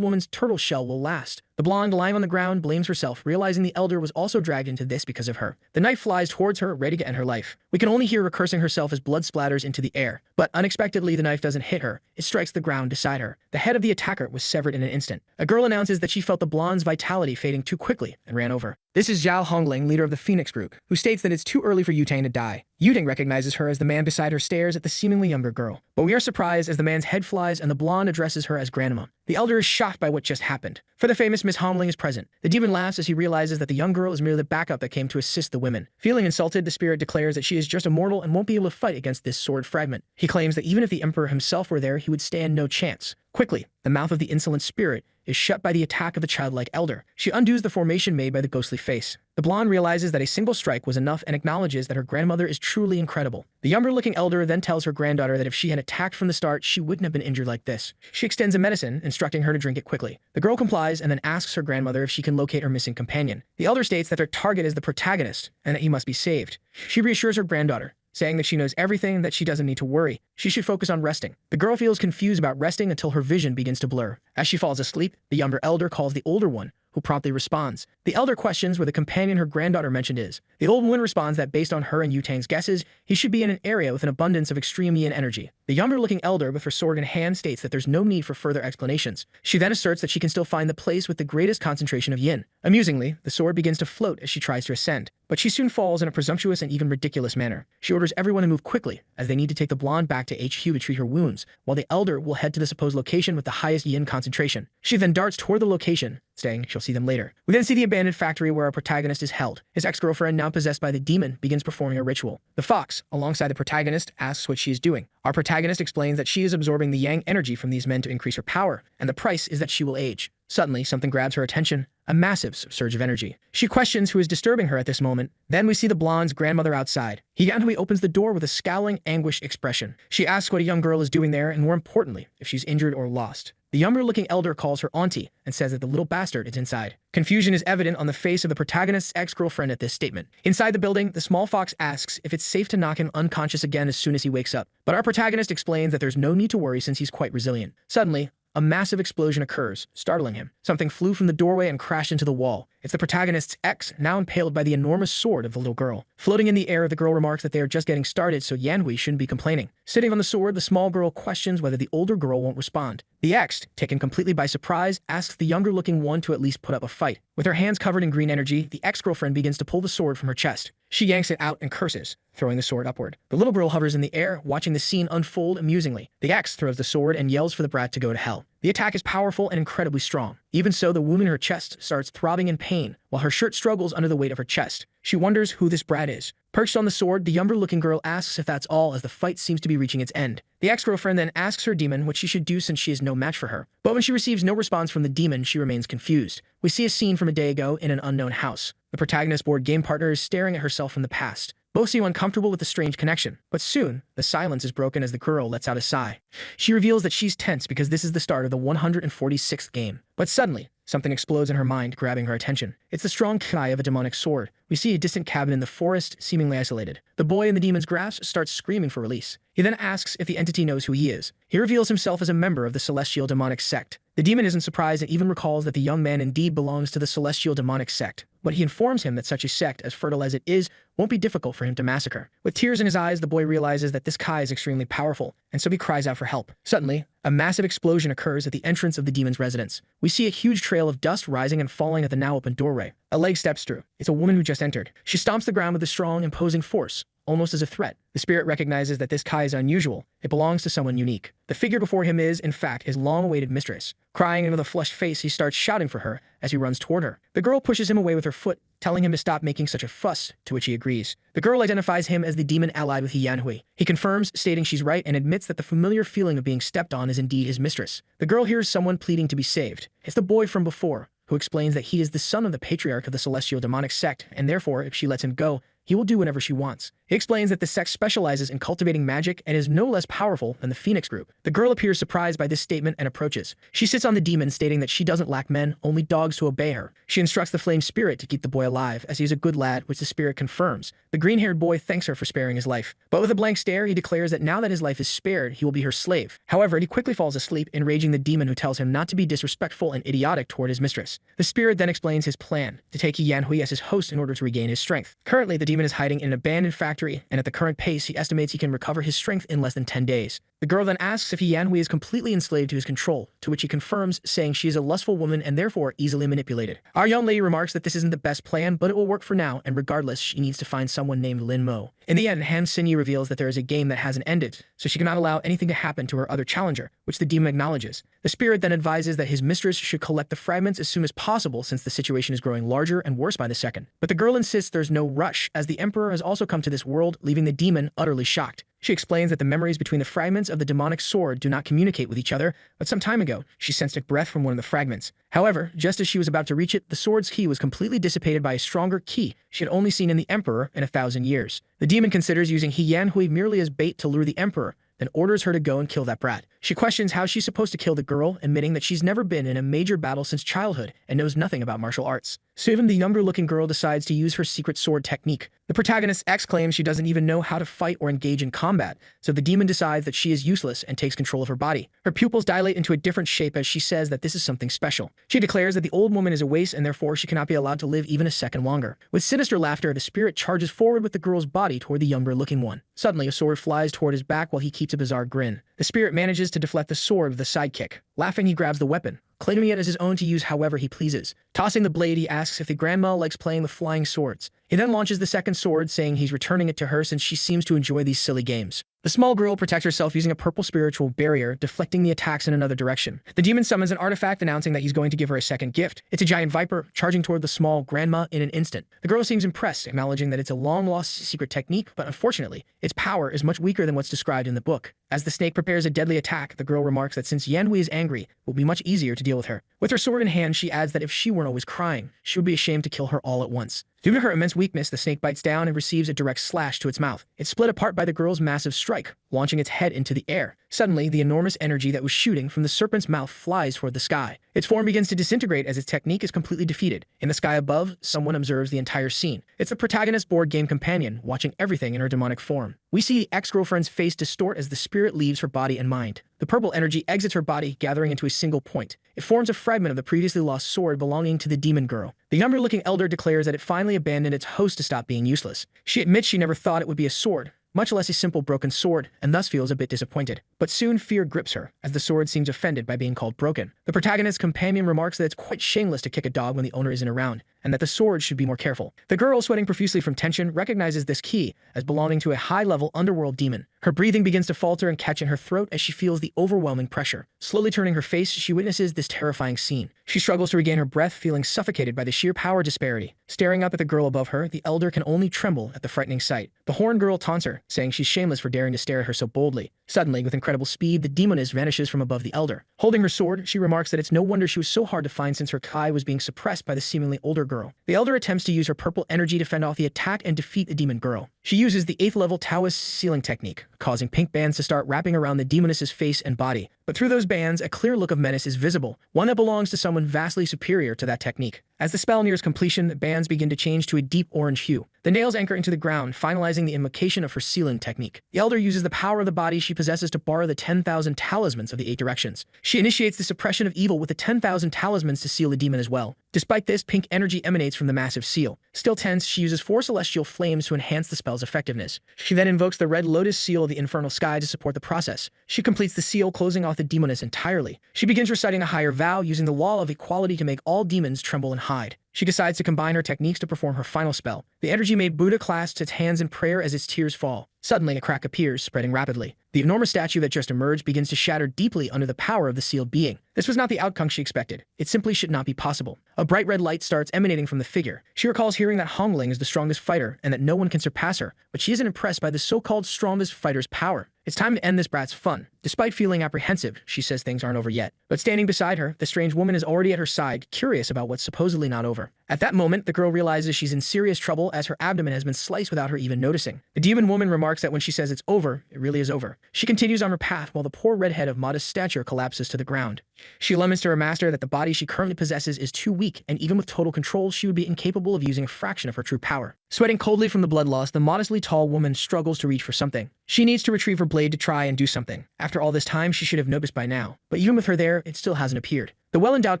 woman's turtle shell will last. The blonde, lying on the ground, blames herself, realizing the elder was also dragged into this because of her. The knife flies towards her, ready to end her life. We can only hear her cursing herself as blood splatters into the air. But unexpectedly, the knife doesn't hit her. It strikes the ground beside her. The head of the attacker was severed in an instant. A girl announces that she felt the blonde's vitality fading too quickly and ran over. This is Zhao Hongling, leader of the Phoenix group, who states that it's too early for Yutang to die. Yutang recognizes her as the man beside her stares at the seemingly younger girl. But we are surprised as the man's head flies and the blonde addresses her as grandma. The elder is shocked by what just happened. For the famous Miss Hongling is present. The demon laughs as he realizes that the young girl is merely the backup that came to assist the women. Feeling insulted, the spirit declares that she is just a mortal and won't be able to fight against this sword fragment. He claims that even if the emperor himself were there, he would stand no chance. Quickly, the mouth of the insolent spirit is shut by the attack of the childlike elder. She undoes the formation made by the ghostly face. The blonde realizes that a single strike was enough and acknowledges that her grandmother is truly incredible. The younger-looking elder then tells her granddaughter that if she had attacked from the start, she wouldn't have been injured like this. She extends a medicine, instructing her to drink it quickly. The girl complies and then asks her grandmother if she can locate her missing companion. The elder states that their target is the protagonist and that he must be saved. She reassures her granddaughter, saying that she knows everything, that she doesn't need to worry. She should focus on resting. The girl feels confused about resting until her vision begins to blur. As she falls asleep, the younger elder calls the older one, who promptly responds. The elder questions where the companion her granddaughter mentioned is. The old woman responds that based on her and Yutang's guesses, he should be in an area with an abundance of extreme yin energy. The younger-looking elder, with her sword in hand, states that there's no need for further explanations. She then asserts that she can still find the place with the greatest concentration of yin. Amusingly, the sword begins to float as she tries to ascend, but she soon falls in a presumptuous and even ridiculous manner. She orders everyone to move quickly, as they need to take the blonde back to HQ to treat her wounds, while the elder will head to the supposed location with the highest yin concentration. She then darts toward the location, saying she'll see them later. We then see the abandoned factory where our protagonist is held. His ex-girlfriend, now possessed by the demon, begins performing a ritual. The fox, alongside the protagonist, asks what she is doing. Our protagonist explains that she is absorbing the yang energy from these men to increase her power, and the price is that she will age. Suddenly, something grabs her attention, a massive surge of energy. She questions who is disturbing her at this moment. Then we see the blonde's grandmother outside. Yanhui opens the door with a scowling, anguished expression. She asks what a young girl is doing there, and more importantly, if she's injured or lost. The younger-looking elder calls her auntie and says that the little bastard is inside. Confusion is evident on the face of the protagonist's ex-girlfriend at this statement. Inside the building, the small fox asks if it's safe to knock him unconscious again as soon as he wakes up. But our protagonist explains that there's no need to worry since he's quite resilient. Suddenly, a massive explosion occurs, startling him. Something flew from the doorway and crashed into the wall. It's the protagonist's ex, now impaled by the enormous sword of the little girl. Floating in the air, the girl remarks that they are just getting started, so Yanhui shouldn't be complaining. Sitting on the sword, the small girl questions whether the older girl won't respond. The ex, taken completely by surprise, asks the younger-looking one to at least put up a fight. With her hands covered in green energy, the ex-girlfriend begins to pull the sword from her chest. She yanks it out and curses, throwing the sword upward. The little girl hovers in the air, watching the scene unfold amusingly. The ex throws the sword and yells for the brat to go to hell. The attack is powerful and incredibly strong. Even so, the wound in her chest starts throbbing in pain, while her shirt struggles under the weight of her chest. She wonders who this brat is. Perched on the sword, the younger-looking girl asks if that's all, as the fight seems to be reaching its end. The ex-girlfriend then asks her demon what she should do since she is no match for her. But when she receives no response from the demon, she remains confused. We see a scene from a day ago in an unknown house. The protagonist's board game partner is staring at herself from the past. Both seem uncomfortable with the strange connection, but soon, the silence is broken as the girl lets out a sigh. She reveals that she's tense because this is the start of the 146th game. But suddenly, something explodes in her mind, grabbing her attention. It's the strong cry of a demonic sword. We see a distant cabin in the forest, seemingly isolated. The boy in the demon's grasp starts screaming for release. He then asks if the entity knows who he is. He reveals himself as a member of the celestial demonic sect. The demon isn't surprised and even recalls that the young man indeed belongs to the celestial demonic sect. But he informs him that such a sect, as fertile as it is, won't be difficult for him to massacre. With tears in his eyes, the boy realizes that this Kai is extremely powerful, and so he cries out for help. Suddenly, a massive explosion occurs at the entrance of the demon's residence. We see a huge trail of dust rising and falling at the now open doorway. A leg steps through. It's a woman who just entered. She stomps the ground with a strong, imposing force, almost as a threat. The spirit recognizes that this Kai is unusual. It belongs to someone unique. The figure before him is, in fact, his long-awaited mistress. Crying into the flushed face, he starts shouting for her as he runs toward her. The girl pushes him away with her foot, telling him to stop making such a fuss, to which he agrees. The girl identifies him as the demon allied with Yanhui. He confirms, stating she's right, and admits that the familiar feeling of being stepped on is indeed his mistress. The girl hears someone pleading to be saved. It's the boy from before, who explains that he is the son of the patriarch of the celestial demonic sect, and therefore, if she lets him go, he will do whatever she wants. He explains that the sect specializes in cultivating magic and is no less powerful than the Phoenix group. The girl appears surprised by this statement and approaches. She sits on the demon, stating that she doesn't lack men, only dogs to obey her. She instructs the flame spirit to keep the boy alive, as he is a good lad, which the spirit confirms. The green-haired boy thanks her for sparing his life. But with a blank stare, he declares that now that his life is spared, he will be her slave. However, he quickly falls asleep, enraging the demon, who tells him not to be disrespectful and idiotic toward his mistress. The spirit then explains his plan, to take Yanhui as his host in order to regain his strength. Currently, the demon is hiding in an abandoned factory, and at the current pace, he estimates he can recover his strength in less than 10 days. The girl then asks if Yanhui is completely enslaved to his control, to which he confirms, saying she is a lustful woman and therefore easily manipulated. Our young lady remarks that this isn't the best plan, but it will work for now, and regardless, she needs to find someone named Lin Mo. In the end, Han Xinyi reveals that there is a game that hasn't ended, so she cannot allow anything to happen to her other challenger, which the demon acknowledges. The spirit then advises that his mistress should collect the fragments as soon as possible, since the situation is growing larger and worse by the second. But the girl insists there's no rush, as the emperor has also come to this world, leaving the demon utterly shocked. She explains that the memories between the fragments of the demonic sword do not communicate with each other, but some time ago, she sensed a breath from one of the fragments. However, just as she was about to reach it, the sword's ki was completely dissipated by a stronger ki she had only seen in the emperor in 1,000 years. The demon considers using Yanhui merely as bait to lure the emperor, then orders her to go and kill that brat. She questions how she's supposed to kill the girl, admitting that she's never been in a major battle since childhood and knows nothing about martial arts. Soon, the younger-looking girl decides to use her secret sword technique. The protagonist exclaims she doesn't even know how to fight or engage in combat, so the demon decides that she is useless and takes control of her body. Her pupils dilate into a different shape as she says that this is something special. She declares that the old woman is a waste and therefore she cannot be allowed to live even a second longer. With sinister laughter, the spirit charges forward with the girl's body toward the younger-looking one. Suddenly, a sword flies toward his back while he keeps a bizarre grin. The spirit manages to deflect the sword with a sidekick. Laughing, he grabs the weapon, claiming it as his own to use however he pleases. Tossing the blade, he asks if the grandma likes playing with flying swords. He then launches the second sword, saying he's returning it to her since she seems to enjoy these silly games. The small girl protects herself using a purple spiritual barrier, deflecting the attacks in another direction. The demon summons an artifact announcing that he's going to give her a second gift. It's a giant viper, charging toward the small grandma in an instant. The girl seems impressed, acknowledging that it's a long-lost secret technique, but unfortunately, its power is much weaker than what's described in the book. As the snake prepares a deadly attack, the girl remarks that since Yanhui is angry, it will be much easier to deal with her. With her sword in hand, she adds that if she weren't always crying, she would be ashamed to kill her all at once. Due to her immense weakness, the snake bites down and receives a direct slash to its mouth. It's split apart by the girl's massive strike, launching its head into the air. Suddenly, the enormous energy that was shooting from the serpent's mouth flies toward the sky. Its form begins to disintegrate as its technique is completely defeated. In the sky above, someone observes the entire scene. It's the protagonist's board game companion, watching everything in her demonic form. We see the ex-girlfriend's face distort as the spirit leaves her body and mind. The purple energy exits her body, gathering into a single point. It forms a fragment of the previously lost sword belonging to the demon girl. The younger-looking elder declares that it finally abandoned its host to stop being useless. She admits she never thought it would be a sword, much less a simple broken sword, and thus feels a bit disappointed. But soon fear grips her, as the sword seems offended by being called broken. The protagonist's companion remarks that it's quite shameless to kick a dog when the owner isn't around, and that the sword should be more careful. The girl, sweating profusely from tension, recognizes this key as belonging to a high-level underworld demon. Her breathing begins to falter and catch in her throat as she feels the overwhelming pressure. Slowly turning her face, she witnesses this terrifying scene. She struggles to regain her breath, feeling suffocated by the sheer power disparity. Staring up at the girl above her, the elder can only tremble at the frightening sight. The horned girl taunts her, saying she's shameless for daring to stare at her so boldly. Suddenly, with incredible speed, the demoness vanishes from above the elder. Holding her sword, she remarks that it's no wonder she was so hard to find since her kai was being suppressed by the seemingly older girl. The elder attempts to use her purple energy to fend off the attack and defeat the demon girl. She uses the 8th level Taoist sealing technique, causing pink bands to start wrapping around the demoness's face and body. But through those bands, a clear look of menace is visible, one that belongs to someone vastly superior to that technique. As the spell nears completion, the bands begin to change to a deep orange hue. The nails anchor into the ground, finalizing the invocation of her sealing technique. The elder uses the power of the body she possesses to borrow the 10,000 talismans of the 8 directions. She initiates the suppression of evil with the 10,000 talismans to seal the demon as well. Despite this, pink energy emanates from the massive seal. Still tense, she uses 4 celestial flames to enhance the spell's effectiveness. She then invokes the red lotus seal of the infernal sky to support the process. She completes the seal, closing off the demoness entirely. She begins reciting a higher vow, using the law of equality to make all demons tremble and hide. She decides to combine her techniques to perform her final spell. The energy-made Buddha clasps its hands in prayer as its tears fall. Suddenly, a crack appears, spreading rapidly. The enormous statue that just emerged begins to shatter deeply under the power of the sealed being. This was not the outcome she expected. It simply should not be possible. A bright red light starts emanating from the figure. She recalls hearing that Hongling is the strongest fighter and that no one can surpass her, but she isn't impressed by the so-called strongest fighter's power. It's time to end this brat's fun. Despite feeling apprehensive, she says things aren't over yet. But standing beside her, the strange woman is already at her side, curious about what's supposedly not over. At that moment, the girl realizes she's in serious trouble as her abdomen has been sliced without her even noticing. The demon woman remarks that when she says it's over, it really is over. She continues on her path while the poor redhead of modest stature collapses to the ground. She laments to her master that the body she currently possesses is too weak, and even with total control, she would be incapable of using a fraction of her true power. Sweating coldly from the blood loss, the modestly tall woman struggles to reach for something. She needs to retrieve her blade to try and do something. After all this time, she should have noticed by now. But even with her there, it still hasn't appeared. The well-endowed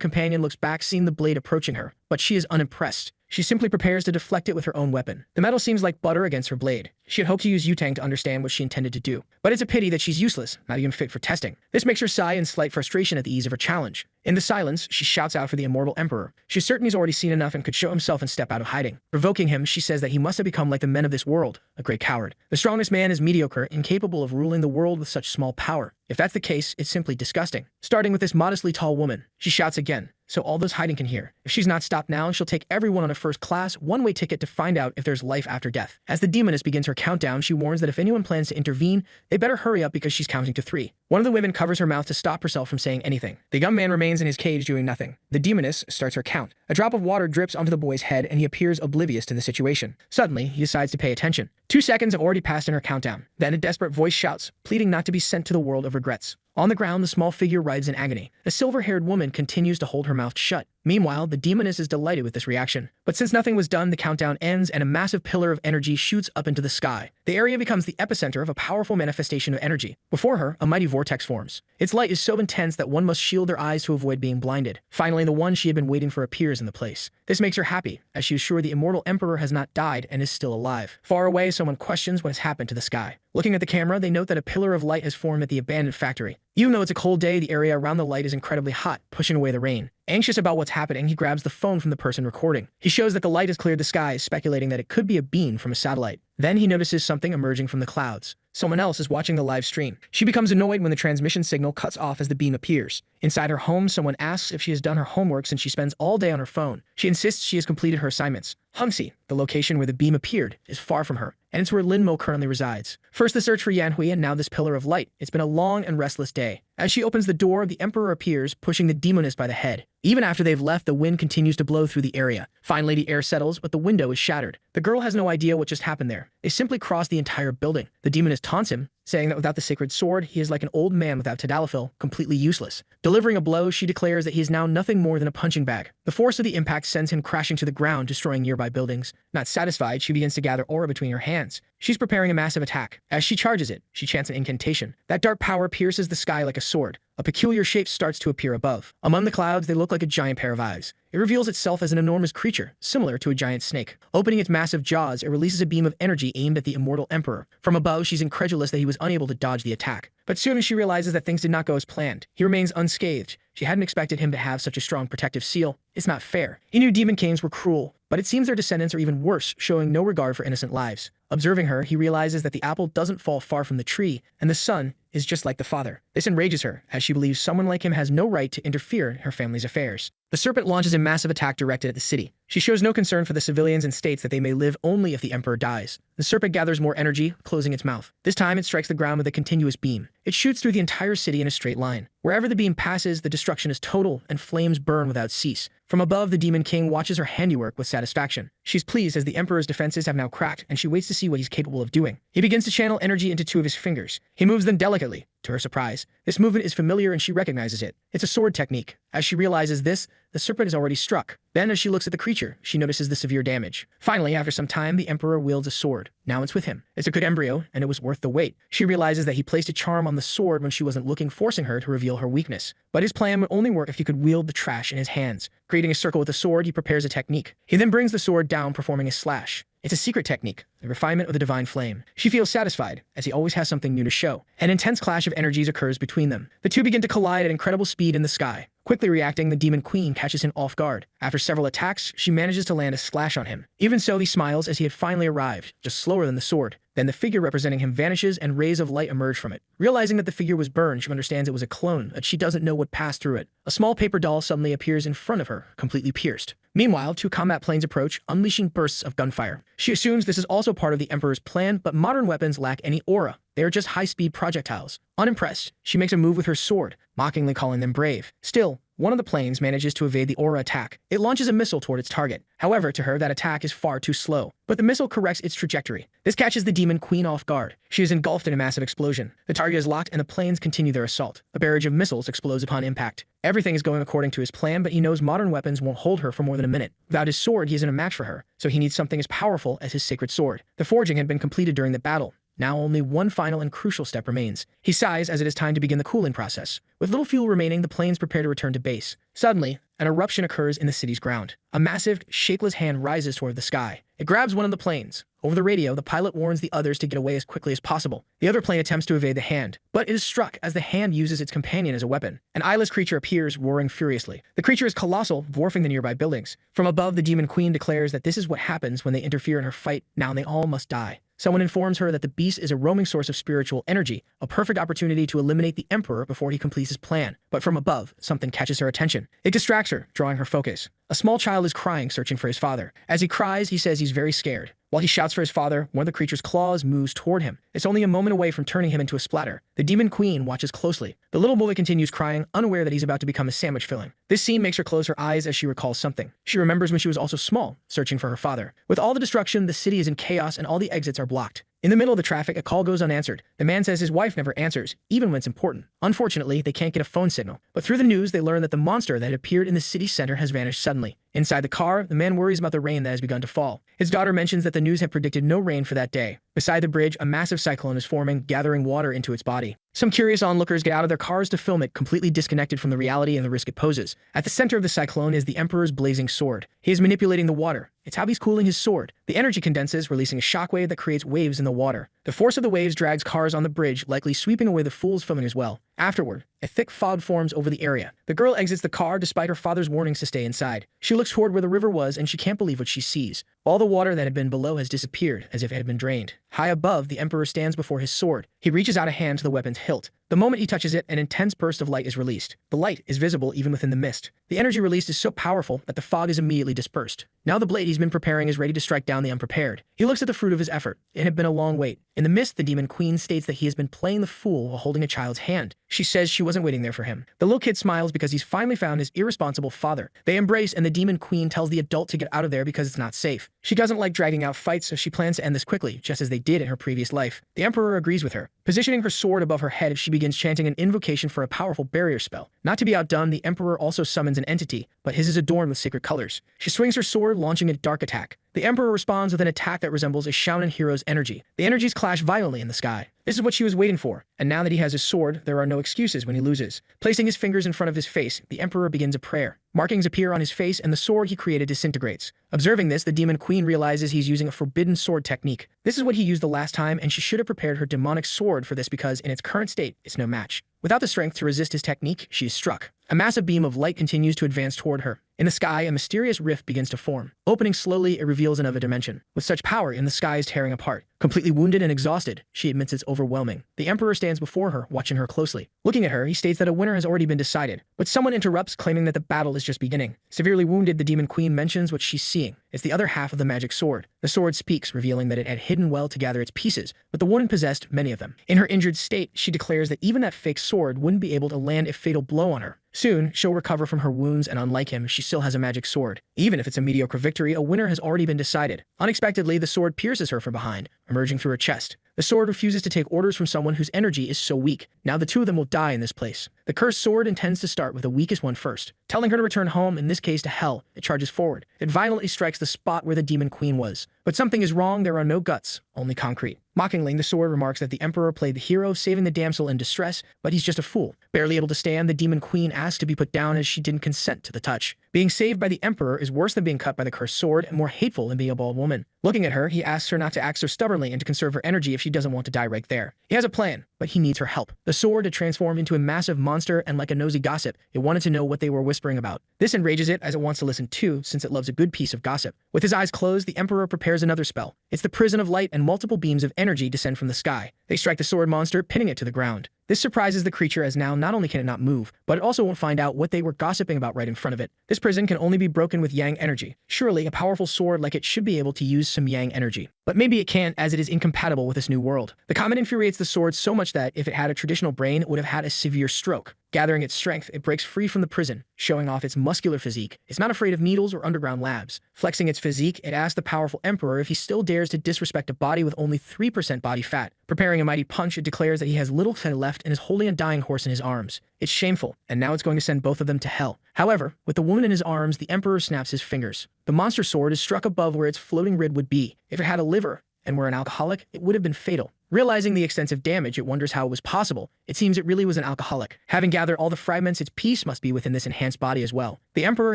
companion looks back, seeing the blade approaching her, but she is unimpressed. She simply prepares to deflect it with her own weapon. The metal seems like butter against her blade. She had hoped to use Yutang to understand what she intended to do. But it's a pity that she's useless, not even fit for testing. This makes her sigh in slight frustration at the ease of her challenge. In the silence, she shouts out for the immortal emperor. She's certain he's already seen enough and could show himself and step out of hiding. Provoking him, she says that he must have become like the men of this world, a great coward. The strongest man is mediocre, incapable of ruling the world with such small power. If that's the case, it's simply disgusting. Starting with this modestly tall woman, she shouts again, so all those hiding can hear. If she's not stopped now, she'll take everyone on a first-class, one-way ticket to find out if there's life after death. As the demoness begins her countdown, she warns that if anyone plans to intervene, they better hurry up because she's counting to 3. One of the women covers her mouth to stop herself from saying anything. The young man remains in his cage doing nothing. The demoness starts her count. A drop of water drips onto the boy's head and he appears oblivious to the situation. Suddenly, he decides to pay attention. 2 seconds have already passed in her countdown. Then a desperate voice shouts, pleading not to be sent to the world of regrets. On the ground, the small figure writhes in agony. A silver-haired woman continues to hold her mouth shut. Meanwhile, the demoness is delighted with this reaction. But since nothing was done, the countdown ends and a massive pillar of energy shoots up into the sky. The area becomes the epicenter of a powerful manifestation of energy. Before her, a mighty vortex forms. Its light is so intense that one must shield their eyes to avoid being blinded. Finally, the one she had been waiting for appears in the place. This makes her happy, as she is sure the immortal emperor has not died and is still alive. Far away, someone questions what has happened to the sky. Looking at the camera, they note that a pillar of light has formed at the abandoned factory. Even though it's a cold day, the area around the light is incredibly hot, pushing away the rain. Anxious about what's happening, he grabs the phone from the person recording. He shows that the light has cleared the skies, speculating that it could be a beam from a satellite. Then he notices something emerging from the clouds. Someone else is watching the live stream. She becomes annoyed when the transmission signal cuts off as the beam appears. Inside her home, someone asks if she has done her homework since she spends all day on her phone. She insists she has completed her assignments. Hungsi, the location where the beam appeared, is far from her, and it's where Linmo currently resides. First the search for Yanhui and now this pillar of light. It's been a long and restless day. As she opens the door, the emperor appears, pushing the demoness by the head. Even after they've left, the wind continues to blow through the area. Finally, the air settles, but the window is shattered. The girl has no idea what just happened there. They simply cross the entire building. The demoness taunts him, saying that without the sacred sword, he is like an old man without tadalafil, completely useless. Delivering a blow, she declares that he is now nothing more than a punching bag. The force of the impact sends him crashing to the ground, destroying nearby buildings. Not satisfied, she begins to gather aura between her hands. She's preparing a massive attack. As she charges it, she chants an incantation. That dark power pierces the sky like a sword. A peculiar shape starts to appear above. Among the clouds, they look like a giant pair of eyes. It reveals itself as an enormous creature, similar to a giant snake. Opening its massive jaws, it releases a beam of energy aimed at the immortal emperor. From above, she's incredulous that he was unable to dodge the attack. But soon as she realizes that things did not go as planned, he remains unscathed. She hadn't expected him to have such a strong protective seal. It's not fair. He knew demon kings were cruel, but it seems their descendants are even worse, showing no regard for innocent lives. Observing her, he realizes that the apple doesn't fall far from the tree, and the son is just like the father. This enrages her, as she believes someone like him has no right to interfere in her family's affairs. The serpent launches a massive attack directed at the city. She shows no concern for the civilians and states that they may live only if the emperor dies. The serpent gathers more energy, closing its mouth. This time, it strikes the ground with a continuous beam. It shoots through the entire city in a straight line. Wherever the beam passes, the destruction is total, and flames burn without cease. From above, the demon king watches her handiwork with satisfaction. She's pleased as the emperor's defenses have now cracked, and she waits to see what he's capable of doing. He begins to channel energy into two of his fingers. He moves them delicately. To her surprise, this movement is familiar and she recognizes it. It's a sword technique. As she realizes this, the serpent is already struck. Then, as she looks at the creature, she notices the severe damage. Finally, after some time, the emperor wields a sword. Now it's with him. It's a good embryo, and it was worth the wait. She realizes that he placed a charm on the sword when she wasn't looking, forcing her to reveal her weakness. But his plan would only work if he could wield the trash in his hands. Creating a circle with the sword, he prepares a technique. He then brings the sword down, performing a slash. It's a secret technique, the refinement of the divine flame. She feels satisfied, as he always has something new to show. An intense clash of energies occurs between them. The two begin to collide at incredible speed in the sky. Quickly reacting, the demon queen catches him off guard. After several attacks, she manages to land a slash on him. Even so, he smiles as he had finally arrived, just slower than the sword. Then the figure representing him vanishes and rays of light emerge from it. Realizing that the figure was burned, she understands it was a clone, but she doesn't know what passed through it. A small paper doll suddenly appears in front of her, completely pierced. Meanwhile, two combat planes approach, unleashing bursts of gunfire. She assumes this is also part of the Emperor's plan, but modern weapons lack any aura. They are just high-speed projectiles. Unimpressed, she makes a move with her sword, mockingly calling them brave. Still, one of the planes manages to evade the aura attack. It launches a missile toward its target. However, to her, that attack is far too slow. But the missile corrects its trajectory. This catches the demon queen off guard. She is engulfed in a massive explosion. The target is locked and the planes continue their assault. A barrage of missiles explodes upon impact. Everything is going according to his plan, but he knows modern weapons won't hold her for more than a minute. Without his sword, he isn't a match for her, so he needs something as powerful as his sacred sword. The forging had been completed during the battle. Now only one final and crucial step remains. He sighs as it is time to begin the cooling process. With little fuel remaining, the planes prepare to return to base. Suddenly, an eruption occurs in the city's ground. A massive, shapeless hand rises toward the sky. It grabs one of the planes. Over the radio, the pilot warns the others to get away as quickly as possible. The other plane attempts to evade the hand, but it is struck as the hand uses its companion as a weapon. An eyeless creature appears, roaring furiously. The creature is colossal, dwarfing the nearby buildings. From above, the demon queen declares that this is what happens when they interfere in her fight. Now they all must die. Someone informs her that the beast is a roaming source of spiritual energy, a perfect opportunity to eliminate the emperor before he completes his plan. But from above, something catches her attention. It distracts her, drawing her focus. A small child is crying, searching for his father. As he cries, he says he's very scared. While he shouts for his father, one of the creature's claws moves toward him. It's only a moment away from turning him into a splatter. The demon queen watches closely. The little boy continues crying, unaware that he's about to become a sandwich filling. This scene makes her close her eyes as she recalls something. She remembers when she was also small, searching for her father. With all the destruction, the city is in chaos and all the exits are blocked. In the middle of the traffic, a call goes unanswered. The man says his wife never answers, even when it's important. Unfortunately, they can't get a phone signal. But through the news, they learn that the monster that had appeared in the city center has vanished suddenly. Inside the car, the man worries about the rain that has begun to fall. His daughter mentions that the news had predicted no rain for that day. Beside the bridge, a massive cyclone is forming, gathering water into its body. Some curious onlookers get out of their cars to film it, completely disconnected from the reality and the risk it poses. At the center of the cyclone is the Emperor's blazing sword. He is manipulating the water. It's how he's cooling his sword. The energy condenses, releasing a shockwave that creates waves in the water. The force of the waves drags cars on the bridge, likely sweeping away the fools filming as well. Afterward, a thick fog forms over the area. The girl exits the car despite her father's warnings to stay inside. She looks toward where the river was and she can't believe what she sees. All the water that had been below has disappeared, as if it had been drained. High above, the Emperor stands before his sword. He reaches out a hand to the weapon's hilt. The moment he touches it, an intense burst of light is released. The light is visible even within the mist. The energy released is so powerful that the fog is immediately dispersed. Now the blade he's been preparing is ready to strike down the unprepared. He looks at the fruit of his effort. It had been a long wait. In the mist, the Demon Queen states that he has been playing the fool while holding a child's hand. She says she wasn't waiting there for him. The little kid smiles because he's finally found his irresponsible father. They embrace and the Demon Queen tells the adult to get out of there because it's not safe. She doesn't like dragging out fights, so she plans to end this quickly, just as they did in her previous life. The Emperor agrees with her. Positioning her sword above her head, she begins chanting an invocation for a powerful barrier spell. Not to be outdone, the Emperor also summons an entity, but his is adorned with sacred colors. She swings her sword, launching a dark attack. The Emperor responds with an attack that resembles a Shaolin hero's energy. The energies clash violently in the sky. This is what she was waiting for, and now that he has his sword, there are no excuses when he loses. Placing his fingers in front of his face, the Emperor begins a prayer. Markings appear on his face and the sword he created disintegrates. Observing this, the Demon Queen realizes he's using a forbidden sword technique. This is what he used the last time, and she should have prepared her demonic sword for this because, in its current state, it's no match. Without the strength to resist his technique, she is struck. A massive beam of light continues to advance toward her. In the sky, a mysterious rift begins to form. Opening slowly, it reveals another dimension. With such power, the sky is tearing apart. Completely wounded and exhausted, she admits it's overwhelming. The Emperor stands before her, watching her closely. Looking at her, he states that a winner has already been decided. But someone interrupts, claiming that the battle is just beginning. Severely wounded, the Demon Queen mentions what she's seeing. It's the other half of the magic sword. The sword speaks, revealing that it had hidden well to gather its pieces, but the woman possessed many of them. In her injured state, she declares that even that fake sword wouldn't be able to land a fatal blow on her. Soon, she'll recover from her wounds, and unlike him, she still has a magic sword. Even if it's a mediocre victory, a winner has already been decided. Unexpectedly, the sword pierces her from behind, emerging through her chest. The sword refuses to take orders from someone whose energy is so weak. Now the two of them will die in this place. The cursed sword intends to start with the weakest one first. Telling her to return home, in this case to hell, it charges forward. It violently strikes the spot where the Demon Queen was. But something is wrong, there are no guts, only concrete. Mockingly, the sword remarks that the Emperor played the hero, saving the damsel in distress, but he's just a fool. Barely able to stand, the Demon Queen asks to be put down as she didn't consent to the touch. Being saved by the Emperor is worse than being cut by the cursed sword and more hateful than being a bald woman. Looking at her, he asks her not to act so stubbornly and to conserve her energy if she doesn't want to die right there. He has a plan, but he needs her help. The sword had transformed into a massive monster, and like a nosy gossip, it wanted to know what they were whispering about. This enrages it, as it wants to listen too, since it loves a good piece of gossip. With his eyes closed, the Emperor prepares another spell. It's the Prison of Light, and multiple beams of energy descend from the sky. They strike the sword monster, pinning it to the ground. This surprises the creature, as now not only can it not move, but it also won't find out what they were gossiping about right in front of it. This prison can only be broken with yang energy. Surely, a powerful sword like it should be able to use some yang energy. But maybe it can't, as it is incompatible with this new world. The comet infuriates the sword so much that, if it had a traditional brain, it would have had a severe stroke. Gathering its strength, it breaks free from the prison, showing off its muscular physique. It's not afraid of needles or underground labs. Flexing its physique, it asks the powerful Emperor if he still dares to disrespect a body with only 3% body fat. Preparing a mighty punch, it declares that he has little fat left and is holding a dying horse in his arms. It's shameful, and now it's going to send both of them to hell. However, with the woman in his arms, the Emperor snaps his fingers. The monster sword is struck above where its floating rib would be. If it had a liver and were an alcoholic, it would have been fatal. Realizing the extensive damage, it wonders how it was possible. It seems it really was an alcoholic. Having gathered all the fragments, its peace must be within this enhanced body as well. The Emperor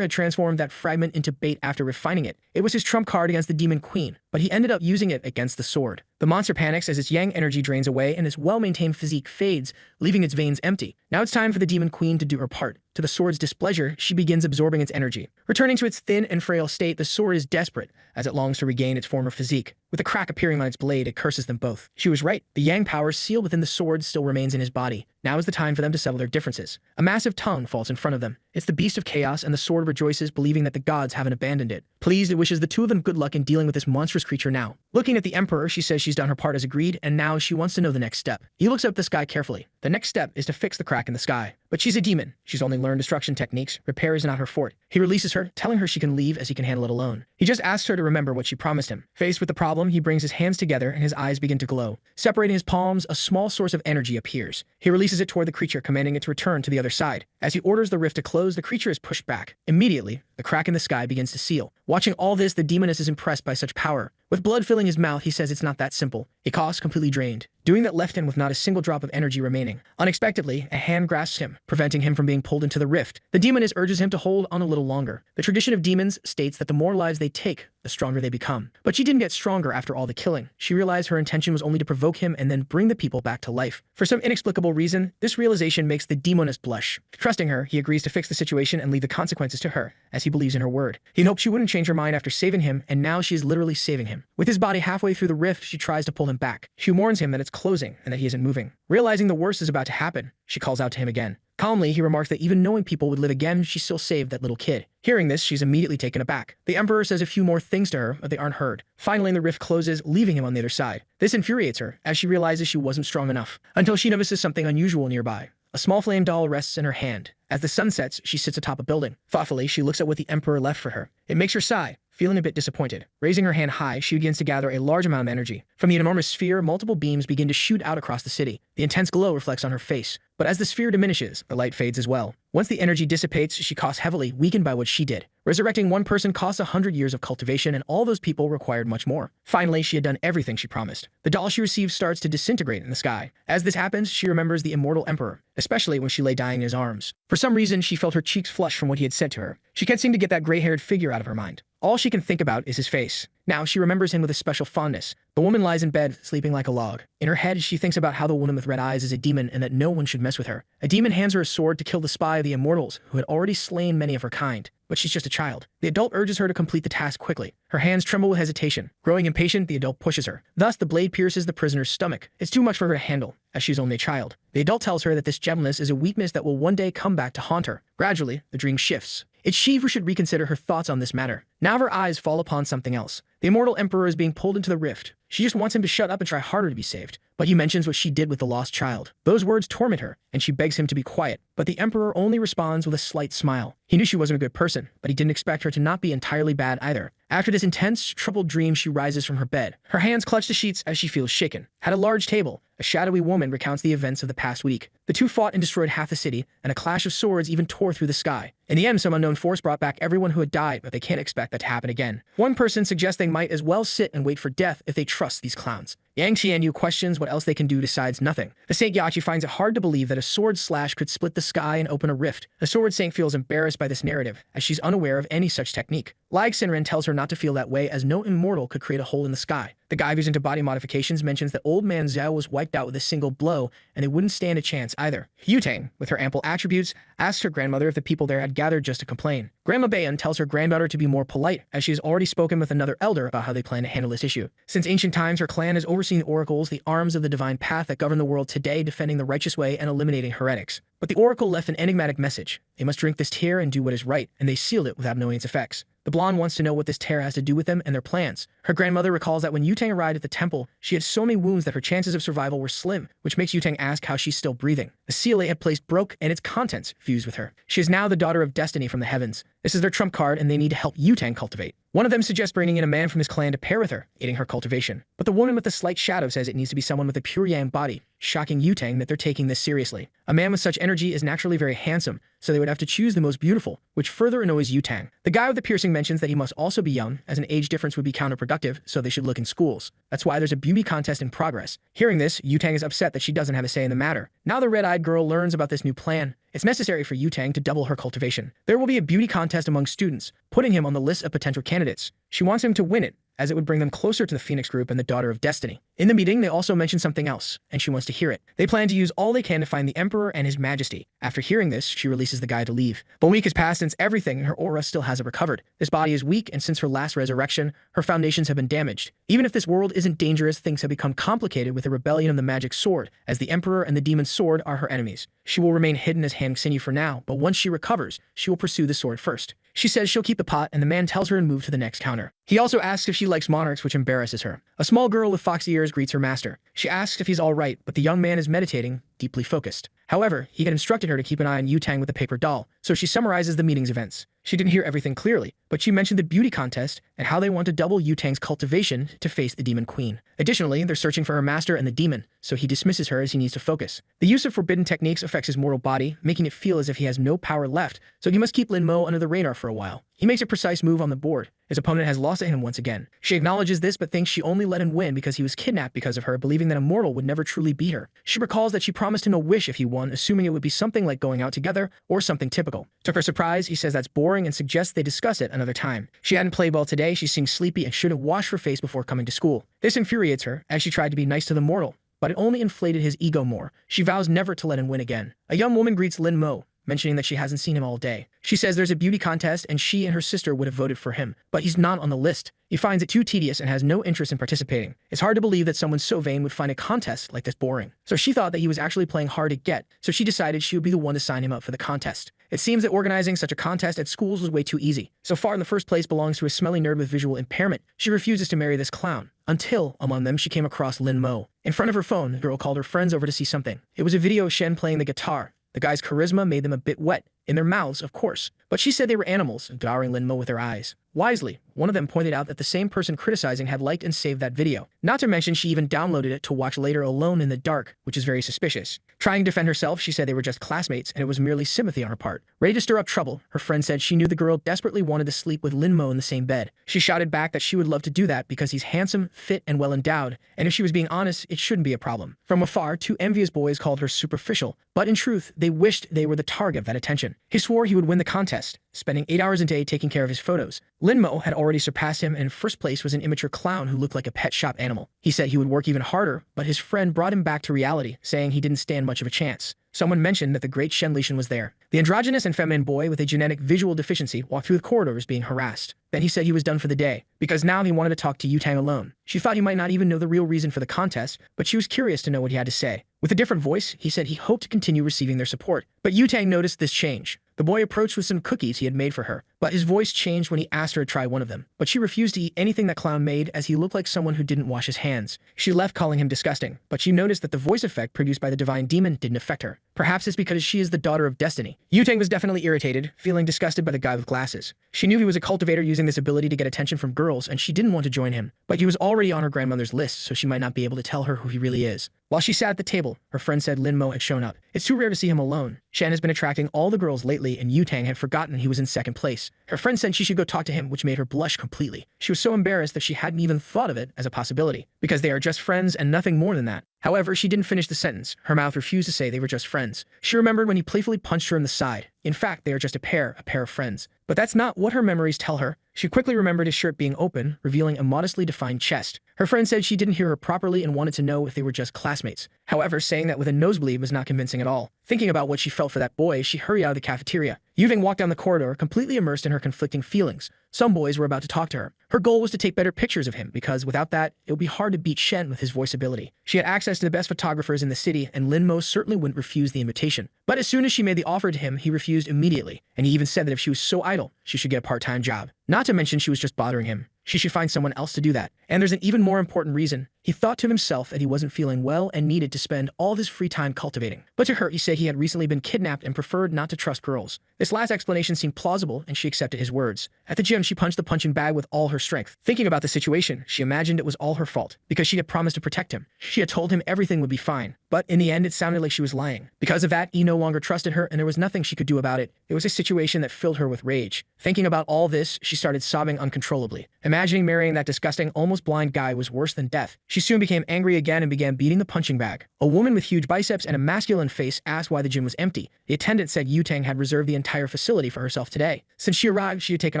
had transformed that fragment into bait after refining it. It was his trump card against the Demon Queen, but he ended up using it against the sword. The monster panics as its yang energy drains away and its well-maintained physique fades, leaving its veins empty. Now it's time for the Demon Queen to do her part. To the sword's displeasure, she begins absorbing its energy. Returning to its thin and frail state, the sword is desperate, as it longs to regain its former physique. With a crack appearing on its blade, it curses them both. She was right. The yang power sealed within the sword still remains in his body. Now is the time for them to settle their differences. A massive tongue falls in front of them. It's the beast of chaos, and the sword rejoices, believing that the gods haven't abandoned it. Pleased, it wishes the two of them good luck in dealing with this monstrous creature now. Looking at the Emperor, she says she's done her part as agreed, and now she wants to know the next step. He looks up at the sky carefully. The next step is to fix the crack in the sky. But she's a demon. She's only learned destruction techniques. Repair is not her forte. He releases her, telling her she can leave as he can handle it alone. He just asks her to remember what she promised him. Faced with the problem, he brings his hands together and his eyes begin to glow. Separating his palms, a small source of energy appears. He releases it toward the creature, commanding it to return to the other side. As he orders the rift to close, the creature is pushed back. Immediately, the crack in the sky begins to seal. Watching all this, the demoness is impressed by such power. With blood filling his mouth, he says it's not that simple. He coughs, completely drained. Doing that left him with not a single drop of energy remaining. Unexpectedly, a hand grasps him, preventing him from being pulled into the rift. The demoness urges him to hold on a little longer. The tradition of demons states that the more lives they take, the stronger they become. But she didn't get stronger after all the killing. She realized her intention was only to provoke him and then bring the people back to life. For some inexplicable reason, this realization makes the demoness blush. Trusting her, he agrees to fix the situation and leave the consequences to her, as he believes in her word. He hoped she wouldn't change her mind after saving him, and now she is literally saving him. With his body halfway through the rift, she tries to pull him back. She warns him that it's closing and that he isn't moving. Realizing the worst is about to happen, she calls out to him again. Calmly, he remarks that even knowing people would live again, she still saved that little kid. Hearing this, she's immediately taken aback. The Emperor says a few more things to her, but they aren't heard. Finally, the rift closes, leaving him on the other side. This infuriates her, as she realizes she wasn't strong enough, until she notices something unusual nearby. A small flame doll rests in her hand. As the sun sets, she sits atop a building. Thoughtfully, she looks at what the Emperor left for her. It makes her sigh, feeling a bit disappointed. Raising her hand high, she begins to gather a large amount of energy. From the enormous sphere, multiple beams begin to shoot out across the city. The intense glow reflects on her face. But as the sphere diminishes, the light fades as well. Once the energy dissipates, she coughs heavily, weakened by what she did. Resurrecting one person costs 100 years of cultivation, and all those people required much more. Finally, she had done everything she promised. The doll she received starts to disintegrate in the sky. As this happens, she remembers the immortal Emperor, especially when she lay dying in his arms. For some reason, she felt her cheeks flush from what he had said to her. She can't seem to get that gray-haired figure out of her mind. All she can think about is his face. Now she remembers him with a special fondness. The woman lies in bed, sleeping like a log. In her head, she thinks about how the woman with red eyes is a demon and that no one should mess with her. A demon hands her a sword to kill the spy of the immortals, who had already slain many of her kind. But she's just a child. The adult urges her to complete the task quickly. Her hands tremble with hesitation. Growing impatient, the adult pushes her. Thus, the blade pierces the prisoner's stomach. It's too much for her to handle, as she's only a child. The adult tells her that this gentleness is a weakness that will one day come back to haunt her. Gradually, the dream shifts. It's she who should reconsider her thoughts on this matter. Now her eyes fall upon something else. The immortal Emperor is being pulled into the rift. She just wants him to shut up and try harder to be saved. But he mentions what she did with the lost child. Those words torment her, and she begs him to be quiet. But the Emperor only responds with a slight smile. He knew she wasn't a good person, but he didn't expect her to not be entirely bad either. After this intense, troubled dream, she rises from her bed. Her hands clutch the sheets as she feels shaken. At a large table, a shadowy woman recounts the events of the past week. The two fought and destroyed half the city, and a clash of swords even tore through the sky. In the end, some unknown force brought back everyone who had died, but they can't expect that to happen again. One person suggests they might as well sit and wait for death if they trust these clowns. Yang Qianyu questions what else they can do, decides nothing. The Saint Yachi finds it hard to believe that a sword slash could split the sky and open a rift. The sword saint feels embarrassed by this narrative, as she's unaware of any such technique. Lag Sinren tells her not to feel that way, as no immortal could create a hole in the sky. The guy who's into body modifications mentions that old man Zhao was wiped out with a single blow, and they wouldn't stand a chance either. Yutang, with her ample attributes, asks her grandmother if the people there had gathered just to complain. Grandma Bayan tells her granddaughter to be more polite, as she has already spoken with another elder about how they plan to handle this issue. Since ancient times, her clan has overseen the oracles, the arms of the divine path that govern the world today, defending the righteous way and eliminating heretics. But the oracle left an enigmatic message. They must drink this tear and do what is right, and they sealed it without knowing its effects. The blonde wants to know what this tear has to do with them and their plans. Her grandmother recalls that when Yutang arrived at the temple, she had so many wounds that her chances of survival were slim, which makes Yutang ask how she's still breathing. The seal they had placed broke, and its contents fused with her. She is now the daughter of destiny from the heavens. This is their trump card, and they need to help Yutang cultivate. One of them suggests bringing in a man from his clan to pair with her, aiding her cultivation. But the woman with the slight shadow says it needs to be someone with a pure yang body, shocking Yutang that they're taking this seriously. A man with such energy is naturally very handsome, so they would have to choose the most beautiful, which further annoys Yutang. The guy with the piercing mentions that he must also be young, as an age difference would be counterproductive, so they should look in schools. That's why there's a beauty contest in progress. Hearing this, Yutang is upset that she doesn't have a say in the matter. Now the red-eyed girl learns about this new plan. It's necessary for Yutang to double her cultivation. There will be a beauty contest among students, putting him on the list of potential candidates. She wants him to win it, as it would bring them closer to the Phoenix Group and the Daughter of Destiny. In the meeting, they also mention something else, and she wants to hear it. They plan to use all they can to find the Emperor and his majesty. After hearing this, she releases the guy to leave. But a week has passed since everything in her aura still hasn't recovered. This body is weak, and since her last resurrection, her foundations have been damaged. Even if this world isn't dangerous, things have become complicated with the rebellion of the magic sword, as the Emperor and the demon sword are her enemies. She will remain hidden as Han Xinyu for now, but once she recovers, she will pursue the sword first. She says she'll keep the pot, and the man tells her to move to the next counter. He also asks if she likes monarchs, which embarrasses her. A small girl with foxy ears greets her master. She asks if he's all right, but the young man is meditating, deeply focused. However, he had instructed her to keep an eye on Yu-Tang with the paper doll, so she summarizes the meeting's events. She didn't hear everything clearly, but she mentioned the beauty contest and how they want to double Yu-Tang's cultivation to face the demon queen. Additionally, they're searching for her master and the demon, so he dismisses her as he needs to focus. The use of forbidden techniques affects his mortal body, making it feel as if he has no power left, so he must keep Lin Mo under the radar for a while. He makes a precise move on the board. His opponent has lost at him once again. She acknowledges this but thinks she only let him win because he was kidnapped because of her, believing that a mortal would never truly beat her. She recalls that she promised him a wish if he won, assuming it would be something like going out together or something typical. To her surprise, he says that's boring and suggests they discuss it another time. She hadn't played well today, she seems sleepy and should have washed her face before coming to school. This infuriates her, as she tried to be nice to the mortal, but it only inflated his ego more. She vows never to let him win again. A young woman greets Lin Mo, mentioning that she hasn't seen him all day. She says there's a beauty contest and she and her sister would have voted for him, but he's not on the list. He finds it too tedious and has no interest in participating. It's hard to believe that someone so vain would find a contest like this boring. So she thought that he was actually playing hard to get, so she decided she would be the one to sign him up for the contest. It seems that organizing such a contest at schools was way too easy. So far in the first place belongs to a smelly nerd with visual impairment. She refuses to marry this clown. Until, among them, she came across Lin Mo. In front of her phone, the girl called her friends over to see something. It was a video of Shen playing the guitar. The guy's charisma made them a bit wet. In their mouths, of course. But she said they were animals, devouring Lin Mo with their eyes. Wisely, one of them pointed out that the same person criticizing had liked and saved that video. Not to mention she even downloaded it to watch later alone in the dark, which is very suspicious. Trying to defend herself, she said they were just classmates and it was merely sympathy on her part. Ready to stir up trouble, her friend said she knew the girl desperately wanted to sleep with Lin Mo in the same bed. She shouted back that she would love to do that because he's handsome, fit, and well endowed, and if she was being honest, it shouldn't be a problem. From afar, two envious boys called her superficial, but in truth, they wished they were the target of that attention. He swore he would win the contest, spending 8 hours a day taking care of his photos. Lin Mo had already surpassed him and in first place was an immature clown who looked like a pet shop animal. He said he would work even harder, but his friend brought him back to reality, saying he didn't stand much of a chance. Someone mentioned that the great Shen Lishan was there. The androgynous and feminine boy with a genetic visual deficiency walked through the corridors being harassed. Then he said he was done for the day, because now he wanted to talk to Yu-Tang alone. She thought he might not even know the real reason for the contest, but she was curious to know what he had to say. With a different voice, he said he hoped to continue receiving their support. But Yu-Tang noticed this change. The boy approached with some cookies he had made for her, but his voice changed when he asked her to try one of them. But she refused to eat anything that clown made as he looked like someone who didn't wash his hands. She left calling him disgusting, but she noticed that the voice effect produced by the divine demon didn't affect her. Perhaps it's because she is the daughter of destiny. Yu-Tang was definitely irritated, feeling disgusted by the guy with glasses. She knew he was a cultivator using this ability to get attention from girls, and she didn't want to join him. But he was already on her grandmother's list, so she might not be able to tell her who he really is. While she sat at the table, her friend said Lin Mo had shown up. It's too rare to see him alone. Shen has been attracting all the girls lately, and Yu-Tang had forgotten he was in second place. Her friend said she should go talk to him, which made her blush completely. She was so embarrassed that she hadn't even thought of it as a possibility, because they are just friends and nothing more than that. However, she didn't finish the sentence. Her mouth refused to say they were just friends. She remembered when he playfully punched her in the side. In fact, they are just a pair of friends. But that's not what her memories tell her. She quickly remembered his shirt being open, revealing a modestly defined chest. Her friend said she didn't hear her properly and wanted to know if they were just classmates. However, saying that with a nosebleed was not convincing at all. Thinking about what she felt for that boy, she hurried out of the cafeteria. Yu-Tang walked down the corridor, completely immersed in her conflicting feelings. Some boys were about to talk to her. Her goal was to take better pictures of him, because without that, it would be hard to beat Shen with his voice ability. She had access to the best photographers in the city, and Lin Mo certainly wouldn't refuse the invitation. But as soon as she made the offer to him, he refused immediately, and he even said that if she was so idle, she should get a part-time job. Not to mention she was just bothering him. She should find someone else to do that. And there's an even more important reason. He thought to himself that he wasn't feeling well and needed to spend all of his free time cultivating. But to her, he said he had recently been kidnapped and preferred not to trust girls. This last explanation seemed plausible, and she accepted his words. At the gym, she punched the punching bag with all her strength. Thinking about the situation, she imagined it was all her fault, because she had promised to protect him. She had told him everything would be fine. But in the end, it sounded like she was lying. Because of that, he no longer trusted her, and there was nothing she could do about it. It was a situation that filled her with rage. Thinking about all this, she started sobbing uncontrollably. Imagining marrying that disgusting, almost blind guy was worse than death. She soon became angry again and began beating the punching bag. A woman with huge biceps and a masculine face asked why the gym was empty. The attendant said Yu-Tang had reserved the entire facility for herself today. Since she arrived, she had taken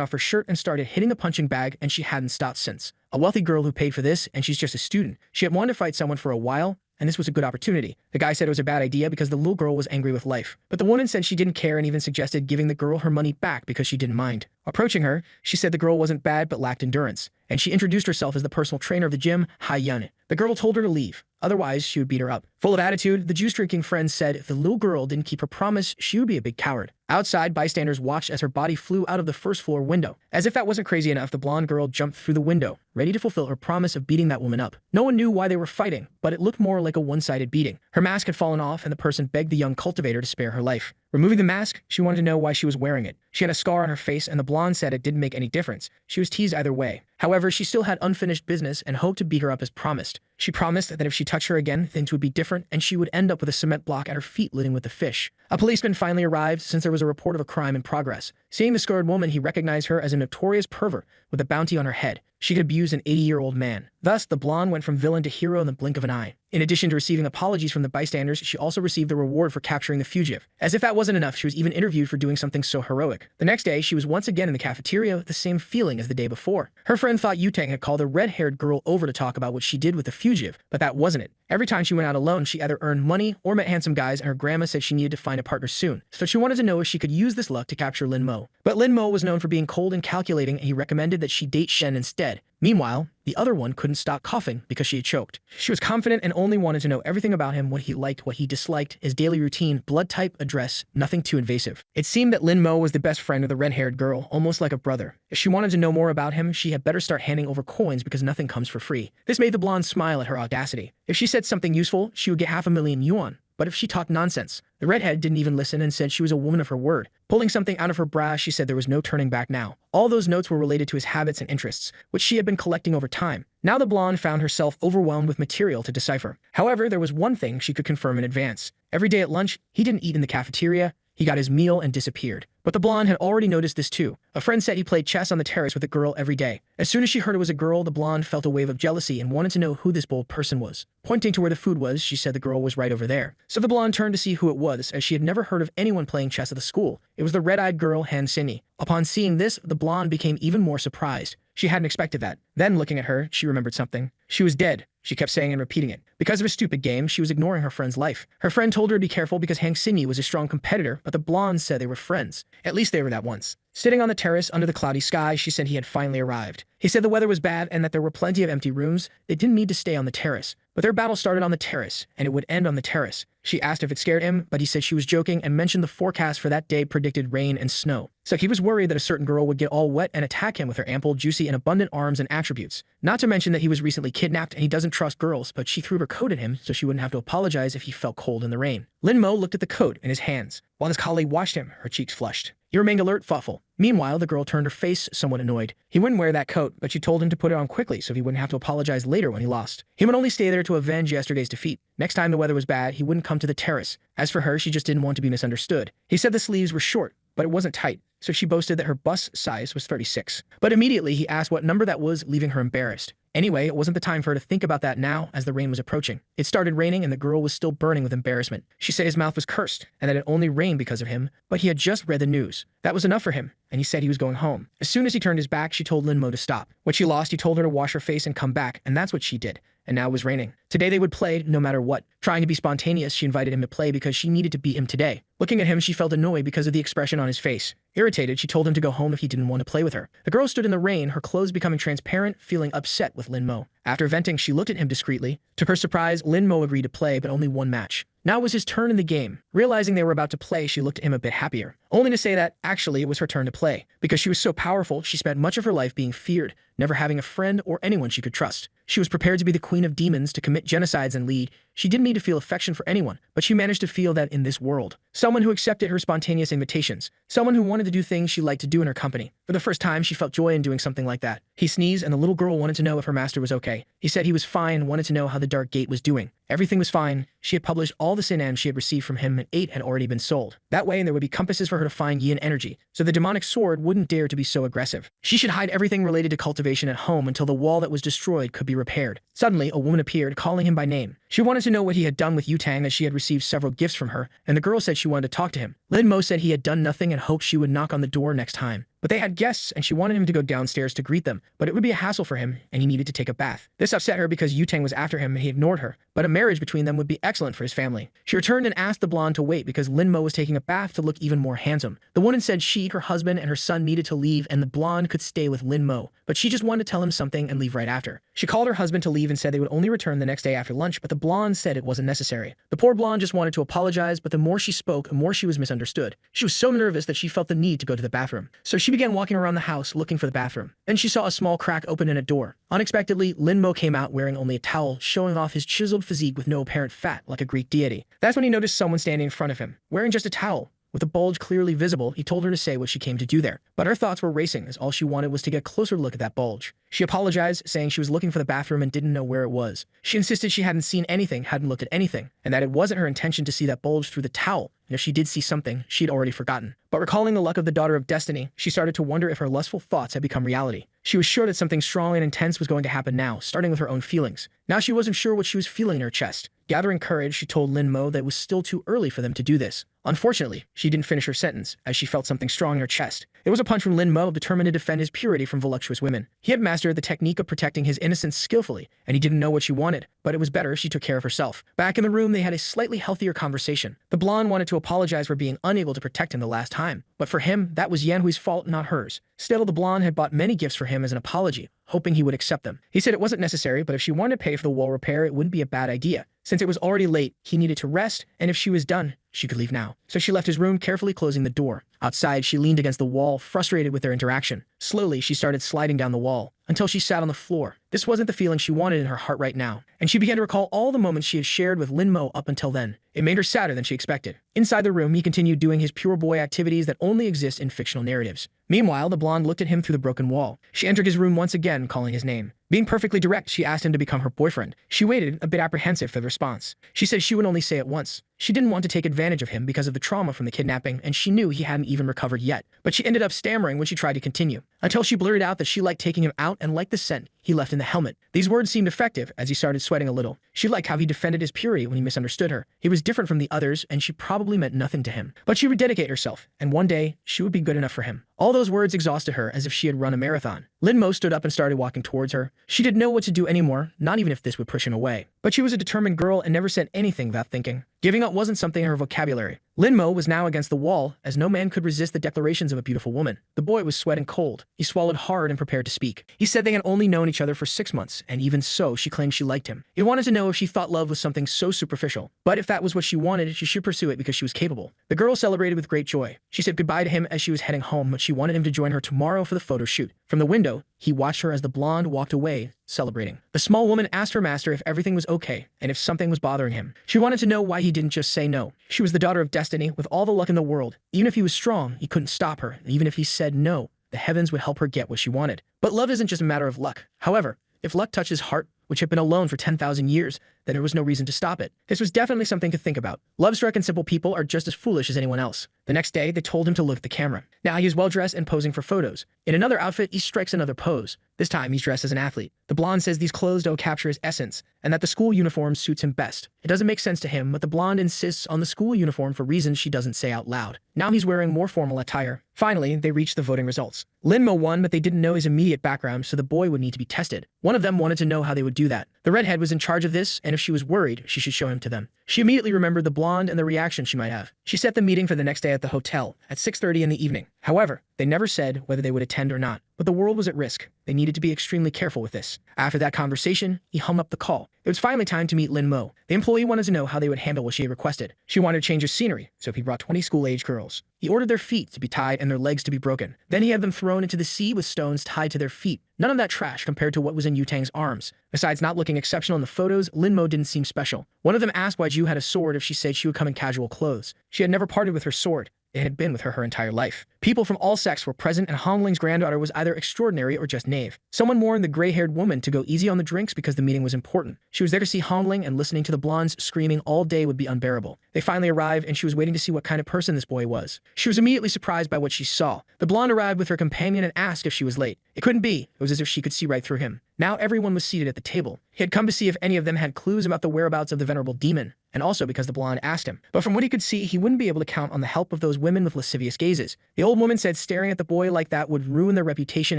off her shirt and started hitting the punching bag, and she hadn't stopped since. A wealthy girl who paid for this, and she's just a student. She had wanted to fight someone for a while, and this was a good opportunity. The guy said it was a bad idea because the little girl was angry with life. But the woman said she didn't care and even suggested giving the girl her money back because she didn't mind. Approaching her, she said the girl wasn't bad but lacked endurance, and she introduced herself as the personal trainer of the gym, Hai Yun. The girl told her to leave. otherwise she would beat her up. Full of attitude, the juice-drinking friend said if the little girl didn't keep her promise, she would be a big coward. Outside, bystanders watched as her body flew out of the first-floor window. As if that wasn't crazy enough, the blonde girl jumped through the window, ready to fulfill her promise of beating that woman up. No one knew why they were fighting, but it looked more like a one-sided beating. Her mask had fallen off, and the person begged the young cultivator to spare her life. Removing the mask, she wanted to know why she was wearing it. She had a scar on her face, and the blonde said it didn't make any difference. She was teased either way. However, she still had unfinished business and hoped to beat her up as promised. She promised that if she touched her again, things would be different, and she would end up with a cement block at her feet littered with the fish. A policeman finally arrived since there was a report of a crime in progress. Seeing the scarred woman, he recognized her as a notorious pervert with a bounty on her head. She could abuse an 80-year-old man. Thus, the blonde went from villain to hero in the blink of an eye. In addition to receiving apologies from the bystanders, she also received the reward for capturing the fugitive. As if that wasn't enough, she was even interviewed for doing something so heroic. The next day, she was once again in the cafeteria with the same feeling as the day before. Her friend thought Yutang had called the red-haired girl over to talk about what she did with the fugitive, but that wasn't it. Every time she went out alone, she either earned money or met handsome guys, and her grandma said she needed to find a partner soon. So she wanted to know if she could use this luck to capture Lin Mo. But Lin Mo was known for being cold and calculating, and he recommended that she date Shen instead. Meanwhile, the other one couldn't stop coughing because she had choked. She was confident and only wanted to know everything about him, what he liked, what he disliked, his daily routine, blood type, address, nothing too invasive. It seemed that Lin Mo was the best friend of the red-haired girl, almost like a brother. If she wanted to know more about him, she had better start handing over coins because nothing comes for free. This made the blonde smile at her audacity. If she said something useful, she would get 500,000 yuan. But if she talked nonsense, the redhead didn't even listen and said she was a woman of her word. Pulling something out of her bra, she said there was no turning back now. All those notes were related to his habits and interests, which she had been collecting over time. Now the blonde found herself overwhelmed with material to decipher. However, there was one thing she could confirm in advance. Every day at lunch, he didn't eat in the cafeteria. He got his meal and disappeared. But the blonde had already noticed this too. A friend said he played chess on the terrace with a girl every day. As soon as she heard it was a girl, the blonde felt a wave of jealousy and wanted to know who this bold person was. Pointing to where the food was, she said the girl was right over there. So the blonde turned to see who it was, as she had never heard of anyone playing chess at the school. It was the red-eyed girl Han Sinyi. Upon seeing this, the blonde became even more surprised. She hadn't expected that. Then, looking at her, she remembered something. She was dead. She kept saying and repeating it. Because of a stupid game, she was ignoring her friend's life. Her friend told her to be careful because Han Sinyi was a strong competitor, but the blonde said they were friends. At least they were that once. Sitting on the terrace under the cloudy sky, she said he had finally arrived. He said the weather was bad and that there were plenty of empty rooms. They didn't need to stay on the terrace. But their battle started on the terrace, and it would end on the terrace. She asked if it scared him, but he said she was joking and mentioned the forecast for that day predicted rain and snow. So he was worried that a certain girl would get all wet and attack him with her ample, juicy, and abundant arms and attributes. Not to mention that he was recently kidnapped and he doesn't trust girls, but she threw her coat at him so she wouldn't have to apologize if he felt cold in the rain. Lin Mo looked at the coat in his hands. While his colleague watched him, her cheeks flushed. "You remained alert, thoughtful." Meanwhile, the girl turned her face somewhat annoyed. He wouldn't wear that coat, but she told him to put it on quickly so he wouldn't have to apologize later when he lost. He would only stay there to avenge yesterday's defeat. Next time the weather was bad, he wouldn't come to the terrace. As for her, she just didn't want to be misunderstood. He said the sleeves were short, but it wasn't tight, so she boasted that her bust size was 36. But immediately he asked what number that was, leaving her embarrassed. Anyway, it wasn't the time for her to think about that now, as the rain was approaching. It started raining and the girl was still burning with embarrassment. She said his mouth was cursed, and that it only rained because of him, but he had just read the news. That was enough for him, and he said he was going home. As soon as he turned his back, she told Lin Mo to stop. What she lost, he told her to wash her face and come back, and that's what she did. And now it was raining. Today they would play, no matter what. Trying to be spontaneous, she invited him to play because she needed to beat him today. Looking at him, she felt annoyed because of the expression on his face. Irritated, she told him to go home if he didn't want to play with her. The girl stood in the rain, her clothes becoming transparent, feeling upset with Lin Mo. After venting, she looked at him discreetly. To her surprise, Lin Mo agreed to play, but only one match. Now it was his turn in the game. Realizing they were about to play, she looked at him a bit happier. Only to say that, actually, it was her turn to play. Because she was so powerful, she spent much of her life being feared, never having a friend or anyone she could trust. She was prepared to be the queen of demons, to commit genocides and lead. She didn't need to feel affection for anyone, but she managed to feel that in this world. Someone who accepted her spontaneous invitations. Someone who wanted to do things she liked to do in her company. For the first time, she felt joy in doing something like that. He sneezed, and the little girl wanted to know if her master was okay. He said he was fine and wanted to know how the Dark Gate was doing. Everything was fine. She had published all the Sinan she had received from him, and 8 had already been sold. That way, there would be compasses for her to find yin energy, so the demonic sword wouldn't dare to be so aggressive. She should hide everything related to cultivation at home until the wall that was destroyed could be repaired. Suddenly, a woman appeared, calling him by name. She wanted to know what he had done with Yutang, as she had received several gifts from her, and the girl said she wanted to talk to him. Lin Mo said he had done nothing and hoped she would knock on the door next time. But they had guests, and she wanted him to go downstairs to greet them, but it would be a hassle for him, and he needed to take a bath. This upset her because Yutang was after him and he ignored her, but a marriage between them would be excellent for his family. She returned and asked the blonde to wait because Lin Mo was taking a bath to look even more handsome. The woman said she, her husband, and her son needed to leave and the blonde could stay with Lin Mo, but she just wanted to tell him something and leave right after. She called her husband to leave and said they would only return the next day after lunch, but the blonde said it wasn't necessary. The poor blonde just wanted to apologize, but the more she spoke, the more she was misunderstood. She was so nervous that she felt the need to go to the bathroom. So she began walking around the house looking for the bathroom. Then she saw a small crack open in a door. Unexpectedly, Lin Mo came out wearing only a towel, showing off his chiseled physique with no apparent fat like a Greek deity. That's when he noticed someone standing in front of him, wearing just a towel. With a bulge clearly visible, he told her to say what she came to do there. But her thoughts were racing, as all she wanted was to get a closer look at that bulge. She apologized, saying she was looking for the bathroom and didn't know where it was. She insisted she hadn't seen anything, hadn't looked at anything, and that it wasn't her intention to see that bulge through the towel, and if she did see something, she'd already forgotten. But recalling the luck of the daughter of destiny, she started to wonder if her lustful thoughts had become reality. She was sure that something strong and intense was going to happen now, starting with her own feelings. Now she wasn't sure what she was feeling in her chest. Gathering courage, she told Lin Mo that it was still too early for them to do this. Unfortunately, she didn't finish her sentence, as she felt something strong in her chest. It was a punch from Lin Mo, determined to defend his purity from voluptuous women. He had mastered the technique of protecting his innocence skillfully, and he didn't know what she wanted, but it was better if she took care of herself. Back in the room, they had a slightly healthier conversation. The blonde wanted to apologize for being unable to protect him the last time, but for him, that was Yanhui's fault, not hers. Still, the blonde had bought many gifts for him as an apology, hoping he would accept them. He said it wasn't necessary, but if she wanted to pay for the wall repair, it wouldn't be a bad idea. Since it was already late, he needed to rest, and if she was done, she could leave now. So she left his room, carefully closing the door. Outside, she leaned against the wall, frustrated with their interaction. Slowly, she started sliding down the wall, until she sat on the floor. This wasn't the feeling she wanted in her heart right now, and she began to recall all the moments she had shared with Lin Mo up until then. It made her sadder than she expected. Inside the room, he continued doing his pure boy activities that only exist in fictional narratives. Meanwhile, the blonde looked at him through the broken wall. She entered his room once again, calling his name. Being perfectly direct, she asked him to become her boyfriend. She waited, a bit apprehensive for the response. She said she would only say it once. She didn't want to take advantage of him because of the trauma from the kidnapping, and she knew he hadn't even recovered yet. But she ended up stammering when she tried to continue, until she blurted out that she liked taking him out and liked the scent he left in the helmet. These words seemed effective as he started sweating a little. She liked how he defended his purity when he misunderstood her. He was different from the others, and she probably meant nothing to him. But she would dedicate herself, and one day, she would be good enough for him. All those words exhausted her as if she had run a marathon. Lin Mo stood up and started walking towards her. She didn't know what to do anymore, not even if this would push him away. But she was a determined girl and never said anything without thinking. Giving up wasn't something in her vocabulary. Lin Mo was now against the wall, as no man could resist the declarations of a beautiful woman. The boy was sweating cold. He swallowed hard and prepared to speak. He said they had only known each other for 6 months, and even so, she claimed she liked him. He wanted to know if she thought love was something so superficial. But if that was what she wanted, she should pursue it because she was capable. The girl celebrated with great joy. She said goodbye to him as she was heading home, but she wanted him to join her tomorrow for the photo shoot. From the window, he watched her as the blonde walked away, celebrating. The small woman asked her master if everything was okay and if something was bothering him. She wanted to know why he didn't just say no. She was the daughter of destiny with all the luck in the world. Even if he was strong, he couldn't stop her. Even if he said no, the heavens would help her get what she wanted. But love isn't just a matter of luck. However, if luck touched his heart, which had been alone for 10,000 years, then there was no reason to stop it. This was definitely something to think about. Love-struck and simple people are just as foolish as anyone else. The next day, they told him to look at the camera. Now he is well-dressed and posing for photos. In another outfit, he strikes another pose. This time, he's dressed as an athlete. The blonde says these clothes don't capture his essence, and that the school uniform suits him best. It doesn't make sense to him, but the blonde insists on the school uniform for reasons she doesn't say out loud. Now he's wearing more formal attire. Finally, they reached the voting results. Lin Mo won, but they didn't know his immediate background, so the boy would need to be tested. One of them wanted to know how they would do that. The redhead was in charge of this, and if she was worried, she should show him to them. She immediately remembered the blonde and the reaction she might have. She set the meeting for the next day at the hotel, at 6:30 in the evening. However, they never said whether they would attend or not. But the world was at risk. They needed to be extremely careful with this. After that conversation, he hung up the call. It was finally time to meet Lin Mo. The employee wanted to know how they would handle what she had requested. She wanted to change her scenery, so he brought 20 school-age girls. He ordered their feet to be tied and their legs to be broken. Then he had them thrown into the sea with stones tied to their feet. None of that trash compared to what was in Yutang's arms. Besides not looking exceptional in the photos, Lin Mo didn't seem special. One of them asked why Ju had a sword if she said she would come in casual clothes. She had never parted with her sword. It had been with her entire life. People from all sects were present, and Hongling's granddaughter was either extraordinary or just knave. Someone warned the gray-haired woman to go easy on the drinks because the meeting was important. She was there to see Hongling, and listening to the blondes screaming all day would be unbearable. They finally arrived, and she was waiting to see what kind of person this boy was. She was immediately surprised by what she saw. The blonde arrived with her companion and asked if she was late. It couldn't be. It was as if she could see right through him. Now everyone was seated at the table. He had come to see if any of them had clues about the whereabouts of the venerable demon, and also because the blonde asked him. But from what he could see, he wouldn't be able to count on the help of those women with lascivious gazes. The old woman said staring at the boy like that would ruin their reputation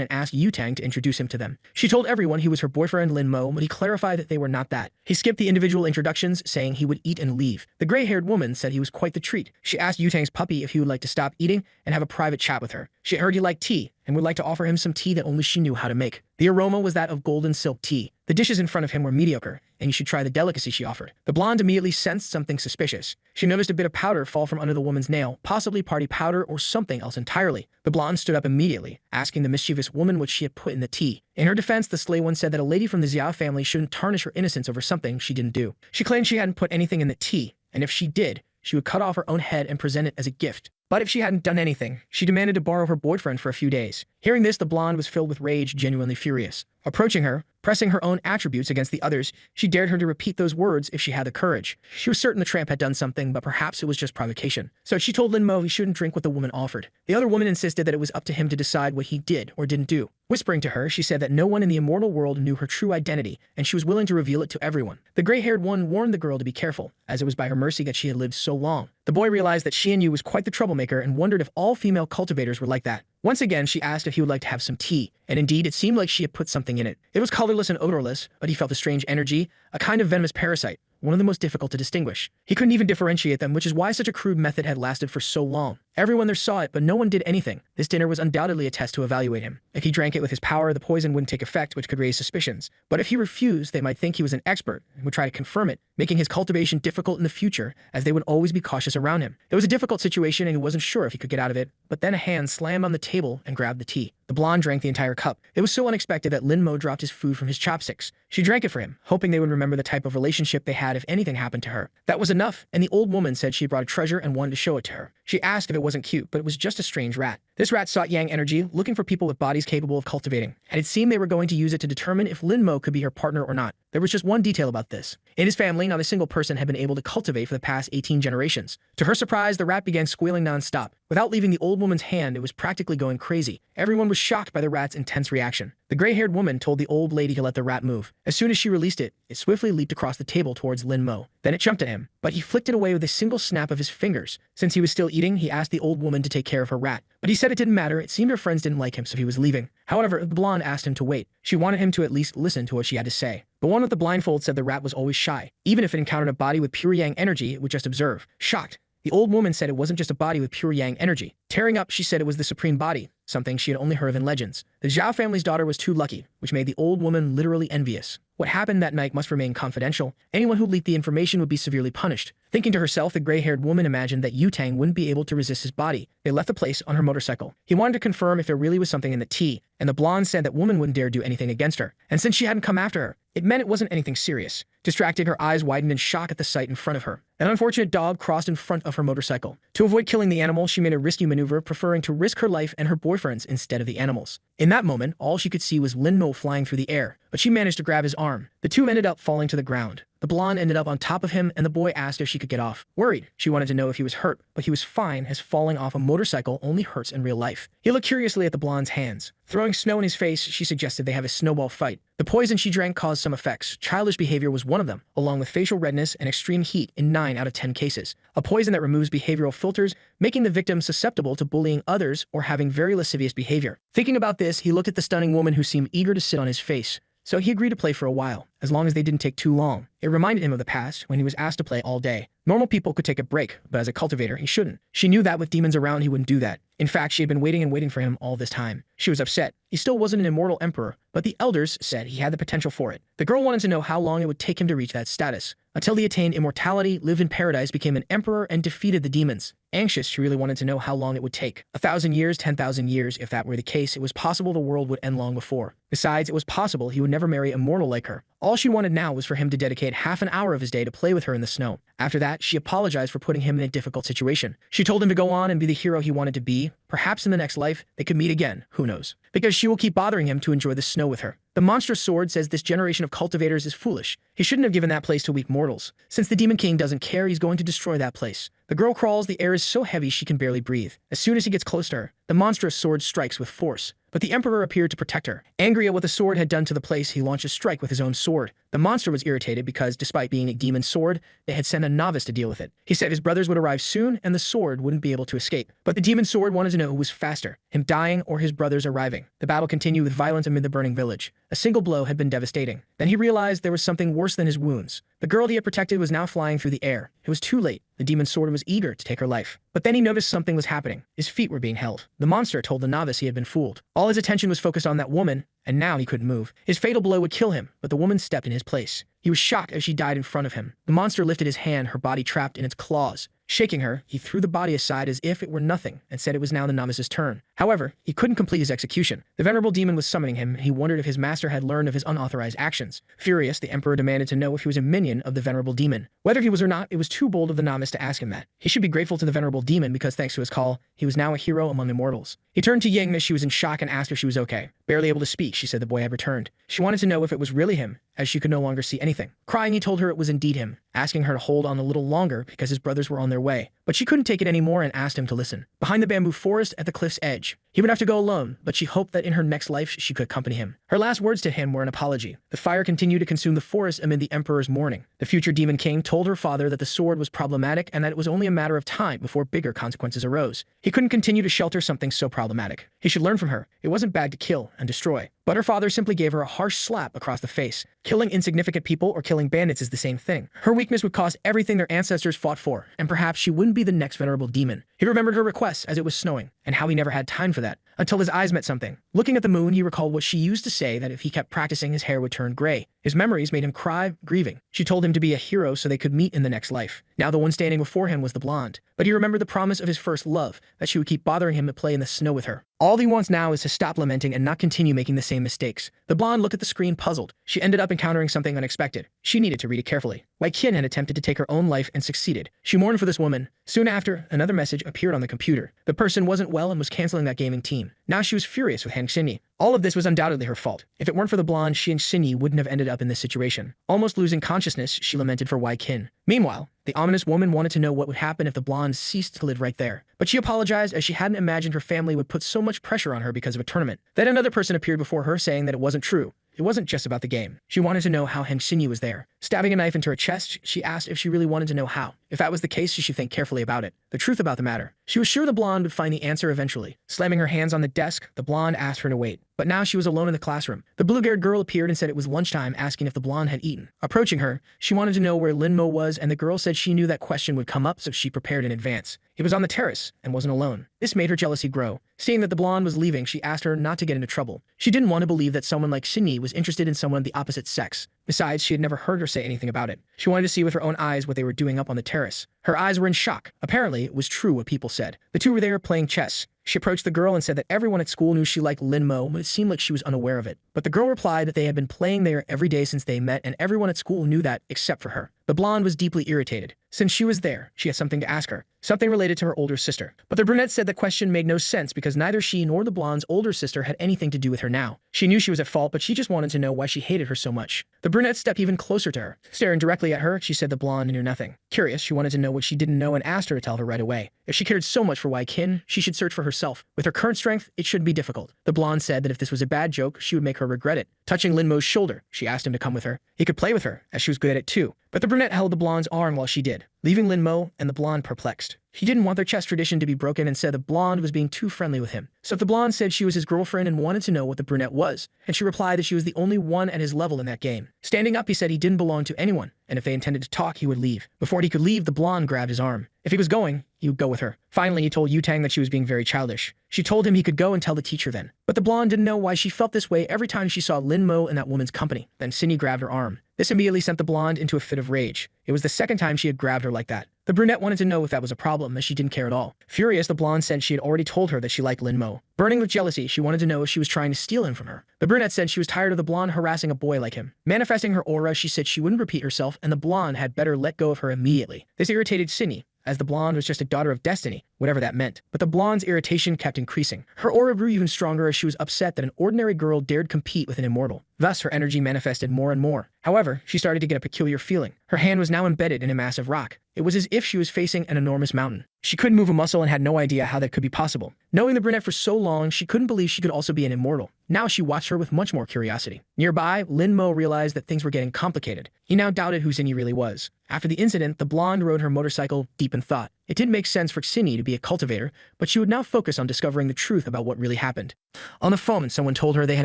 and asked Yutang to introduce him to them. She told everyone he was her boyfriend Lin Mo, but he clarified that they were not that. He skipped the individual introductions, saying he would eat and leave. The gray-haired woman said he was quite the treat. She asked Yutang's puppy if he would like to stop eating and have a private chat with her. She heard he liked tea, and would like to offer him some tea that only she knew how to make. The aroma was that of golden silk tea. The dishes in front of him were mediocre, and you should try the delicacy she offered. The blonde immediately sensed something suspicious. She noticed a bit of powder fall from under the woman's nail, possibly party powder or something else entirely. The blonde stood up immediately, asking the mischievous woman what she had put in the tea. In her defense, the slay one said that a lady from the Xiao family shouldn't tarnish her innocence over something she didn't do. She claimed she hadn't put anything in the tea, and if she did, she would cut off her own head and present it as a gift. But if she hadn't done anything, she demanded to borrow her boyfriend for a few days. Hearing this, the blonde was filled with rage, genuinely furious. Approaching her, pressing her own attributes against the others, she dared her to repeat those words if she had the courage. She was certain the tramp had done something, but perhaps it was just provocation. So she told Lin Mo he shouldn't drink what the woman offered. The other woman insisted that it was up to him to decide what he did or didn't do. Whispering to her, she said that no one in the immortal world knew her true identity, and she was willing to reveal it to everyone. The gray-haired one warned the girl to be careful, as it was by her mercy that she had lived so long. The boy realized that Xian Yu was quite the troublemaker and wondered if all female cultivators were like that. Once again, she asked if he would like to have some tea, and indeed, it seemed like she had put something in it. It was colorless and odorless, but he felt a strange energy, a kind of venomous parasite, one of the most difficult to distinguish. He couldn't even differentiate them, which is why such a crude method had lasted for so long. Everyone there saw it, but no one did anything. This dinner was undoubtedly a test to evaluate him. If he drank it with his power, the poison wouldn't take effect, which could raise suspicions. But if he refused, they might think he was an expert and would try to confirm it, making his cultivation difficult in the future, as they would always be cautious around him. It was a difficult situation, and he wasn't sure if he could get out of it, but then a hand slammed on the table and grabbed the tea. The blonde drank the entire cup. It was so unexpected that Lin Mo dropped his food from his chopsticks. She drank it for him, hoping they would remember the type of relationship they had if anything happened to her. That was enough, and the old woman said she brought a treasure and wanted to show it to her. She asked if it wasn't cute, but it was just a strange rat. This rat sought yang energy, looking for people with bodies capable of cultivating, and it seemed they were going to use it to determine if Lin Mo could be her partner or not. There was just one detail about this. In his family, not a single person had been able to cultivate for the past 18 generations. To her surprise, the rat began squealing non-stop. Without leaving the old woman's hand, it was practically going crazy. Everyone was shocked by the rat's intense reaction. The gray-haired woman told the old lady to let the rat move. As soon as she released it, it swiftly leaped across the table towards Lin Mo. Then it jumped at him, but he flicked it away with a single snap of his fingers. Since he was still eating, he asked the old woman to take care of her rat. But he said it didn't matter. It seemed her friends didn't like him, so he was leaving. However, the blonde asked him to wait. She wanted him to at least listen to what she had to say. The one with the blindfold said the rat was always shy. Even if it encountered a body with pure yang energy, it would just observe. Shocked, the old woman said it wasn't just a body with pure yang energy. Tearing up, she said it was the supreme body, something she had only heard of in legends. The Zhao family's daughter was too lucky, which made the old woman literally envious. What happened that night must remain confidential. Anyone who leaked the information would be severely punished. Thinking to herself, the gray-haired woman imagined that Yu Tang wouldn't be able to resist his body. They left the place on her motorcycle. He wanted to confirm if there really was something in the tea, and the blonde said that woman wouldn't dare do anything against her. And since she hadn't come after her, it meant it wasn't anything serious. Distracted, her eyes widened in shock at the sight in front of her. An unfortunate dog crossed in front of her motorcycle. To avoid killing the animal, she made a risky maneuver, preferring to risk her life and her boyfriend's instead of the animals. In that moment, all she could see was Lin Mo flying through the air, but she managed to grab his arm. The two ended up falling to the ground. The blonde ended up on top of him, and the boy asked if she could get off. Worried, she wanted to know if he was hurt, but he was fine, as falling off a motorcycle only hurts in real life. He looked curiously at the blonde's hands. Throwing snow in his face, she suggested they have a snowball fight. The poison she drank caused some effects. Childish behavior was one of them, along with facial redness and extreme heat in 9 out of 10 cases. A poison that removes behavioral filters, making the victim susceptible to bullying others or having very lascivious behavior. Thinking about this, he looked at the stunning woman who seemed eager to sit on his face. So he agreed to play for a while, as long as they didn't take too long. It reminded him of the past, when he was asked to play all day. Normal people could take a break, but as a cultivator, he shouldn't. She knew that with demons around, he wouldn't do that. In fact, she had been waiting and waiting for him all this time. She was upset. He still wasn't an immortal emperor, but the elders said he had the potential for it. The girl wanted to know how long it would take him to reach that status. Until he attained immortality, lived in paradise, became an emperor, and defeated the demons. Anxious, she really wanted to know how long it would take. 1,000 years, 10,000 years. If that were the case, it was possible the world would end long before. Besides, it was possible he would never marry a mortal like her. All she wanted now was for him to dedicate half an hour of his day to play with her in the snow. After that, she apologized for putting him in a difficult situation. She told him to go on and be the hero he wanted to be. Perhaps in the next life, they could meet again. Who knows? Because she will keep bothering him to enjoy the snow with her. The monstrous sword says this generation of cultivators is foolish. He shouldn't have given that place to weak mortals. Since the Demon King doesn't care, he's going to destroy that place. The girl crawls, the air is so heavy she can barely breathe. As soon as he gets close to her, the monstrous sword strikes with force. But the emperor appeared to protect her. Angry at what the sword had done to the place, he launched a strike with his own sword. The monster was irritated because, despite being a demon sword, they had sent a novice to deal with it. He said his brothers would arrive soon and the sword wouldn't be able to escape. But the demon sword wanted to know who was faster, him dying or his brothers arriving. The battle continued with violence amid the burning village. A single blow had been devastating. Then he realized there was something worse than his wounds. The girl he had protected was now flying through the air. It was too late. The demon sword was eager to take her life. But then he noticed something was happening. His feet were being held. The monster told the novice he had been fooled. All his attention was focused on that woman, and now he couldn't move. His fatal blow would kill him, but the woman stepped in his place. He was shocked as she died in front of him. The monster lifted his hand, her body trapped in its claws. Shaking her, he threw the body aside as if it were nothing and said it was now the novice's turn. However, he couldn't complete his execution. The venerable demon was summoning him, and he wondered if his master had learned of his unauthorized actions. Furious, the emperor demanded to know if he was a minion of the venerable demon. Whether he was or not, it was too bold of the novice to ask him that. He should be grateful to the venerable demon because thanks to his call, he was now a hero among immortals. He turned to Ying as she was in shock and asked if she was okay. Barely able to speak, she said the boy had returned. She wanted to know if it was really him, as she could no longer see anything. Crying, he told her it was indeed him, asking her to hold on a little longer because his brothers were on their way. But she couldn't take it anymore and asked him to listen. Behind the bamboo forest at the cliff's edge, he would have to go alone, but she hoped that in her next life she could accompany him. Her last words to him were an apology. The fire continued to consume the forest amid the emperor's mourning. The future demon king told her father that the sword was problematic and that it was only a matter of time before bigger consequences arose. He couldn't continue to shelter something so problematic. He should learn from her. It wasn't bad to kill and destroy. But her father simply gave her a harsh slap across the face. Killing insignificant people or killing bandits is the same thing. Her weakness would cost everything their ancestors fought for, and perhaps she wouldn't be the next venerable demon. He remembered her requests as it was snowing, and how he never had time for that, until his eyes met something. Looking at the moon, he recalled what she used to say, that if he kept practicing, his hair would turn gray. His memories made him cry, grieving. She told him to be a hero so they could meet in the next life. Now the one standing before him was the blonde. But he remembered the promise of his first love, that she would keep bothering him to play in the snow with her. All he wants now is to stop lamenting and not continue making the same mistakes. The blonde looked at the screen puzzled. She ended up encountering something unexpected. She needed to read it carefully. Wei Qin had attempted to take her own life and succeeded. She mourned for this woman. Soon after, another message appeared on the computer. The person wasn't well and was canceling that gaming team. Now she was furious with Han Xinyi. All of this was undoubtedly her fault. If it weren't for the blonde, she and Xinyi wouldn't have ended up in this situation. Almost losing consciousness, she lamented for Wei Qin. Meanwhile, the ominous woman wanted to know what would happen if the blonde ceased to live right there. But she apologized as she hadn't imagined her family would put so much pressure on her because of a tournament. Then another person appeared before her saying that it wasn't true. It wasn't just about the game. She wanted to know how Han Xinyi was there. Stabbing a knife into her chest, she asked if she really wanted to know how. If that was the case, she should think carefully about it. The truth about the matter. She was sure the blonde would find the answer eventually. Slamming her hands on the desk, the blonde asked her to wait. But now she was alone in the classroom. The blue-haired girl appeared and said it was lunchtime, asking if the blonde had eaten. Approaching her, she wanted to know where Lin Mo was, and the girl said she knew that question would come up, so she prepared in advance. He was on the terrace and wasn't alone. This made her jealousy grow. Seeing that the blonde was leaving, she asked her not to get into trouble. She didn't want to believe that someone like Xinyi was interested in someone of the opposite sex. Besides, she had never heard her say anything about it. She wanted to see with her own eyes what they were doing up on the terrace. Her eyes were in shock. Apparently, it was true what people said. The two were there playing chess. She approached the girl and said that everyone at school knew she liked Lin Mo, but it seemed like she was unaware of it. But the girl replied that they had been playing there every day since they met, and everyone at school knew that, except for her. The blonde was deeply irritated. Since she was there, she had something to ask her, something related to her older sister. But the brunette said the question made no sense because neither she nor the blonde's older sister had anything to do with her now. She knew she was at fault, but she just wanted to know why she hated her so much. The brunette stepped even closer to her. Staring directly at her, she said the blonde knew nothing. Curious, she wanted to know what she didn't know and asked her to tell her right away. If she cared so much for Wei Qin, she should search for herself. With her current strength, it shouldn't be difficult. The blonde said that if this was a bad joke, she would make her regret it. Touching Lin Mo's shoulder, she asked him to come with her. He could play with her, as she was good at it too. But the brunette held the blonde's arm while she did, leaving Lin Mo and the blonde perplexed. He didn't want their chess tradition to be broken and said the blonde was being too friendly with him. So if the blonde said she was his girlfriend and wanted to know what the brunette was, and she replied that she was the only one at his level in that game. Standing up, he said he didn't belong to anyone, and if they intended to talk, he would leave. Before he could leave, the blonde grabbed his arm. If he was going, he would go with her. Finally, he told Yu Tang that she was being very childish. She told him he could go and tell the teacher then. But the blonde didn't know why she felt this way every time she saw Lin Mo in that woman's company. Then Xinyi grabbed her arm. This immediately sent the blonde into a fit of rage. It was the second time she had grabbed her like that. The brunette wanted to know if that was a problem, as she didn't care at all. Furious, the blonde said she had already told her that she liked Lin Mo. Burning with jealousy, she wanted to know if she was trying to steal him from her. The brunette said she was tired of the blonde harassing a boy like him. Manifesting her aura, she said she wouldn't repeat herself, and the blonde had better let go of her immediately. This irritated Xinyi, as the blonde was just a daughter of destiny, whatever that meant. But the blonde's irritation kept increasing. Her aura grew even stronger as she was upset that an ordinary girl dared compete with an immortal. Thus, her energy manifested more and more. However, she started to get a peculiar feeling. Her hand was now embedded in a massive rock. It was as if she was facing an enormous mountain. She couldn't move a muscle and had no idea how that could be possible. Knowing the brunette for so long, she couldn't believe she could also be an immortal. Now she watched her with much more curiosity. Nearby, Lin Mo realized that things were getting complicated. He now doubted who Xinyi really was. After the incident, the blonde rode her motorcycle deep in thought. It didn't make sense for Xinyi to be a cultivator, but she would now focus on discovering the truth about what really happened. On the phone, someone told her they had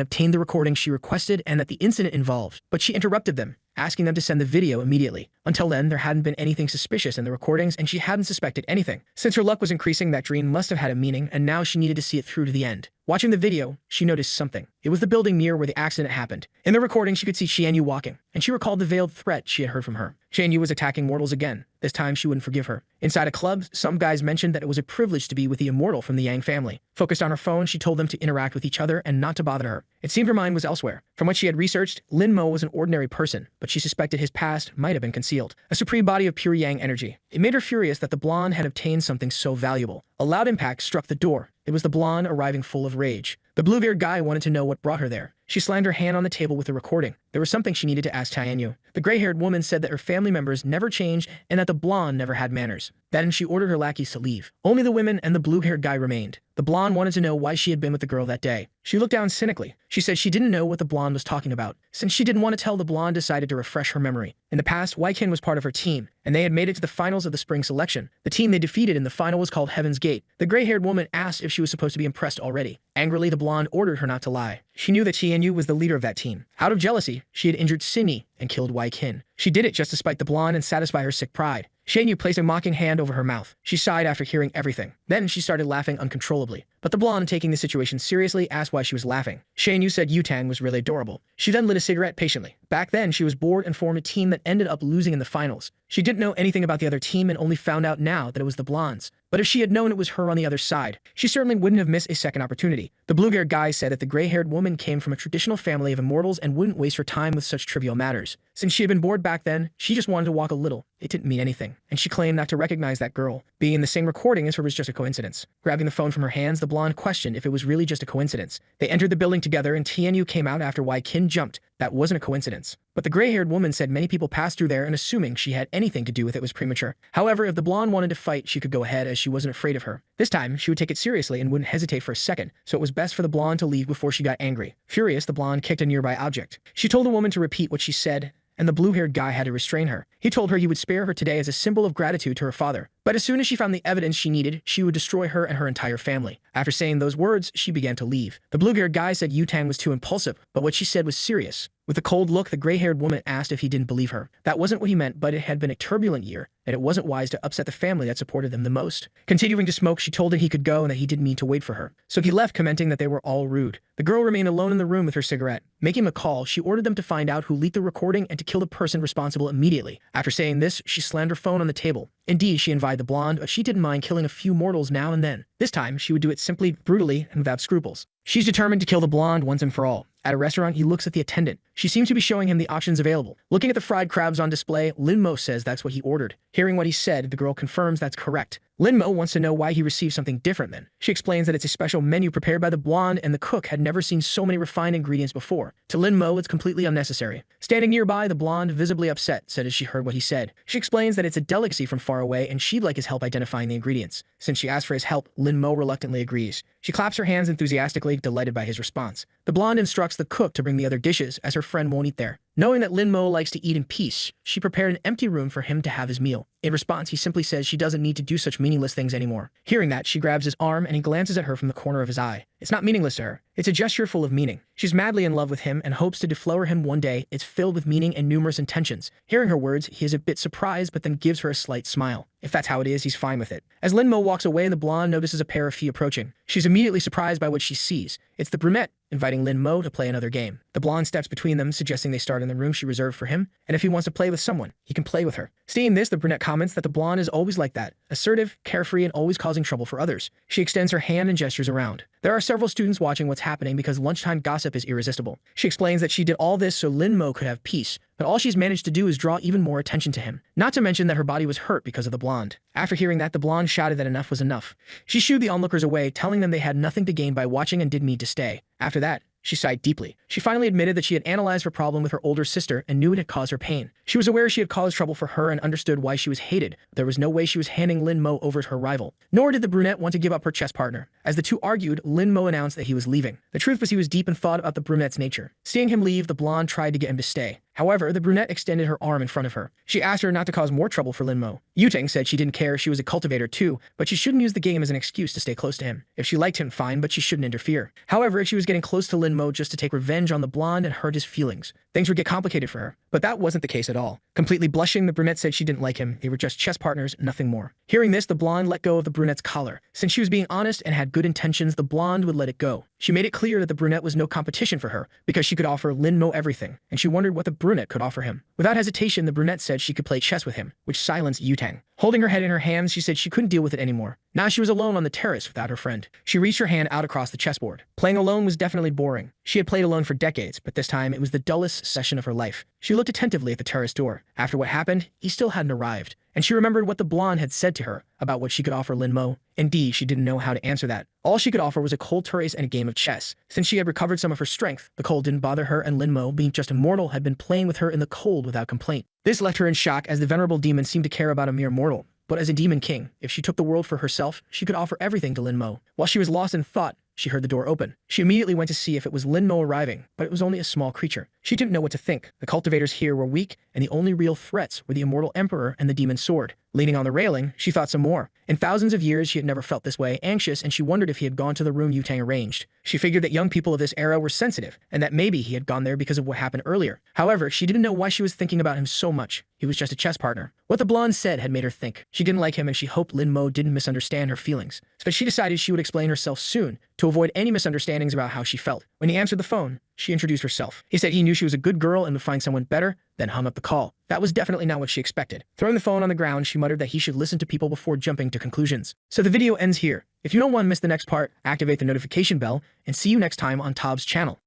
obtained the recording she requested and that the incident involved, but she interrupted them, asking them to send the video immediately. Until then, there hadn't been anything suspicious in the recordings and she hadn't suspected anything. Since her luck was increasing, that dream must have had a meaning, and now she needed to see it through to the end. Watching the video, she noticed something. It was the building near where the accident happened. In the recording, she could see Xianyu walking, and she recalled the veiled threat she had heard from her. Xianyu was attacking mortals again. This time, she wouldn't forgive her. Inside a club, some guys mentioned that it was a privilege to be with the immortal from the Yang family. Focused on her phone, she told them to interact with each other and not to bother her. It seemed her mind was elsewhere. From what she had researched, Lin Mo was an ordinary person, but she suspected his past might have been concealed. A supreme body of pure Yang energy. It made her furious that the blonde had obtained something so valuable. A loud impact struck the door. It was the blonde arriving full of rage. The blue-haired guy wanted to know what brought her there. She slammed her hand on the table with the recording. There was something she needed to ask Xianyu. The gray-haired woman said that her family members never changed and that the blonde never had manners. Then she ordered her lackeys to leave. Only the women and the blue-haired guy remained. The blonde wanted to know why she had been with the girl that day. She looked down cynically. She said she didn't know what the blonde was talking about. Since she didn't want to tell, the blonde decided to refresh her memory. In the past, Waikin was part of her team, and they had made it to the finals of the spring selection. The team they defeated in the final was called Heaven's Gate. The gray-haired woman asked if she was supposed to be impressed already. Angrily, the blonde ordered her not to lie. She knew that Xianyu was the leader of that team. Out of jealousy, she had injured Sinyi and killed Waikin. She did it just to spite the blonde and satisfy her sick pride. Xianyu placed a mocking hand over her mouth. She sighed after hearing everything. Then she started laughing uncontrollably. But the blonde, taking the situation seriously, asked why she was laughing. Xianyu said Yutan was really adorable. She then lit a cigarette patiently. Back then, she was bored and formed a team that ended up losing in the finals. She didn't know anything about the other team and only found out now that it was the blondes. But if she had known it was her on the other side, she certainly wouldn't have missed a second opportunity. The blue-haired guy said that the gray-haired woman came from a traditional family of immortals and wouldn't waste her time with such trivial matters. Since she had been bored back then, she just wanted to walk a little. It didn't mean anything. And she claimed not to recognize that girl. Being in the same recording as her was just a coincidence. Grabbing the phone from her hands, the blonde questioned if it was really just a coincidence. They entered the building together and Tianyu came out after Waikin jumped. That wasn't a coincidence. But the gray-haired woman said many people passed through there and assuming she had anything to do with it was premature. However, if the blonde wanted to fight, she could go ahead as she wasn't afraid of her. This time, she would take it seriously and wouldn't hesitate for a second, so it was best for the blonde to leave before she got angry. Furious, the blonde kicked a nearby object. She told the woman to repeat what she said, and the blue-haired guy had to restrain her. He told her he would spare her today as a symbol of gratitude to her father. But as soon as she found the evidence she needed, she would destroy her and her entire family. After saying those words, she began to leave. The blue-haired guy said Yutan was too impulsive, but what she said was serious. With a cold look, the gray-haired woman asked if he didn't believe her. That wasn't what he meant, but it had been a turbulent year, and it wasn't wise to upset the family that supported them the most. Continuing to smoke, she told him he could go and that he didn't mean to wait for her. So he left, commenting that they were all rude. The girl remained alone in the room with her cigarette. Making a call, she ordered them to find out who leaked the recording and to kill the person responsible immediately. After saying this, she slammed her phone on the table. Indeed, she invited the blonde, but she didn't mind killing a few mortals now and then. This time, she would do it simply, brutally, and without scruples. She's determined to kill the blonde once and for all. At a restaurant, he looks at the attendant. She seems to be showing him the options available. Looking at the fried crabs on display, Lin Mo says that's what he ordered. Hearing what he said, the girl confirms that's correct. Lin Mo wants to know why he received something different then. She explains that it's a special menu prepared by the blonde and the cook had never seen so many refined ingredients before. To Lin Mo, it's completely unnecessary. Standing nearby, the blonde, visibly upset, said as she heard what he said. She explains that it's a delicacy from far away and she'd like his help identifying the ingredients. Since she asked for his help, Lin Mo reluctantly agrees. She claps her hands enthusiastically, delighted by his response. The blonde instructs the cook to bring the other dishes as her friend won't eat there. Knowing that Lin Mo likes to eat in peace, she prepared an empty room for him to have his meal. In response, he simply says she doesn't need to do such meaningless things anymore. Hearing that, she grabs his arm and he glances at her from the corner of his eye. It's not meaningless to her. It's a gesture full of meaning. She's madly in love with him and hopes to deflower him one day. It's filled with meaning and numerous intentions. Hearing her words, he is a bit surprised but then gives her a slight smile. If that's how it is, he's fine with it. As Lin Mo walks away, the blonde notices a pair of feet approaching. She's immediately surprised by what she sees. It's the brunette, inviting Lin Mo to play another game. The blonde steps between them, suggesting they start in the room she reserved for him, and if he wants to play with someone, he can play with her. Seeing this, the brunette comments that the blonde is always like that, assertive, carefree, and always causing trouble for others. She extends her hand and gestures around. There are several students watching what's happening because lunchtime gossip is irresistible. She explains that she did all this so Lin Mo could have peace, but all she's managed to do is draw even more attention to him. Not to mention that her body was hurt because of the blonde. After hearing that, the blonde shouted that enough was enough. She shooed the onlookers away, telling them they had nothing to gain by watching and didn't need to stay. After that, she sighed deeply. She finally admitted that she had analyzed her problem with her older sister and knew it had caused her pain. She was aware she had caused trouble for her and understood why she was hated. There was no way she was handing Lin Mo over to her rival. Nor did the brunette want to give up her chess partner. As the two argued, Lin Mo announced that he was leaving. The truth was he was deep in thought about the brunette's nature. Seeing him leave, the blonde tried to get him to stay. However, the brunette extended her arm in front of her. She asked her not to cause more trouble for Lin Mo. Yutang said she didn't care, she was a cultivator too, but she shouldn't use the game as an excuse to stay close to him. If she liked him, fine, but she shouldn't interfere. However, if she was getting close to Lin Mo just to take revenge on the blonde and hurt his feelings, things would get complicated for her. But that wasn't the case at all. Completely blushing, the brunette said she didn't like him. They were just chess partners, nothing more. Hearing this, the blonde let go of the brunette's collar. Since she was being honest and had good intentions, the blonde would let it go. She made it clear that the brunette was no competition for her because she could offer Lin Mo everything, and she wondered what the brunette could offer him. Without hesitation, the brunette said she could play chess with him, which silenced Yutang. Holding her head in her hands, she said she couldn't deal with it anymore. Now she was alone on the terrace without her friend. She reached her hand out across the chessboard. Playing alone was definitely boring. She had played alone for decades, but this time it was the dullest session of her life. She looked attentively at the terrace door. After what happened, he still hadn't arrived, and she remembered what the blonde had said to her about what she could offer Lin Mo. Indeed, she didn't know how to answer that. All she could offer was a cold terrace and a game of chess. Since she had recovered some of her strength, the cold didn't bother her, and Lin Mo, being just a mortal, had been playing with her in the cold without complaint. This left her in shock, as the venerable demon seemed to care about a mere mortal. But as a demon king, if she took the world for herself, she could offer everything to Lin Mo. While she was lost in thought, she heard the door open. She immediately went to see if it was Lin Mo arriving, but it was only a small creature. She didn't know what to think. The cultivators here were weak, and the only real threats were the immortal emperor and the demon sword. Leaning on the railing, she thought some more. In thousands of years, she had never felt this way, anxious, and she wondered if he had gone to the room Yutang arranged. She figured that young people of this era were sensitive, and that maybe he had gone there because of what happened earlier. However, she didn't know why she was thinking about him so much. He was just a chess partner. What the blonde said had made her think. She didn't like him, and she hoped Lin Mo didn't misunderstand her feelings. But she decided she would explain herself soon, to avoid any misunderstandings about how she felt. When he answered the phone, she introduced herself. He said he knew she was a good girl and would find someone better, then hung up the call. That was definitely not what she expected. Throwing the phone on the ground, she muttered that he should listen to people before jumping to conclusions. So the video ends here. If you don't want to miss the next part, activate the notification bell, and see you next time on Tob's channel.